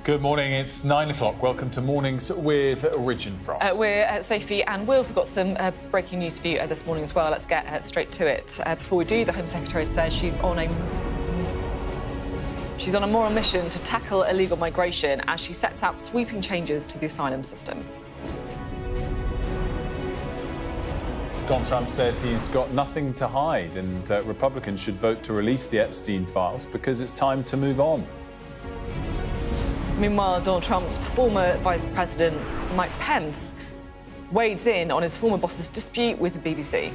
Good morning, it's 9 o'clock. Welcome to Mornings with Origin Frost. We're Sophie and Will. We've got some breaking news for you this morning as well. Let's get straight to it. Before we do, the Home Secretary says she's on a moral mission to tackle illegal migration as she sets out sweeping changes to the asylum system. Donald Trump says he's got nothing to hide and Republicans should vote to release the Epstein files because it's time to move on. Meanwhile, Donald Trump's former Vice President, Mike Pence, wades in on his former boss's dispute with the BBC.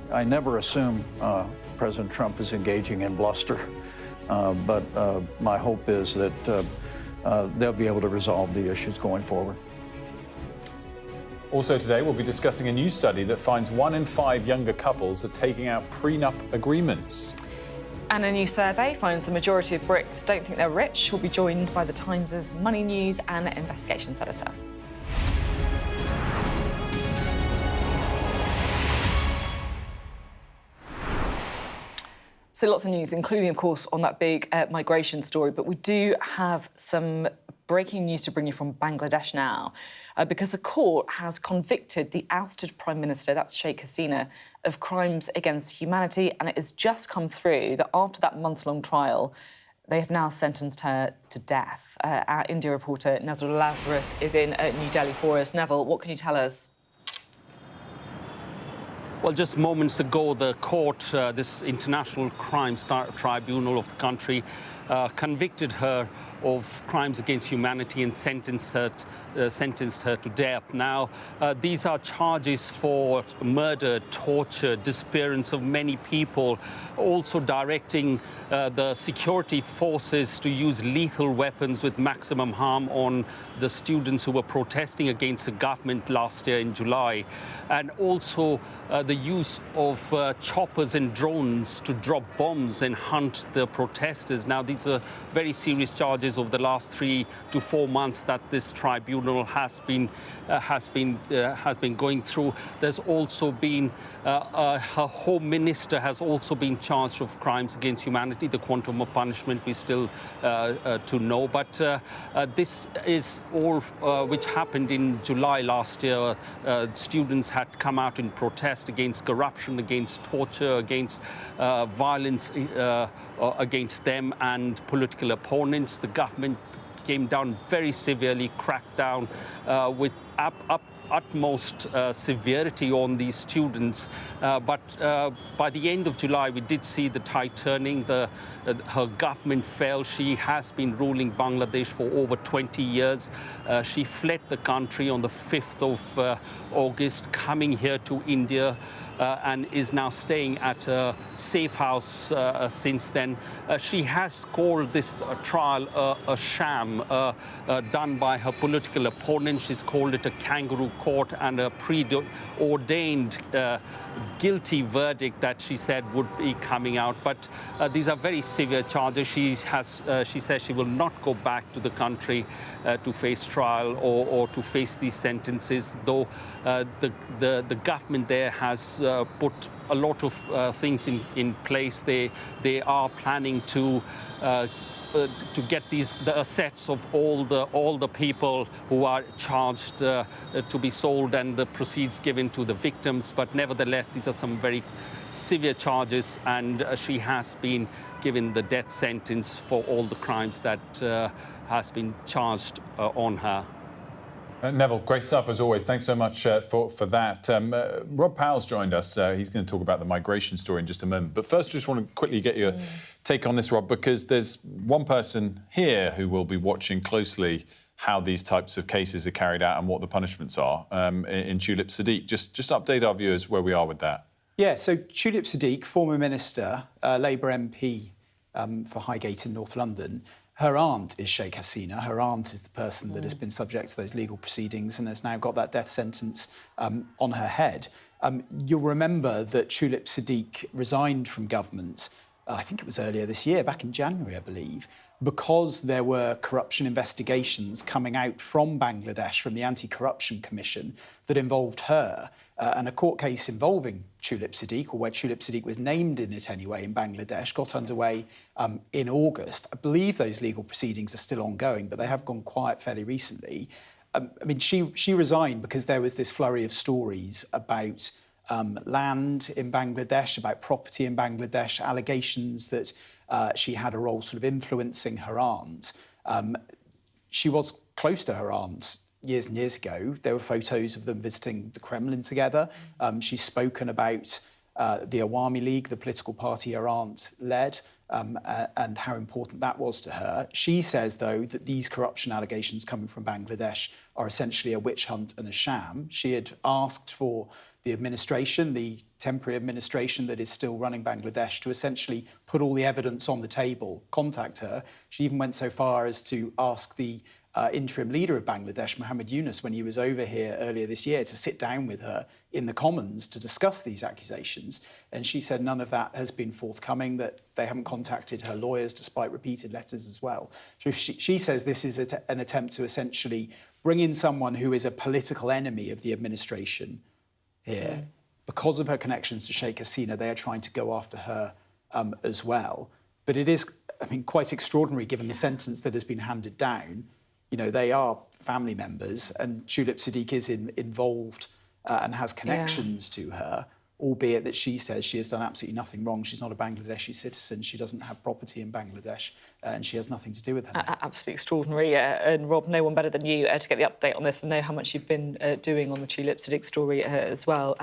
I never assume President Trump is engaging in bluster, but my hope is that they'll be able to resolve the issues going forward. Also today, we'll be discussing a new study that finds 1 in 5 younger couples are taking out prenup agreements. And a new survey finds the majority of Brits don't think they're rich. We'll be joined by the Times' Money News and Investigations editor. So lots of news, including, of course, on that big migration story. But we do have some breaking news to bring you from Bangladesh now, because a court has convicted the ousted Prime Minister, that's Sheikh Hasina, of crimes against humanity. And it has just come through that after that months-long trial, they have now sentenced her to death. Our India reporter, Nazrul Lazarus, is in New Delhi for us. Neville, what can you tell us? Well, just moments ago, the court, this International Crimes Tribunal of the country, convicted her of crimes against humanity and sentenced her to death. Now, these are charges for murder, torture, disappearance of many people, also directing the security forces to use lethal weapons with maximum harm on the students who were protesting against the government last year in July, and also the use of choppers and drones to drop bombs and hunt the protesters. Now, these are very serious charges over the last 3 to 4 months that this tribunal has been going through. There's also been her Home Minister has also been charged of crimes against humanity. The quantum of punishment we still to know, but this is all which happened in July last year. Students had come out in protest against corruption, against torture, against violence against them and political opponents. The government came down very severely, cracked down with utmost severity on these students. But by the end of July, we did see the tide turning. Her government fell. She has been ruling Bangladesh for over 20 years. She fled the country on the 5th of August, coming here to India, and is now staying at a safe house since then. She has called this trial a sham done by her political opponent. She's called it a kangaroo court and a preordained guilty verdict that she said would be coming out. But these are very severe charges. She says she will not go back to the country to face trial or to face these sentences, though the government there has put a lot of things in place. They are planning to get the assets of all the people who are charged to be sold and the proceeds given to the victims. But nevertheless, these are some very severe charges, and she has been given the death sentence for all the crimes that has been charged on her. Neville, great stuff as always. Thanks so much for that. Rob Powell's joined us. He's going to talk about the migration story in just a moment. But first, just want to quickly get your take on this, Rob, because there's one person here who will be watching closely how these types of cases are carried out and what the punishments are in Tulip Siddiq. Just update our viewers where we are with that. Yeah, so Tulip Siddiq, former minister, Labour MP for Highgate in North London. Her aunt is Sheikh Hasina. Her aunt is the person that has been subject to those legal proceedings and has now got that death sentence on her head. You'll remember that Tulip Siddiq resigned from government, I think it was earlier this year, back in January, I believe, because there were corruption investigations coming out from Bangladesh, from the Anti-Corruption Commission, that involved her, and a court case involving Tulip Siddiq, or where Tulip Siddiq was named in it anyway, in Bangladesh, got underway in August. I believe those legal proceedings are still ongoing, but they have gone quiet fairly recently. I mean, she resigned because there was this flurry of stories about land in Bangladesh, about property in Bangladesh, allegations that she had a role sort of influencing her aunt. She was close to her aunt years and years ago. There were photos of them visiting the Kremlin together. She's spoken about the Awami League, the political party her aunt led, and how important that was to her. She says, though, that these corruption allegations coming from Bangladesh are essentially a witch hunt and a sham. She had asked for the administration, the temporary administration that is still running Bangladesh, to essentially put all the evidence on the table, contact her. She even went so far as to ask the interim leader of Bangladesh, Mohammed Yunus, when he was over here earlier this year, to sit down with her in the Commons to discuss these accusations. And she said none of that has been forthcoming, that they haven't contacted her lawyers despite repeated letters as well. So she says this is an attempt to essentially bring in someone who is a political enemy of the administration here. Because of her connections to Sheikh Hasina, they are trying to go after her as well. But it is, I mean, quite extraordinary given the sentence that has been handed down. You know, they are family members, and Tulip Siddiq is involved and has connections to her, albeit that she says she has done absolutely nothing wrong. She's not a Bangladeshi citizen. She doesn't have property in Bangladesh, and she has nothing to do with her. Absolutely extraordinary. And Rob, no one better than you to get the update on this and know how much you've been doing on the Tulip Siddiq story as well.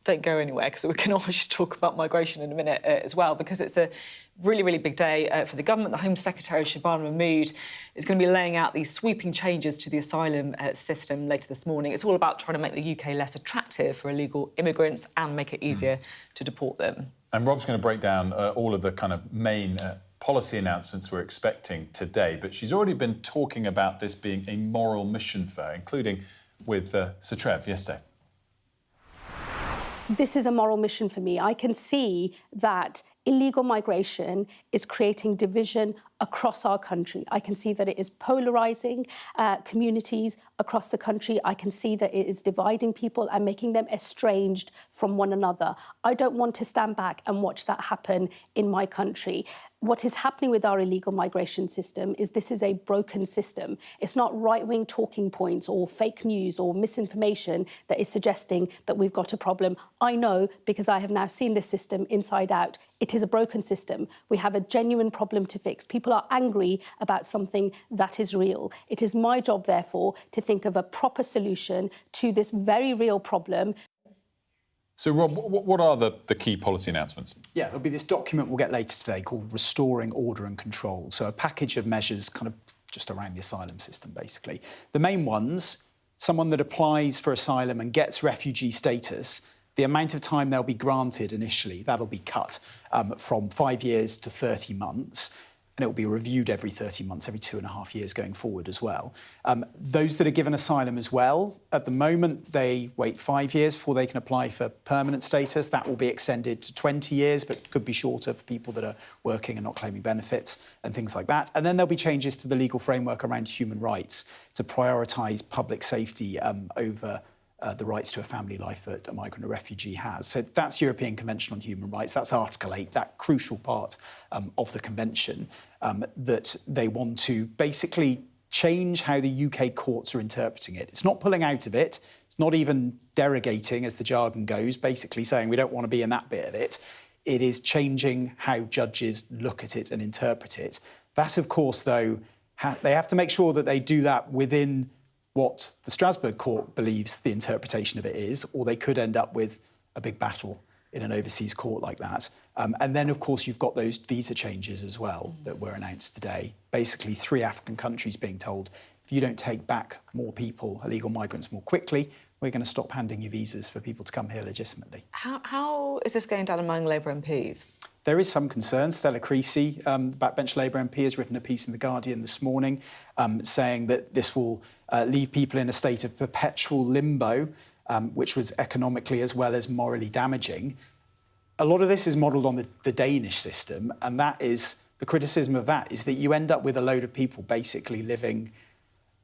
Don't go anywhere, because we can always talk about migration in a minute as well, because it's a really, really big day for the government. The Home Secretary, Shabana Mahmood, is going to be laying out these sweeping changes to the asylum system later this morning. It's all about trying to make the UK less attractive for illegal immigrants and make it easier to deport them. And Rob's going to break down all of the kind of main policy announcements we're expecting today. But she's already been talking about this being a moral mission for her, including with Sir Trev yesterday. This is a moral mission for me. I can see that illegal migration is creating division across our country. I can see that it is polarising communities across the country. I can see that it is dividing people and making them estranged from one another. I don't want to stand back and watch that happen in my country. What is happening with our illegal migration system is this is a broken system. It's not right-wing talking points or fake news or misinformation that is suggesting that we've got a problem. I know, because I have now seen this system inside out. It is a broken system. We have a genuine problem to fix. People are angry about something that is real. It is my job, therefore, to think of a proper solution to this very real problem. So, Rob, what are the key policy announcements? Yeah, there'll be this document we'll get later today called Restoring Order and Control. So a package of measures kind of just around the asylum system, basically. The main ones, someone that applies for asylum and gets refugee status, the amount of time they'll be granted initially, that'll be cut from 5 years to 30 months. And it will be reviewed every 30 months, every 2.5 years going forward as well. Those that are given asylum as well, at the moment, they wait 5 years before they can apply for permanent status. That will be extended to 20 years, but could be shorter for people that are working and not claiming benefits and things like that. And then there'll be changes to the legal framework around human rights to prioritise public safety over the rights to a family life that a migrant or refugee has. So that's European Convention on Human Rights. That's Article 8, that crucial part of the convention that they want to basically change how the UK courts are interpreting it. It's not pulling out of it. It's not even derogating, as the jargon goes, basically saying we don't want to be in that bit of it. It is changing how judges look at it and interpret it. That, of course, though, they have to make sure that they do that within what the Strasbourg court believes the interpretation of it is, or they could end up with a big battle in an overseas court like that. And then, of course, you've got those visa changes as well that were announced today. Basically, 3 African countries being told, if you don't take back more people, illegal migrants, more quickly, we're going to stop handing you visas for people to come here legitimately. How is this going down among Labour MPs? There is some concern. Stella Creasy, backbench Labour MP, has written a piece in The Guardian this morning saying that this will leave people in a state of perpetual limbo, which was economically as well as morally damaging. A lot of this is modelled on the Danish system, and that is the criticism of that is that you end up with a load of people basically living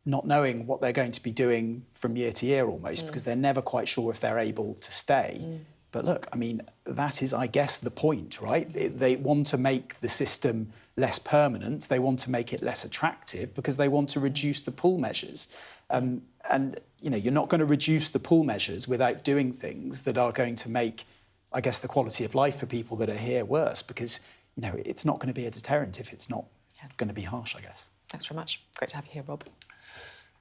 not knowing what they're going to be doing from year to year almost, because they're never quite sure if they're able to stay. But look, I mean, that is, I guess, the point, right? They want to make the system less permanent. They want to make it less attractive because they want to reduce the pull measures. And, you know, you're not going to reduce the pull measures without doing things that are going to make, I guess, the quality of life for people that are here worse, because, you know, it's not going to be a deterrent if it's not going to be harsh, I guess. Thanks very much. Great to have you here, Rob.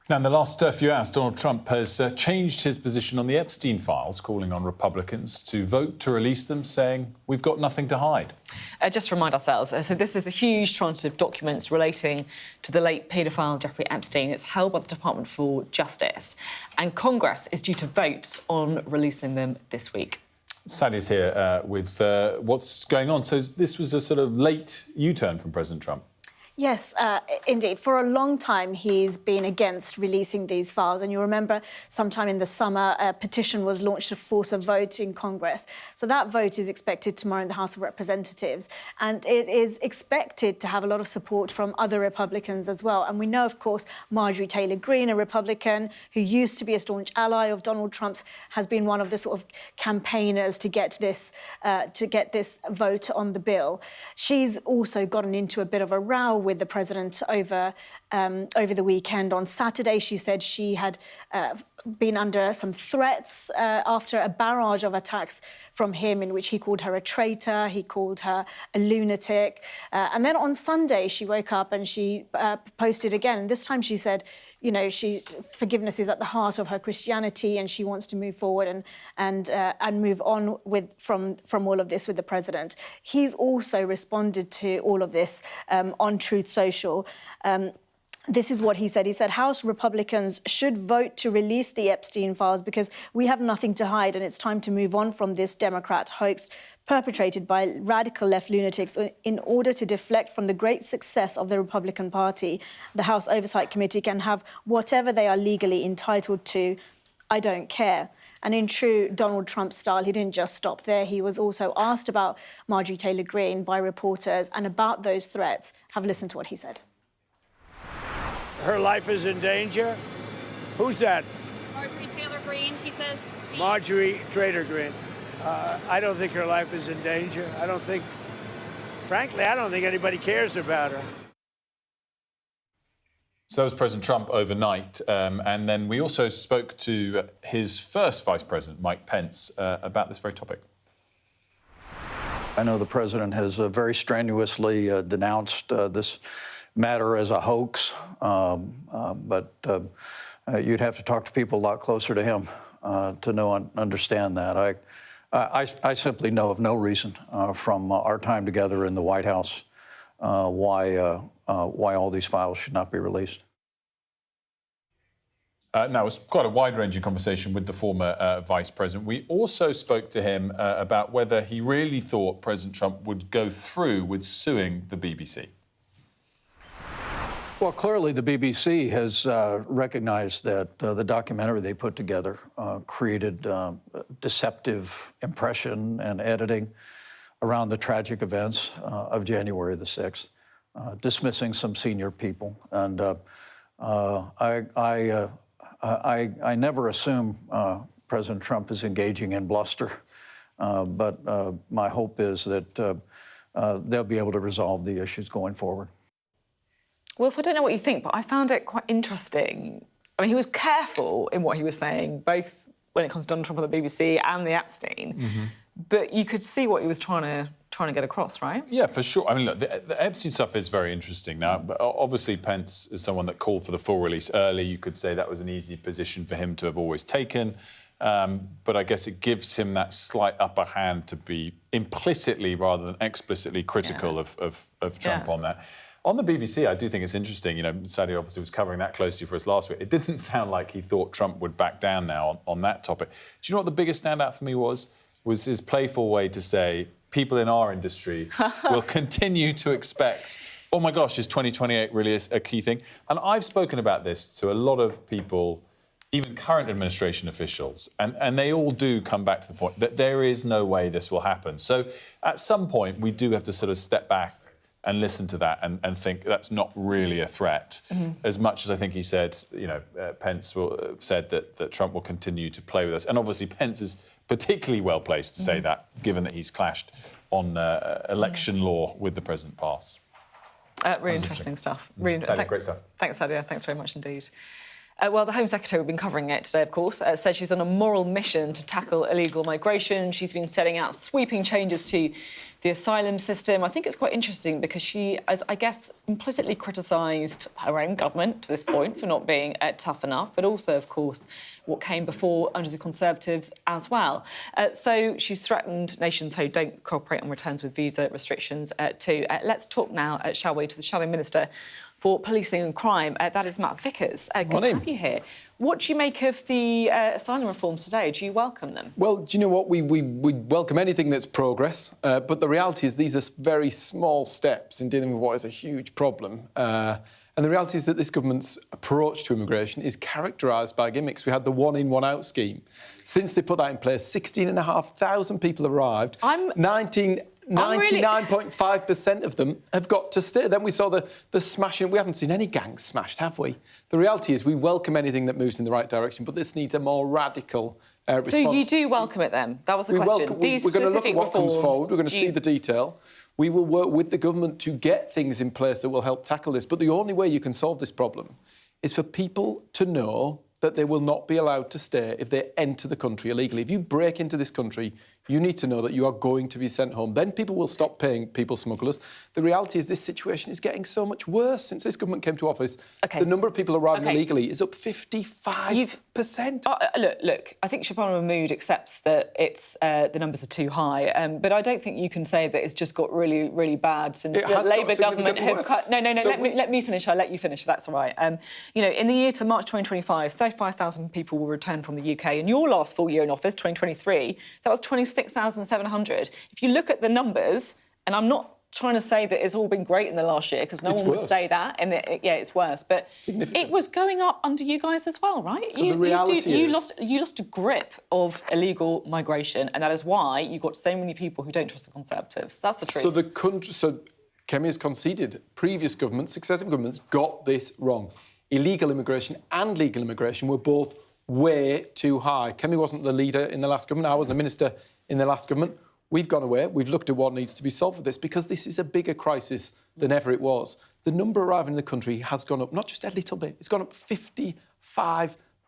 Now, in the last few hours, Donald Trump has changed his position on the Epstein files, calling on Republicans to vote to release them, saying, we've got nothing to hide. Just to remind ourselves, so this is a huge tranche of documents relating to the late paedophile Jeffrey Epstein. It's held by the Department for Justice, and Congress is due to vote on releasing them this week. Sally's here with what's going on. So this was a sort of late U-turn from President Trump. Yes, indeed. For a long time, he's been against releasing these files. And you remember sometime in the summer, a petition was launched to force a vote in Congress. So that vote is expected tomorrow in the House of Representatives. And it is expected to have a lot of support from other Republicans as well. And we know, of course, Marjorie Taylor Greene, a Republican who used to be a staunch ally of Donald Trump's, has been one of the sort of campaigners to get this vote on the bill. She's also gotten into a bit of a row with the president over the weekend. On Saturday, she said she had been under some threats after a barrage of attacks from him in which he called her a traitor, he called her a lunatic. And then on Sunday, she woke up and she posted again. And this time she said, you know, forgiveness is at the heart of her Christianity, and she wants to move forward and move on from all of this with the president. He's also responded to all of this on Truth Social. This is what he said. He said, House Republicans should vote to release the Epstein files because we have nothing to hide, and it's time to move on from this Democrat hoax perpetrated by radical left lunatics in order to deflect from the great success of the Republican Party. The House Oversight Committee can have whatever they are legally entitled to. I don't care. And in true Donald Trump style, he didn't just stop there. He was also asked about Marjorie Taylor Greene by reporters and about those threats. Have a listen to what he said. Her life is in danger? Who's that? Marjorie Taylor Greene, she says. Marjorie Taylor Greene. I don't think her life is in danger. Frankly, I don't think anybody cares about her. So was President Trump overnight. And then we also spoke to his first vice president, Mike Pence, about this very topic. I know the president has very strenuously denounced this matter as a hoax, but you'd have to talk to people a lot closer to him to know and understand that. I simply know of no reason from our time together in the White House why all these files should not be released. Now, it was quite a wide-ranging conversation with the former vice president. We also spoke to him about whether he really thought President Trump would go through with suing the BBC. Well, clearly the BBC has recognized that the documentary they put together created deceptive impression and editing around the tragic events of January the 6th, dismissing some senior people. And I never assume President Trump is engaging in bluster, but my hope is that they'll be able to resolve the issues going forward. Wilf, I don't know what you think, but I found it quite interesting. I mean, he was careful in what he was saying, both when it comes to Donald Trump on the BBC and the Epstein, but you could see what he was trying to get across, right? Yeah, for sure. I mean, look, the Epstein stuff is very interesting now, but obviously Pence is someone that called for the full release early. You could say that was an easy position for him to have always taken, but I guess it gives him that slight upper hand to be implicitly rather than explicitly critical of Trump on that. On the BBC, I do think it's interesting. You know, Sadie obviously was covering that closely for us last week. It didn't sound like he thought Trump would back down now on that topic. Do you know what the biggest standout for me was his playful way to say, people in our industry will continue to expect, oh my gosh, is 2028 really a key thing? And I've spoken about this to a lot of people, even current administration officials, and they all do come back to the point that there is no way this will happen. So at some point, we do have to sort of step back and listen to that and think that's not really a threat. As much as I think he said, Pence said that Trump will continue to play with us. And obviously Pence is particularly well placed to say that, given that he's clashed on election law with the President pass. Really interesting stuff. Really, Sadia, great stuff. Thanks, Sadia. Thanks very much indeed. Well, the Home Secretary, we've been covering it today, of course, said she's on a moral mission to tackle illegal migration. She's been setting out sweeping changes to the asylum system. I think it's quite interesting because she has, I guess, implicitly criticised her own government to this point for not being tough enough, but also, of course, what came before under the Conservatives as well. So she's threatened nations who don't cooperate on returns with visa restrictions too. Let's talk now, shall we, to the Shadow Minister for Policing and Crime. That is Matt Vickers. Good to have you here. What do you make of the asylum reforms today? Do you welcome them? Well, do you know what? We welcome anything that's progress, but the reality is these are very small steps in dealing with what is a huge problem. And the reality is that this government's approach to immigration is characterised by gimmicks. We had the one-in, one-out scheme. Since they put that in place, 16,500 people arrived. 99.5% of them have got to stay. Then we saw the smashing. We haven't seen any gangs smashed, have we? The reality is we welcome anything that moves in the right direction, but this needs a more radical response. So you do welcome it then? That was the question. We're going to look at what comes forward. We're going to see the detail. We will work with the government to get things in place that will help tackle this. But the only way you can solve this problem is for people to know that they will not be allowed to stay if they enter the country illegally. If you break into this country, you need to know that you are going to be sent home. Then people will stop paying people smugglers. The reality is this situation is getting so much worse since this government came to office. The number of people arriving illegally is up 55%. Look, I think Shabana Mahmood accepts that it's the numbers are too high, but I don't think you can say that it's just got really, really bad since the Labour government have cut. No. Let me finish. I'll let you finish. If that's all right. In the year to March 2025, 35,000 people will return from the UK. In your last full year in office, 2023, that was 26,700. If you look at the numbers, and I'm not trying to say that it's all been great in the last year, because no one would say that, and it's worse, but it was going up under you guys as well, right? So the reality is... You lost a grip of illegal migration, and that is why you got so many people who don't trust the Conservatives. That's the truth. So Kemi has conceded. Previous governments, successive governments, got this wrong. Illegal immigration and legal immigration were both way too high. Kemi wasn't the leader in the last government. I wasn't a minister in the last government. We've gone away. We've looked at what needs to be solved with this because this is a bigger crisis than ever it was. The number arriving in the country has gone up, not just a little bit, it's gone up 55%.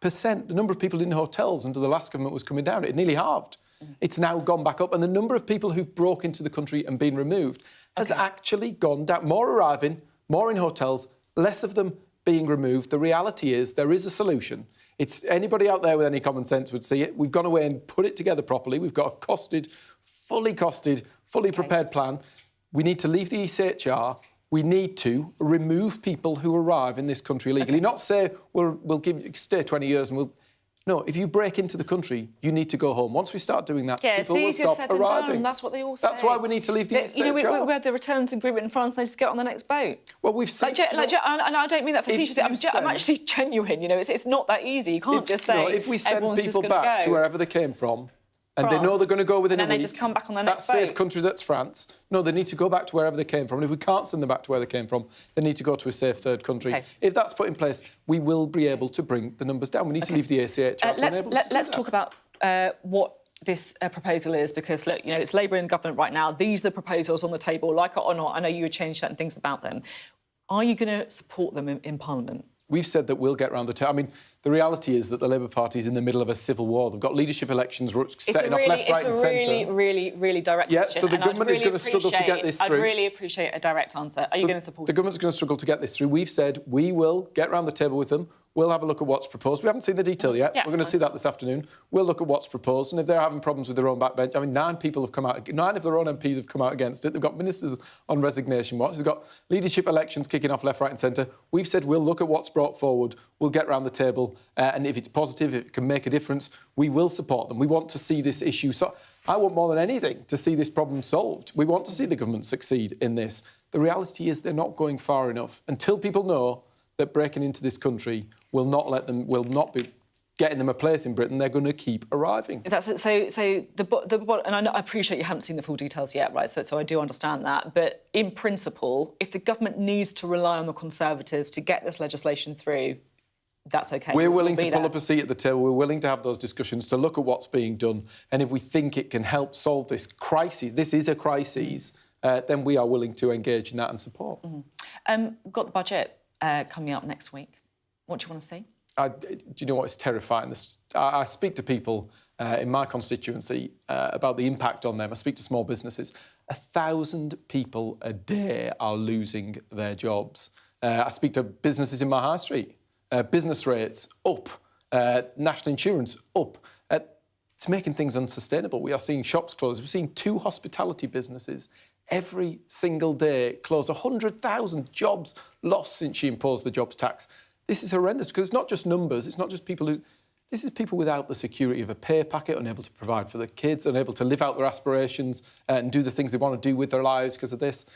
The number of people in hotels under the last government was coming down. It nearly halved. It's now gone back up. And the number of people who've broke into the country and been removed has actually gone down. More arriving, more in hotels, less of them being removed. The reality is there is a solution. It's anybody out there with any common sense would see it. We've gone away and put it together properly. We've got a fully prepared plan. We need to leave the ECHR. We need to remove people who arrive in this country illegally. Not say we'll give you stay 20 years and we'll. No, if you break into the country, you need to go home. Once we start doing that, people will stop arriving. That's what they all say. That's why we need to leave the ECHR. We had the returns agreement in France, they just get on the next boat. Well, we've seen... and I don't mean that facetiously. I'm actually genuine, it's not that easy. You can't just say if we send people back to wherever they came from, and they know they're going to go within a week. And then they just come back on the next boat. That safe country, that's France. No, they need to go back to wherever they came from. And if we can't send them back to where they came from, they need to go to a safe third country. If that's put in place, we will be able to bring the numbers down. We need to leave the ECHR to enable us to do Let's talk about what this proposal is, because, look, it's Labour in government right now. These are the proposals on the table. Like it or not, I know you would change certain things about them. Are you going to support them in Parliament? We've said that we'll get round the table. I mean, the reality is that the Labour Party is in the middle of a civil war. They've got leadership elections setting off left, right and centre. It's a really direct question. So the government is going to struggle to get this through. I'd really appreciate a direct answer. Are you going to support it? The government's going to struggle to get this through. We've said we will get round the table with them. We'll have a look at what's proposed. We haven't seen the detail yet. We're going to see that this afternoon. We'll look at what's proposed. And if they're having problems with their own backbench, 9 people have come out, 9 of their own MPs have come out against it. They've got ministers on resignation watch. They've got leadership elections kicking off left, right and centre. We've said we'll look at what's brought forward. We'll get round the table. And if it's positive, if it can make a difference, we will support them. We want to see this issue. So I want more than anything to see this problem solved. We want to see the government succeed in this. The reality is they're not going far enough. Until people know that breaking into this country will not getting them a place in Britain, they're going to keep arriving. That's it. And I appreciate you haven't seen the full details yet, right? So I do understand that. But in principle, if the government needs to rely on the Conservatives to get this legislation through, that's OK. We're willing to pull up a seat at the table. We're willing to have those discussions, to look at what's being done. And if we think it can help solve this crisis, this is a crisis, then we are willing to engage in that and support. We've got the budget coming up next week. What do you want to see? Do you know what? It's terrifying. I speak to people in my constituency about the impact on them. I speak to small businesses. 1,000 people a day are losing their jobs. I speak to businesses in my high street. Business rates up, national insurance up. It's making things unsustainable. We are seeing shops close. We're seeing 2 hospitality businesses every single day close. 100,000 jobs lost since she imposed the jobs tax. This is horrendous because it's not just numbers. It's not just people who... This is people without the security of a pay packet, unable to provide for their kids, unable to live out their aspirations and do the things they want to do with their lives because of this.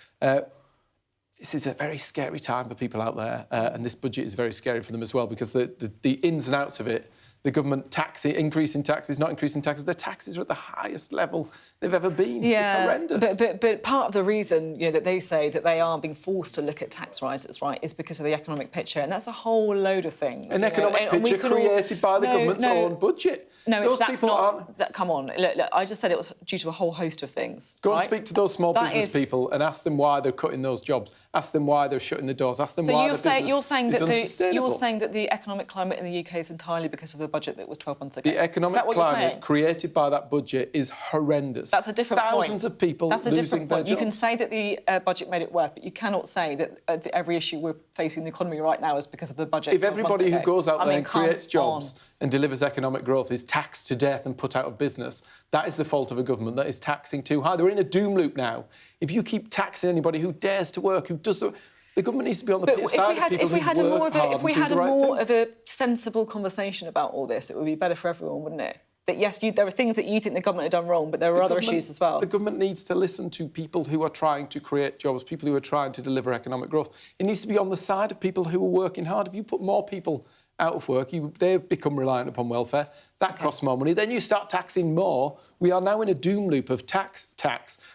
This is a very scary time for people out there, and this budget is very scary for them as well because the ins and outs of it, the government increasing taxes, not increasing taxes, their taxes are at the highest level they've ever been. Yeah, it's horrendous. But part of the reason that they say that they are being forced to look at tax rises, right, is because of the economic picture, and that's a whole load of things. An economic picture created by the government's own budget. No, that's not... Come on, look, I just said it was due to a whole host of things. Go and speak to those small business people and ask them why they're cutting those jobs. Ask them why they're shutting the doors. Ask them why the business is unsustainable. You're saying that the economic climate in the UK is entirely because of the budget that was 12 months ago. The economic climate created by that budget is horrendous. That's a different point. Thousands of people losing their jobs. You can say that the budget made it worse, but you cannot say that every issue we're facing in the economy right now is because of the budget. If everybody who goes out there and creates jobs and delivers economic growth is taxed to death and put out of business, that is the fault of a government that is taxing too high. They're in a doom loop now. If you keep taxing anybody who dares to work, who does the government needs to be on the side of people who work hard. If we had more of a sensible conversation about all this, it would be better for everyone, wouldn't it? That yes, there are things that you think the government had done wrong, but there are other issues as well. The government needs to listen to people who are trying to create jobs, people who are trying to deliver economic growth. It needs to be on the side of people who are working hard. If you put more people out of work, they become reliant upon welfare. That costs more money. Then you start taxing more. We are now in a doom loop of tax,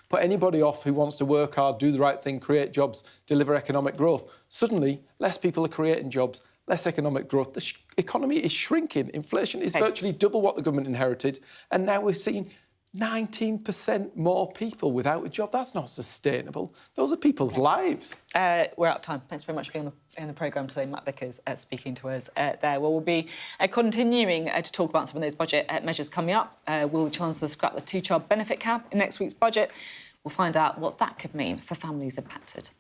put anybody off who wants to work hard, do the right thing, create jobs, deliver economic growth. Suddenly, less people are creating jobs, less economic growth. The economy is shrinking. Inflation is virtually double what the government inherited. And now we're seeing 19% more people without a job. That's not sustainable. Those are people's lives. We're out of time. Thanks very much for being in the programme today. Matt Vickers speaking to us there. Well, we'll be continuing to talk about some of those budget measures coming up. Will the Chancellor scrap the 2-child benefit cap in next week's budget? We'll find out what that could mean for families impacted.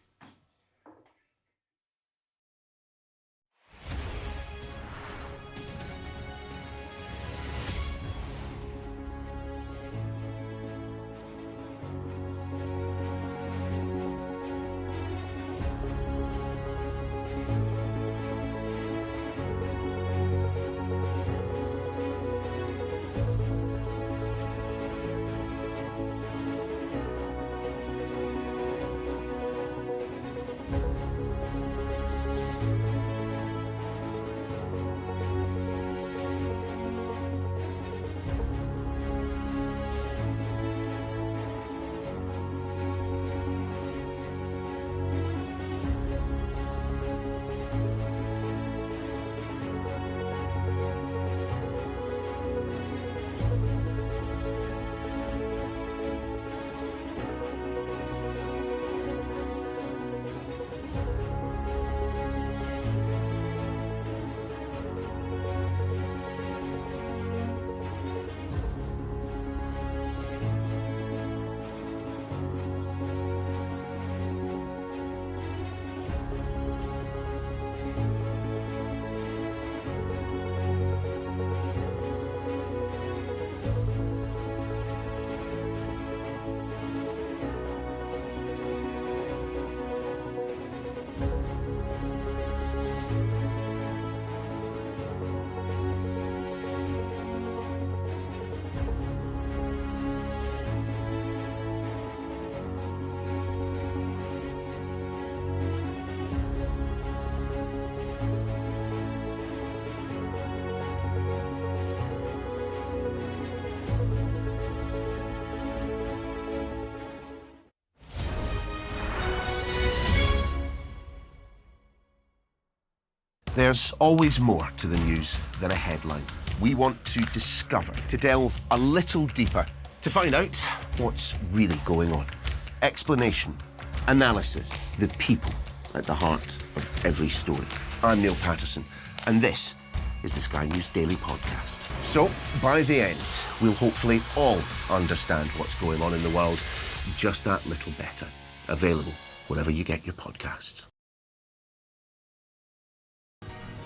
There's always more to the news than a headline. We want to discover, to delve a little deeper, to find out what's really going on. Explanation, analysis, the people at the heart of every story. I'm Neil Patterson, and this is the Sky News Daily Podcast. So, by the end, we'll hopefully all understand what's going on in the world just that little better. Available wherever you get your podcasts.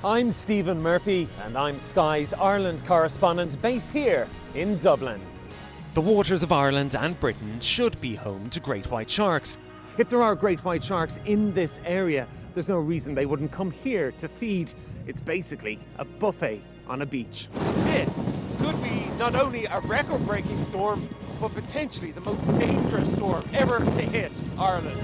I'm Stephen Murphy, and I'm Sky's Ireland correspondent based here in Dublin. The waters of Ireland and Britain should be home to great white sharks. If there are great white sharks in this area, there's no reason they wouldn't come here to feed. It's basically a buffet on a beach. This could be not only a record-breaking storm, but potentially the most dangerous storm ever to hit Ireland.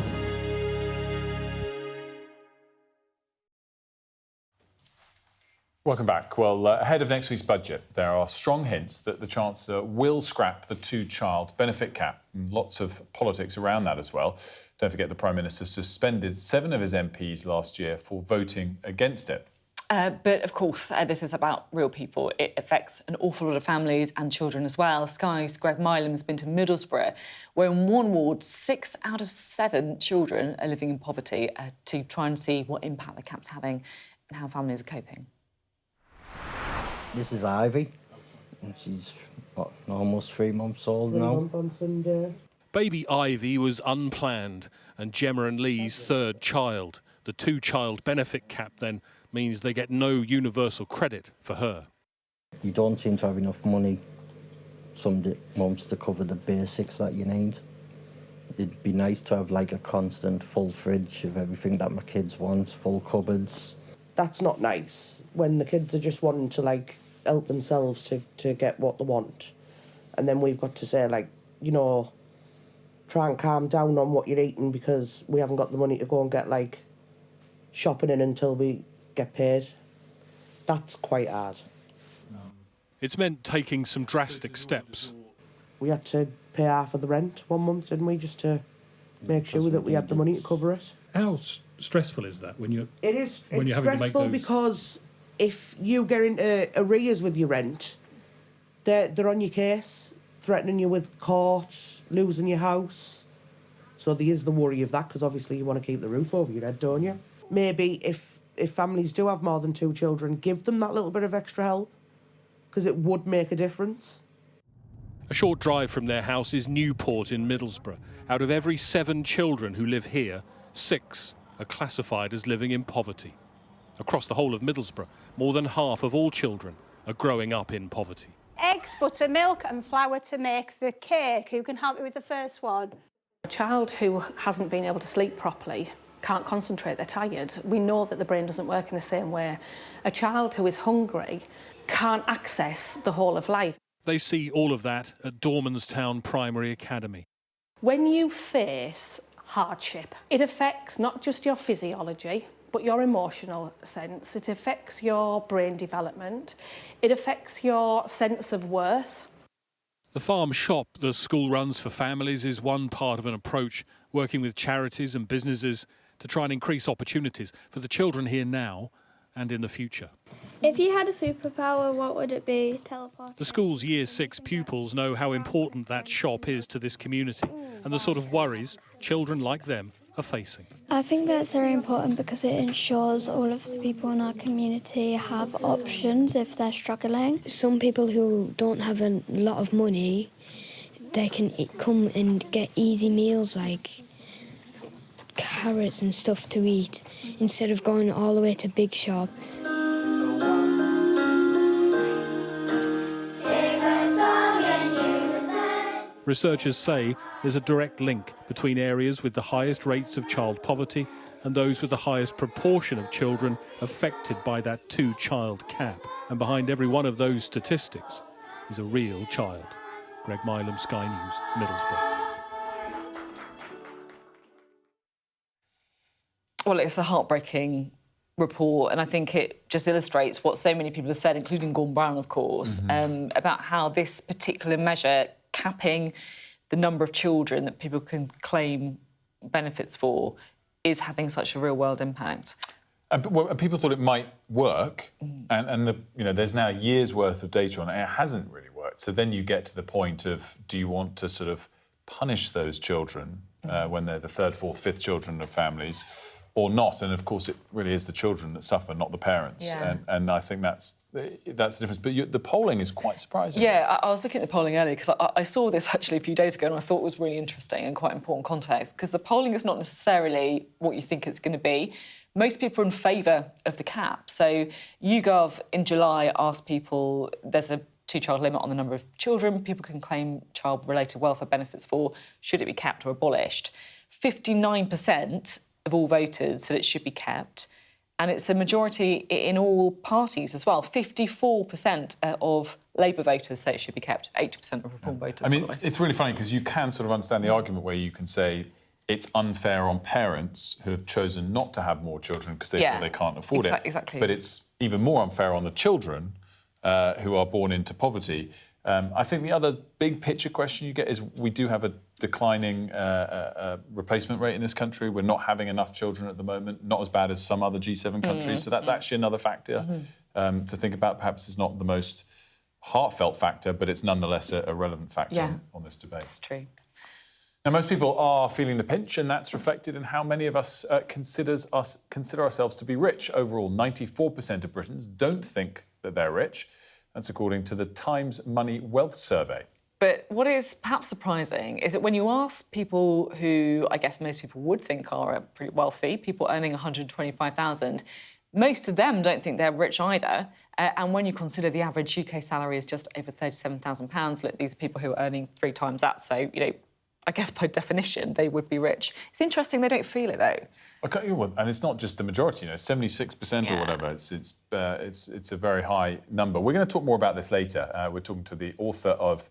Welcome back. Well, ahead of next week's budget, there are strong hints that the Chancellor will scrap the two-child benefit cap. And lots of politics around that as well. Don't forget the Prime Minister suspended 7 of his MPs last year for voting against it. But of course, this is about real people. It affects an awful lot of families and children as well. Sky's Greg Milam has been to Middlesbrough, where in one ward, 6 out of 7 children are living in poverty, to try and see what impact the cap's having and how families are coping. This is Ivy, and she's almost 3 months old now. Baby Ivy was unplanned, and Gemma and Lee's 3rd child. The two-child benefit cap then means they get no universal credit for her. You don't seem to have enough money some months to cover the basics that you need. It'd be nice to have like a constant full fridge of everything that my kids want, full cupboards. That's not nice when the kids are just wanting to like help themselves to get what they want, and then we've got to say like, you know, try and calm down on what you're eating because we haven't got the money to go and get like shopping in until we get paid. That's quite hard. It's meant taking some drastic steps. We had to pay half of the rent 1 month, didn't we, just to make sure that we had the money to cover it. How stressful is that when you're It's having to make stressful those? because if you get into arrears with your rent, they're on your case, threatening you with court, losing your house. So there is the worry of that, because obviously you want to keep the roof over your head, don't you? Maybe if families do have more than 2 children, give them that little bit of extra help, because it would make a difference. A short drive from their house is Newport in Middlesbrough. Out of every 7 children who live here, 6 are classified as living in poverty. Across the whole of Middlesbrough, more than half of all children are growing up in poverty. Eggs, buttermilk and flour to make the cake. Who can help me with the first one? A child who hasn't been able to sleep properly can't concentrate, they're tired. We know that the brain doesn't work in the same way. A child who is hungry can't access the whole of life. They see all of that at Dormanstown Primary Academy. When you face hardship, it affects not just your physiology, but your emotional sense. It affects your brain development. It affects your sense of worth. The farm shop the school runs for families is one part of an approach, working with charities and businesses to try and increase opportunities for the children here now and in the future. If you had a superpower, what would it be? Teleport. The school's Year 6 pupils know how important that shop is to this community and the sort of worries children like them are facing. I think that's very important because it ensures all of the people in our community have options if they're struggling. Some people who don't have a lot of money, they can come and get easy meals like carrots and stuff to eat instead of going all the way to big shops. Researchers say there's a direct link between areas with the highest rates of child poverty and those with the highest proportion of children affected by that two-child cap. And behind every one of those statistics is a real child. Greg Milam, Sky News, Middlesbrough. Well, it's a heartbreaking report, and I think it just illustrates what so many people have said, including Gordon Brown, of course, about how this particular measure, capping the number of children that people can claim benefits for, is having such a real-world impact. And people thought it might work, and there's now years' worth of data on it. It hasn't really worked. So then you get to the point of, do you want to sort of punish those children when they're the third, fourth, fifth children of families, or not? And of course, it really is the children that suffer, not the parents. Yeah. And I think that's the difference. But the polling is quite surprising. Yeah, I was looking at the polling earlier because I saw this actually a few days ago, and I thought it was really interesting and quite important context, because the polling is not necessarily what you think it's going to be. Most people are in favour of the cap. So YouGov in July asked people, there's a 2-child limit on the number of children people can claim child-related welfare benefits for. Should it be capped or abolished? 59% of all voters said it should be kept. And it's a majority in all parties as well. 54% of Labour voters say it should be kept. 80% of Reform voters. I mean, it's really funny because you can sort of understand the argument where you can say it's unfair on parents who have chosen not to have more children because they feel they can't afford it. Exactly. But it's even more unfair on the children who are born into poverty. I think the other big picture question you get is we do have a declining replacement rate in this country. We're not having enough children at the moment, not as bad as some other G7 countries. So that's actually another factor to think about. Perhaps it's not the most heartfelt factor, but it's nonetheless a relevant factor on this debate. It's true. Now, most people are feeling the pinch, and that's reflected in how many of us consider ourselves to be rich. Overall, 94% of Britons don't think that they're rich. That's according to the Times Money Wealth Survey. But what is perhaps surprising is that when you ask people who I guess most people would think are pretty wealthy, people earning $125,000, most of them don't think they're rich either. And when you consider the average UK salary is just over £37,000, look, these are people who are earning 3 times that. So, I guess by definition, they would be rich. It's interesting they don't feel it, though. Okay, and it's not just the majority, 76% or whatever. It's a very high number. We're going to talk more about this later. We're talking to the author of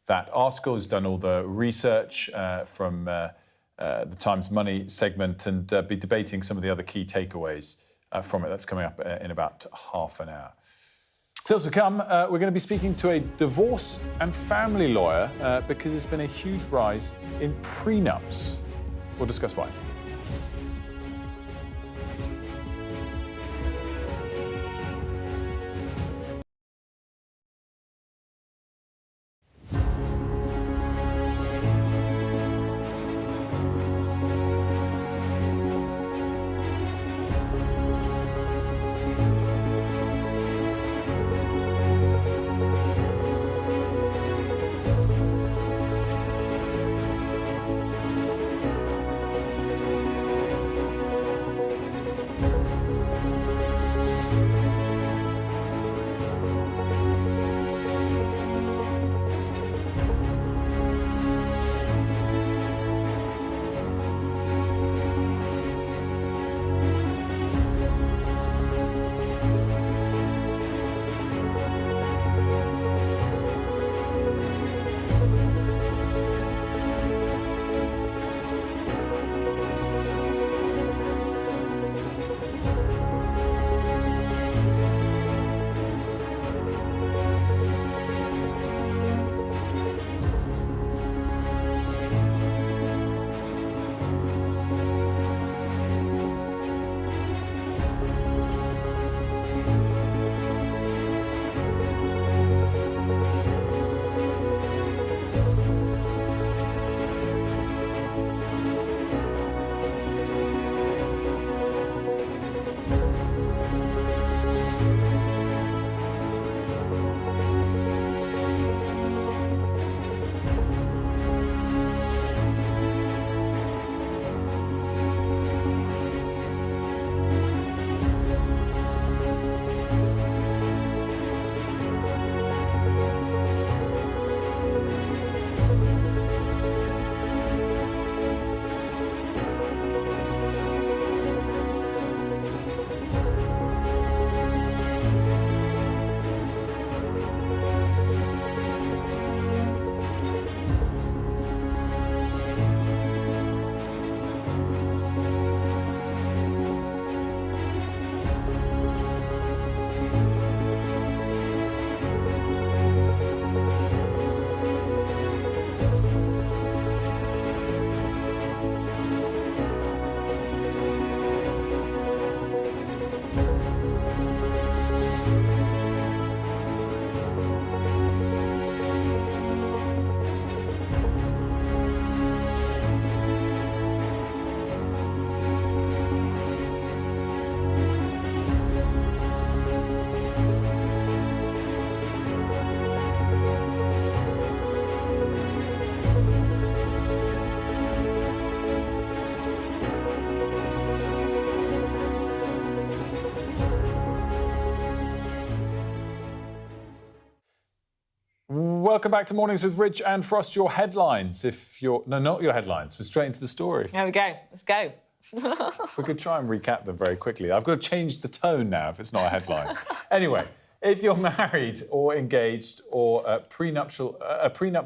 that article, who's done all the research from the Times Money segment, and be debating some of the other key takeaways from it. That's coming up in about half an hour. Still to come, we're going to be speaking to a divorce and family lawyer because there's been a huge rise in prenups. We'll discuss why. Welcome back to Mornings with Rich and Frost. Your headlines, no, not your headlines. We're straight into the story. There we go. Let's go. We could try and recap them very quickly. I've got to change the tone now if it's not a headline. Anyway, if you're married or engaged or a prenuptial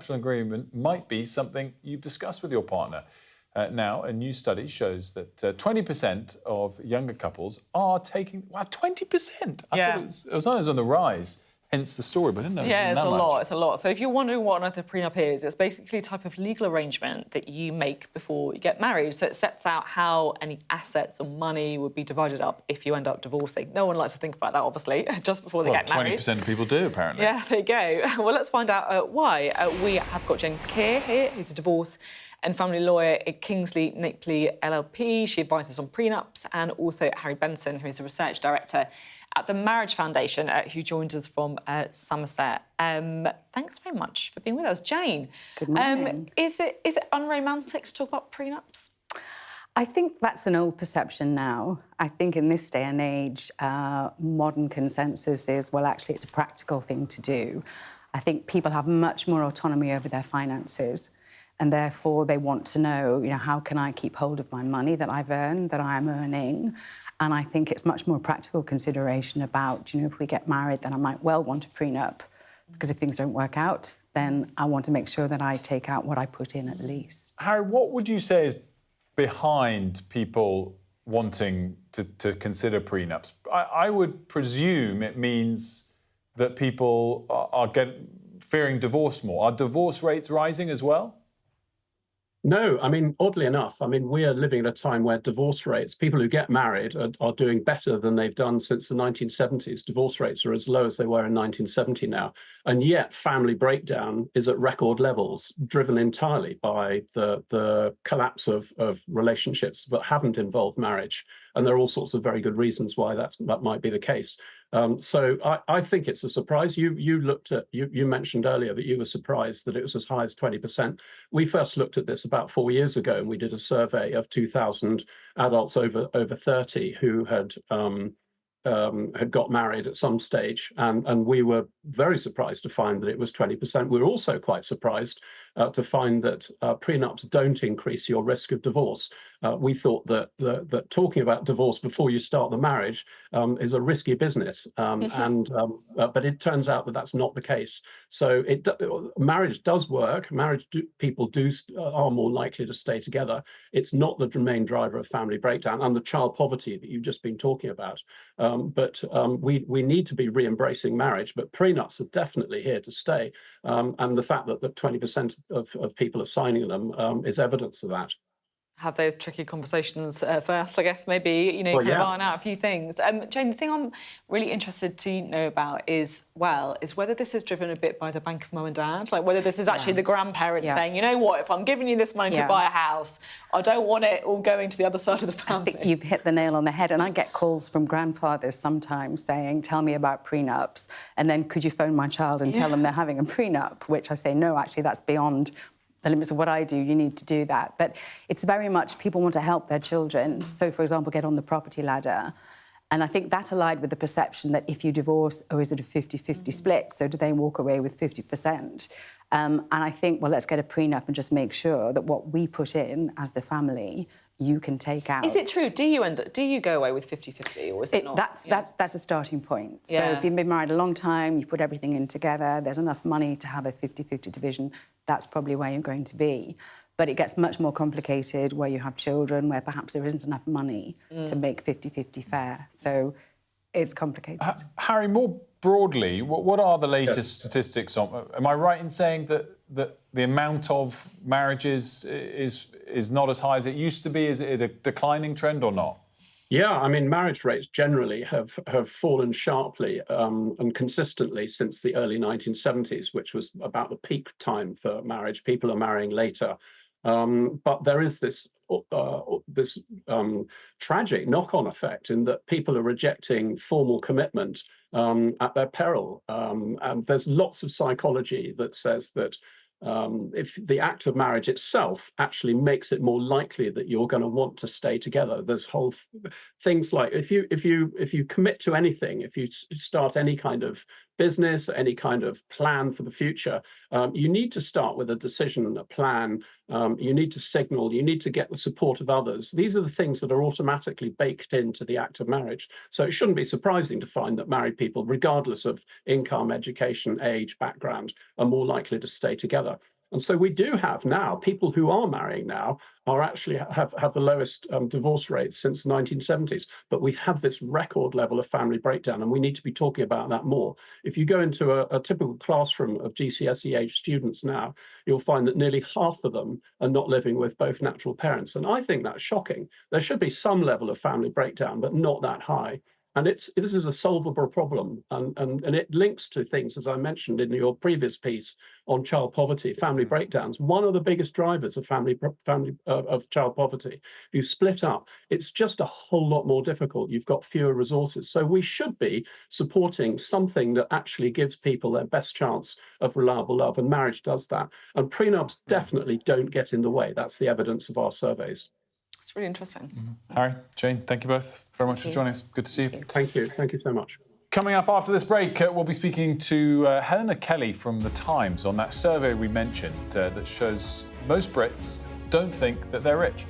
agreement might be something you've discussed with your partner. Now, a new study shows that 20% of younger couples are taking... Wow, 20%! I thought it was on the rise. Hence the story, but I didn't know it was Yeah, it's that a much. lot. It's a lot. So if you're wondering what on earth a prenup is, it's basically a type of legal arrangement that you make before you get married. So it sets out how any assets or money would be divided up if you end up divorcing. No one likes to think about that, obviously, just before they get married. 20% of people do, apparently. Yeah, there you go. Well, let's find out why. We have got Jane Keir here, who's a divorce and family lawyer at Kingsley Napley LLP. She advises on prenups, and also Harry Benson, who is a research director at the Marriage Foundation, who joins us from Somerset. Thanks very much for being with us. Jane, good morning. Is it unromantic to talk about prenups? I think that's an old perception now. I think in this day and age, modern consensus is, well, actually, it's a practical thing to do. I think people have much more autonomy over their finances, and therefore they want to know, how can I keep hold of my money that I've earned, that I'm earning? And I think it's much more practical consideration about, if we get married, then I might well want a prenup, because if things don't work out, then I want to make sure that I take out what I put in at least. Harry, what would you say is behind people wanting to consider prenups? I would presume it means that people are fearing divorce more. Are divorce rates rising as well? No, oddly enough, we are living at a time where divorce rates, people who get married are doing better than they've done since the 1970s. Divorce rates are as low as they were in 1970 now. And yet family breakdown is at record levels, driven entirely by the collapse of relationships that haven't involved marriage. And there are all sorts of very good reasons why that might be the case. So I think it's a surprise. You mentioned earlier that you were surprised that it was as high as 20%. We first looked at this about 4 years ago, and we did a survey of 2,000 adults over 30 who had got married at some stage, and we were very surprised to find that it was 20%. We were also quite surprised to find that prenups don't increase your risk of divorce. We thought that talking about divorce before you start the marriage is a risky business, but it turns out that that's not the case. So marriage does work. People are more likely to stay together. It's not the main driver of family breakdown and the child poverty that you've just been talking about. But we need to be re-embracing marriage, but prenups are definitely here to stay. And the fact that 20% of people are signing them is evidence of that. Have those tricky conversations first, I guess, maybe, iron out a few things. Jane, the thing I'm really interested to know about is whether this is driven a bit by the bank of mum and dad, like whether this is actually the grandparents saying, you know what, if I'm giving you this money to buy a house, I don't want it all going to the other side of the family. I think you've hit the nail on the head, and I get calls from grandfathers sometimes saying, tell me about prenups, and then could you phone my child and tell them they're having a prenup, which I say, no, actually, that's beyond the limits of what I do. You need to do that. But it's very much people want to help their children. So, for example, get on the property ladder. And I think that allied with the perception that if you divorce, is it a 50-50 split? So do they walk away with 50%? And I think, well, let's get a prenup and just make sure that what we put in as the family, you can take out. Is it true? Do you go away with 50-50, or is it not? That's a starting point. So if you've been married a long time, you've put everything in together, there's enough money to have a 50-50 division, that's probably where you're going to be. But it gets much more complicated where you have children, where perhaps there isn't enough money to make 50-50 fair. So it's complicated. Harry, more broadly, what are the latest statistics on? Am I right in saying that the amount of marriages is not as high as it used to be? Is it a declining trend or not? Yeah, marriage rates generally have fallen sharply and consistently since the early 1970s, which was about the peak time for marriage. People are marrying later. But there is this tragic knock-on effect in that people are rejecting formal commitment at their peril. And there's lots of psychology that says that if the act of marriage itself actually makes it more likely that you're going to want to stay together. There's things like if you commit to anything, if you start any kind of business, any kind of plan for the future, you need to start with a decision and a plan. You need to signal, you need to get the support of others. These are the things that are automatically baked into the act of marriage. So it shouldn't be surprising to find that married people, regardless of income, education, age, background, are more likely to stay together. And so we do have now people who are marrying now are actually have the lowest divorce rates since the 1970s. But we have this record level of family breakdown, and we need to be talking about that more. If you go into a typical classroom of GCSE age students now, you'll find that nearly half of them are not living with both natural parents. And I think that's shocking. There should be some level of family breakdown, but not that high. And this is a solvable problem, and it links to things, as I mentioned in your previous piece on child poverty, family breakdowns. One of the biggest drivers of of child poverty. If you split up, it's just a whole lot more difficult. You've got fewer resources. So we should be supporting something that actually gives people their best chance of reliable love, and marriage does that. And prenups definitely don't get in the way. That's the evidence of our surveys. It's really interesting. Harry, Jane, thank you both very much for joining us. Good to see you. Thank you. Thank you so much. Coming up after this break, we'll be speaking to Helena Kelly from The Times on that survey we mentioned that shows most Brits don't think that they're rich.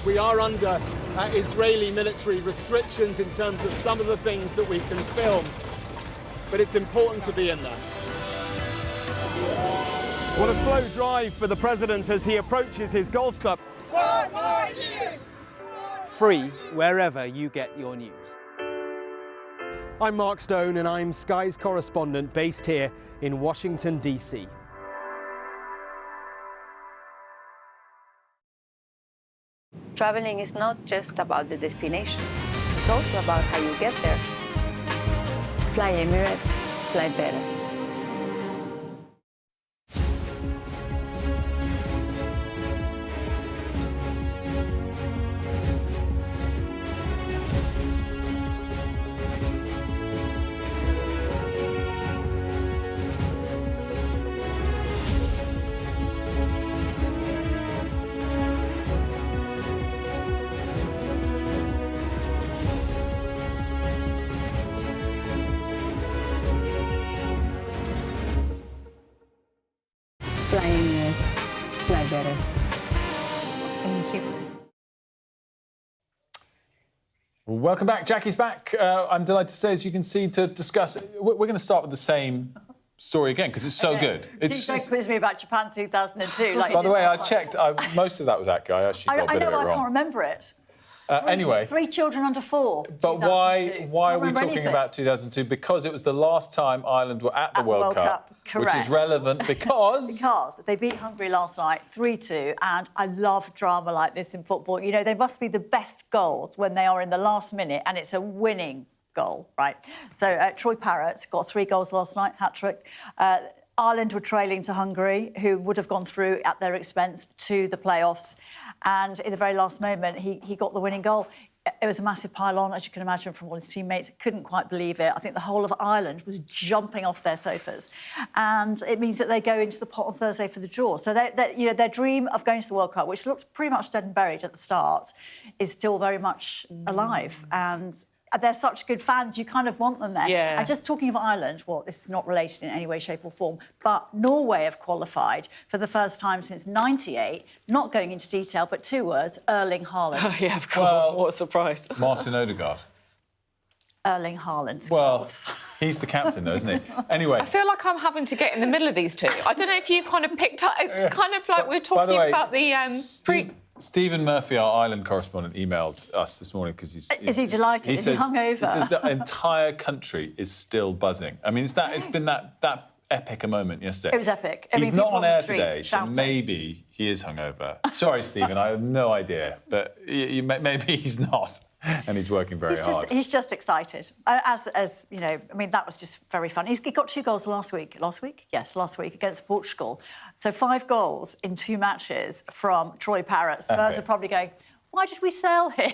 We are under Israeli military restrictions in terms of some of the things that we can film, but it's important to be in there. What a slow drive for the president as he approaches his golf club. 4 more years! Free wherever you get your news. I'm Mark Stone and I'm Sky's correspondent based here in Washington, D.C. Traveling is not just about the destination, it's also about how you get there. Fly Emirates, fly better. Fly Emirates, fly better. Thank you. Well, welcome back. Jackie's back. I'm delighted to say, as you can see, to discuss. We're going to start with the same story again because it's so good. It's don't quiz me about Japan 2002. By the way, I checked. Most of that was accurate. I actually got a bit of it wrong. I can't remember it. Anyway. 3 children under 4. But why are we talking about 2002? Because it was the last time Ireland were at the World Cup, which is relevant because... Because they beat Hungary last night 3-2, and I love drama like this in football. You know, they must be the best goals when they are in the last minute and it's a winning goal, right? So Troy Parrott got 3 goals last night, hat-trick. Ireland were trailing to Hungary, who would have gone through at their expense to the playoffs. And in the very last moment, he got the winning goal. It was a massive pile-on, as you can imagine, from all his teammates. Couldn't quite believe it. I think the whole of Ireland was jumping off their sofas. And it means that they go into the pot on Thursday for the draw. So you know, their dream of going to the World Cup, which looked pretty much dead and buried at the start, is still very much alive. And they're such good fans, you kind of want them there. Yeah. And just talking of Ireland, well, this is not related in any way, shape or form, but Norway have qualified for the first time since '98, not going into detail, but 2 words, Erling Haaland. Oh, yeah, of course. Well, what a surprise. Martin Odegaard. Erling Haaland. Well, he's the captain, though, isn't he? Anyway. I feel like I'm having to get in the middle of these two. I don't know if you kind of picked up... It's kind of like we're talking about the... Stephen Murphy, our Ireland correspondent, emailed us this morning because he's... Is he delighted? Is he hungover? He says the entire country is still buzzing. I mean, it's been that epic a moment yesterday. It was epic. He's not on air today, so maybe he is hungover. Sorry, Stephen, I have no idea, but maybe he's not. And he's working very hard. He's just excited. As you know, I mean, that was just very fun. He got 2 goals last week. Last week? Yes, last week against Portugal. So 5 goals in 2 matches from Troy Parrott. Spurs are probably going, why did we sell him?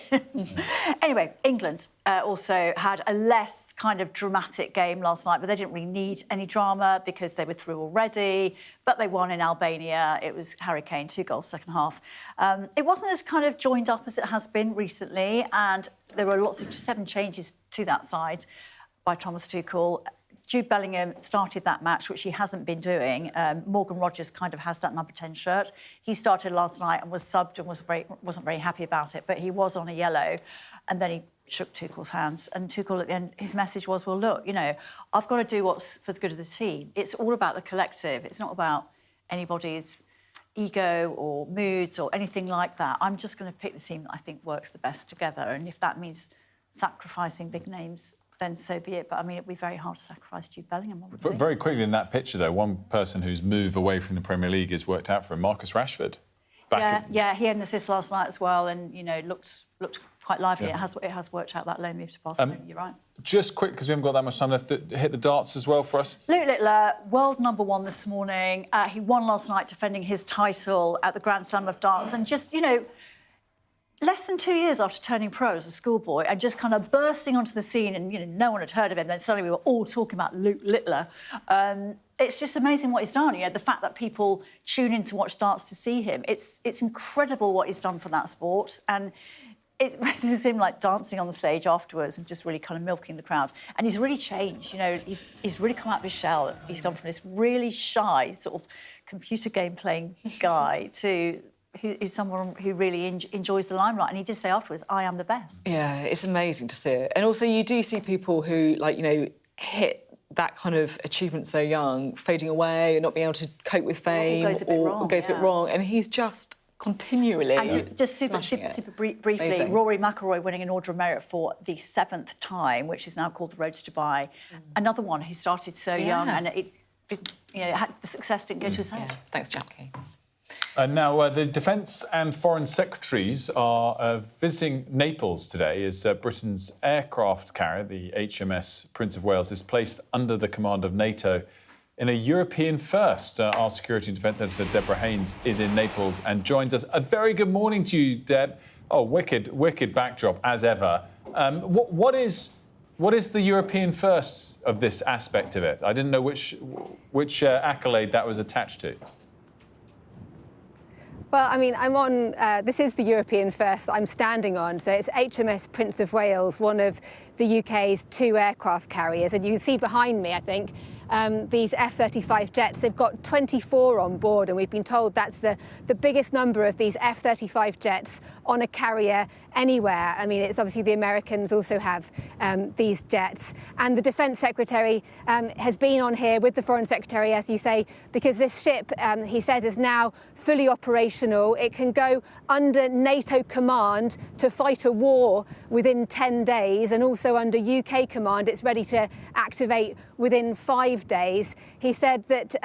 Anyway, England also had a less kind of dramatic game last night, but they didn't really need any drama because they were through already. But they won in Albania. It was Harry Kane, 2 goals, second half. It wasn't as kind of joined up as it has been recently, and there were lots of 7 changes to that side by Thomas Tuchel. Jude Bellingham started that match, which he hasn't been doing. Morgan Rogers kind of has that number 10 shirt. He started last night and was subbed and wasn't very happy about it, but he was on a yellow. And then he shook Tuchel's hands. And Tuchel, at the end, his message was, well, look, you know, I've got to do what's for the good of the team. It's all about the collective. It's not about anybody's ego or moods or anything like that. I'm just going to pick the team that I think works the best together. And if that means sacrificing big names, then so be it. But, I mean, it'd be very hard to sacrifice Jude Bellingham, I would think. Very quickly in that picture, though, one person whose move away from the Premier League has worked out for him, Marcus Rashford. Yeah, he had an assist last night as well and, you know, looked quite lively. Yeah. It has worked out, that low move to Barcelona, you're right. Just quick, because we haven't got that much time left, hit the darts as well for us. Luke Littler, world #1 this morning. He won last night defending his title at the Grand Slam of Darts and just, you know, less than 2 years after turning pro as a schoolboy and just kind of bursting onto the scene and, you know, no one had heard of him. Then suddenly we were all talking about Luke Littler. It's just amazing what he's done. You know, the fact that people tune in to watch darts to see him. It's incredible what he's done for that sport. And this is him, like, dancing on the stage afterwards and just really kind of milking the crowd. And he's really changed, you know. He's really come out of his shell. He's gone from this really shy sort of computer game-playing guy to... who's someone who really enjoys the limelight. And he did say afterwards, I am the best. Yeah, it's amazing to see it. And also you do see people who, like, you know, hit that kind of achievement so young, fading away and not being able to cope with fame. Or goes a bit wrong. And he's just continually And just super briefly, Amazing. Rory McIlroy winning an Order of Merit for the 7th time, which is now called the Road to Dubai. Another one who started so young and the success didn't go to his head. Yeah. Thanks, Jackie. Now, the Defence and Foreign Secretaries are visiting Naples today as Britain's aircraft carrier, the HMS Prince of Wales, is placed under the command of NATO in a European first. Our Security and Defence Editor, Deborah Haynes, is in Naples and joins us. A very good morning to you, Deb. Oh, wicked backdrop, as ever. What is the European first of this aspect of it? I didn't know which accolade that was attached to. Well, I mean, I'm on, this is the European first that I'm standing on. So it's HMS Prince of Wales, one of the UK's 2 aircraft carriers. And you can see behind me, I think, these F-35 jets. They've got 24 on board, and we've been told that's the biggest number of these F-35 jets on a carrier anywhere. I mean, it's obviously the Americans also have these jets. And the Defence Secretary has been on here with the Foreign Secretary, as you say, because this ship, he says, is now fully operational. It can go under NATO command to fight a war within 10 days, and also under UK command, it's ready to activate within 5 days. He said that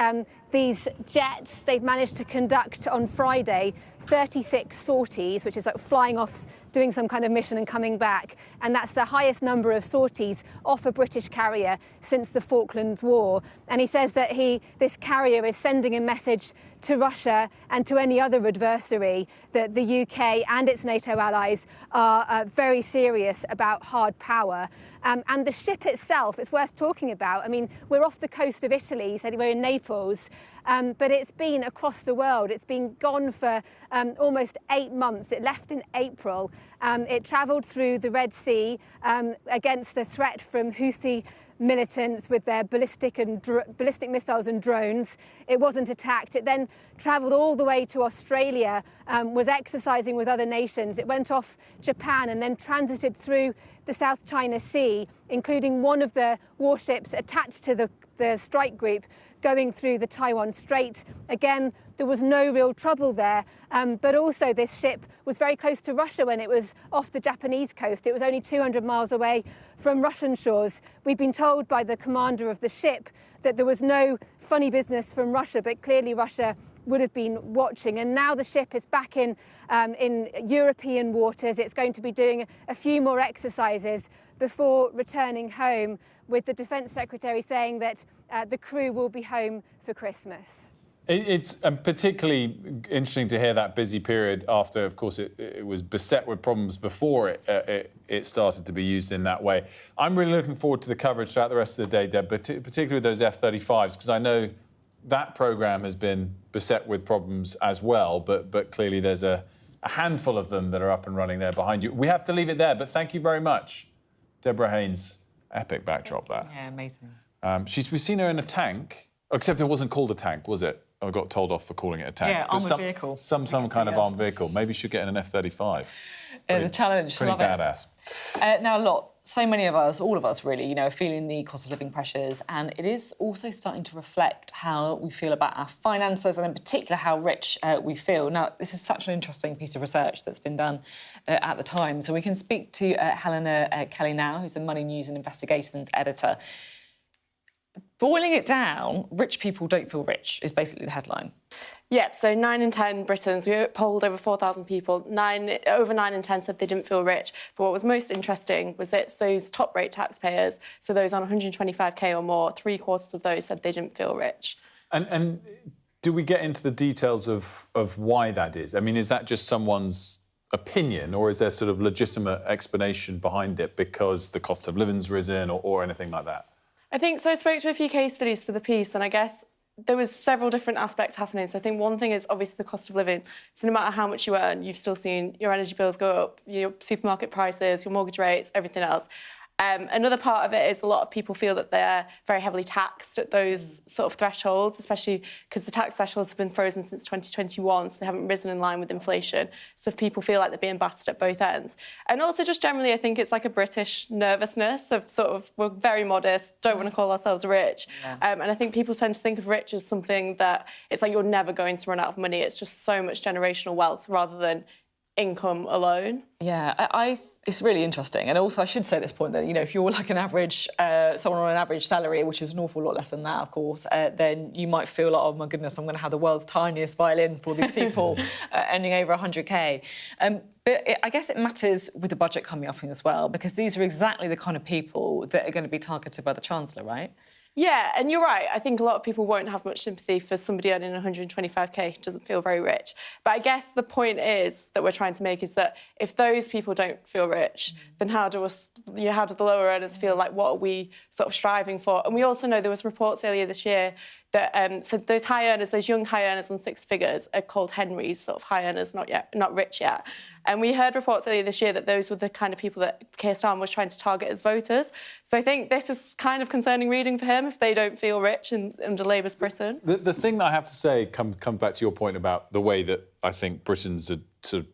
these jets, they've managed to conduct on Friday 36 sorties, which is like flying off, doing some kind of mission and coming back. And that's the highest number of sorties off a British carrier since the Falklands War. And he says that this carrier is sending a message to Russia and to any other adversary that the UK and its NATO allies are very serious about hard power. And the ship itself, it's worth talking about. I mean, we're off the coast of Italy. He said we're in Naples. But it's been across the world. It's been gone for almost 8 months. It left in April. It travelled through the Red Sea against the threat from Houthi militants with their ballistic missiles and drones. It wasn't attacked. It then travelled all the way to Australia, was exercising with other nations. It went off Japan and then transited through the South China Sea, including one of the warships attached to the strike group going through the Taiwan Strait. Again, there was no real trouble there, but also this ship was very close to Russia when it was off the Japanese coast. It was only 200 miles away from Russian shores. We've been told by the commander of the ship that there was no funny business from Russia, but clearly Russia would have been watching. And now the ship is back in European waters. It's going to be doing a few more exercises before returning home, with the Defence Secretary saying that the crew will be home for Christmas. It's particularly interesting to hear that busy period after, of course, it was beset with problems before it started to be used in that way. I'm really looking forward to the coverage throughout the rest of the day, Deb, but particularly those F-35s, because I know that programme has been beset with problems as well, but clearly there's a handful of them that are up and running there behind you. We have to leave it there, but thank you very much, Deborah Haynes. Epic backdrop, that. Yeah, amazing. We've seen her in a tank, except it wasn't called a tank, was it? I got told off for calling it a tank. Yeah, armoured vehicle. Some kind of armed vehicle. Maybe she should get in an F-35. The challenge. Pretty love badass. Now, so many of us, all of us really, are feeling the cost of living pressures, and it is also starting to reflect how we feel about our finances, and in particular how rich we feel. Now, this is such an interesting piece of research that's been done at the time. So we can speak to Helena Kelly now, who's the Money News and Investigations editor. Boiling it down, rich people don't feel rich is basically the headline. Yep, so 9 in 10 Britons, we polled over 4,000 people, over 9 in 10 said they didn't feel rich. But what was most interesting was it's those top-rate taxpayers, so those on 125k or more, 3/4 of those said they didn't feel rich. And do we get into the details of why that is? I mean, is that just someone's opinion, or is there sort of legitimate explanation behind it because the cost of living's risen or anything like that? I think so. I spoke to a few case studies for the piece, and I guess there was several different aspects happening. So I think one thing is obviously the cost of living. So no matter how much you earn, you've still seen your energy bills go up, your supermarket prices, your mortgage rates, everything else. Another part of it is a lot of people feel that they're very heavily taxed at those sort of thresholds, especially because the tax thresholds have been frozen since 2021, so they haven't risen in line with inflation. So people feel like they're being battered at both ends. And also just generally, I think it's like a British nervousness of sort of, we're very modest, don't want to call ourselves rich. Yeah. And I think people tend to think of rich as something that it's like you're never going to run out of money. It's just so much generational wealth rather than income alone. Yeah, it's really interesting. And also, I should say at this point that, if you're like an average, someone on an average salary, which is an awful lot less than that, of course, then you might feel like, oh my goodness, I'm going to have the world's tiniest violin for these people earning over 100k. But I guess it matters with the budget coming up as well, because these are exactly the kind of people that are going to be targeted by the Chancellor, right? Yeah, and you're right. I think a lot of people won't have much sympathy for somebody earning 125k who doesn't feel very rich. But I guess the point is that we're trying to make is that if those people don't feel rich, then how do the lower earners feel like, what are we sort of striving for? And we also know there was reports earlier this year that so those high earners, those young high earners on six figures, are called Henrys, sort of high earners, not rich yet. And we heard reports earlier this year that those were the kind of people that Keir Starmer was trying to target as voters. So I think this is kind of concerning reading for him if they don't feel rich under Labour's Britain. The thing that I have to say, come back to your point about the way that I think Britons are sort of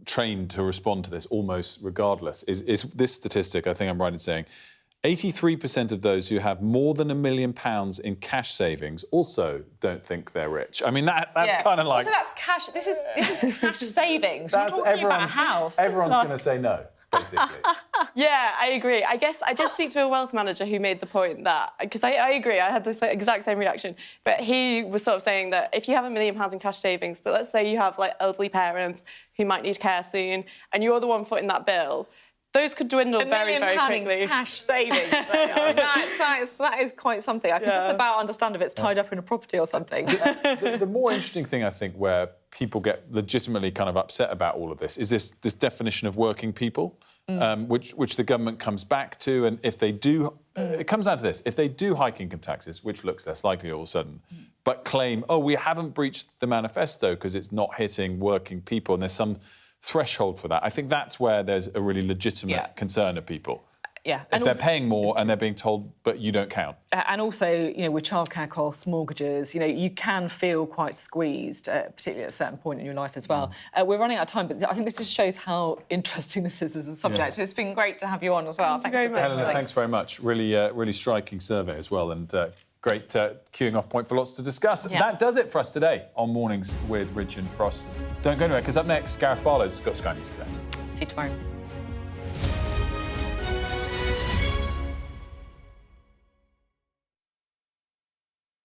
trained to respond to this almost regardless, is this statistic, I think I'm right in saying, 83% of those who have more than £1 million in cash savings also don't think they're rich. I mean, that's kind of like... So that's cash. This is cash savings. We're talking about a house. Everyone's going to say no, basically. Yeah, I agree. I guess I did speak to a wealth manager who made the point that, because I agree, I had the exact same reaction, but he was sort of saying that if you have £1 million in cash savings, but let's say you have like elderly parents who might need care soon, and you're the one footing that bill, those could dwindle very, very quickly. In cash savings. I mean, that is quite something. I can just about understand if it's tied up in a property or something. The more interesting thing, I think, where people get legitimately kind of upset about all of this is this definition of working people, which the government comes back to. And if they do, it comes down to this: if they do hike income taxes, which looks less likely all of a sudden, but claim, oh, we haven't breached the manifesto because it's not hitting working people, and there's some threshold for that. I think that's where there's a really legitimate concern of people. Yeah, if they're paying more and they're being told, but you don't count. And also, with childcare costs, mortgages, you can feel quite squeezed, particularly at a certain point in your life as well. We're running out of time, but I think this just shows how interesting this is as a subject. Yeah. It's been great to have you on as well. Thanks very much. Helena, thanks very much. Really striking survey as well, and great queuing off point for lots to discuss. Yeah. That does it for us today on Mornings with Ridge and Frost. Don't go anywhere, because up next, Gareth Barlow's got Sky News today. See you tomorrow.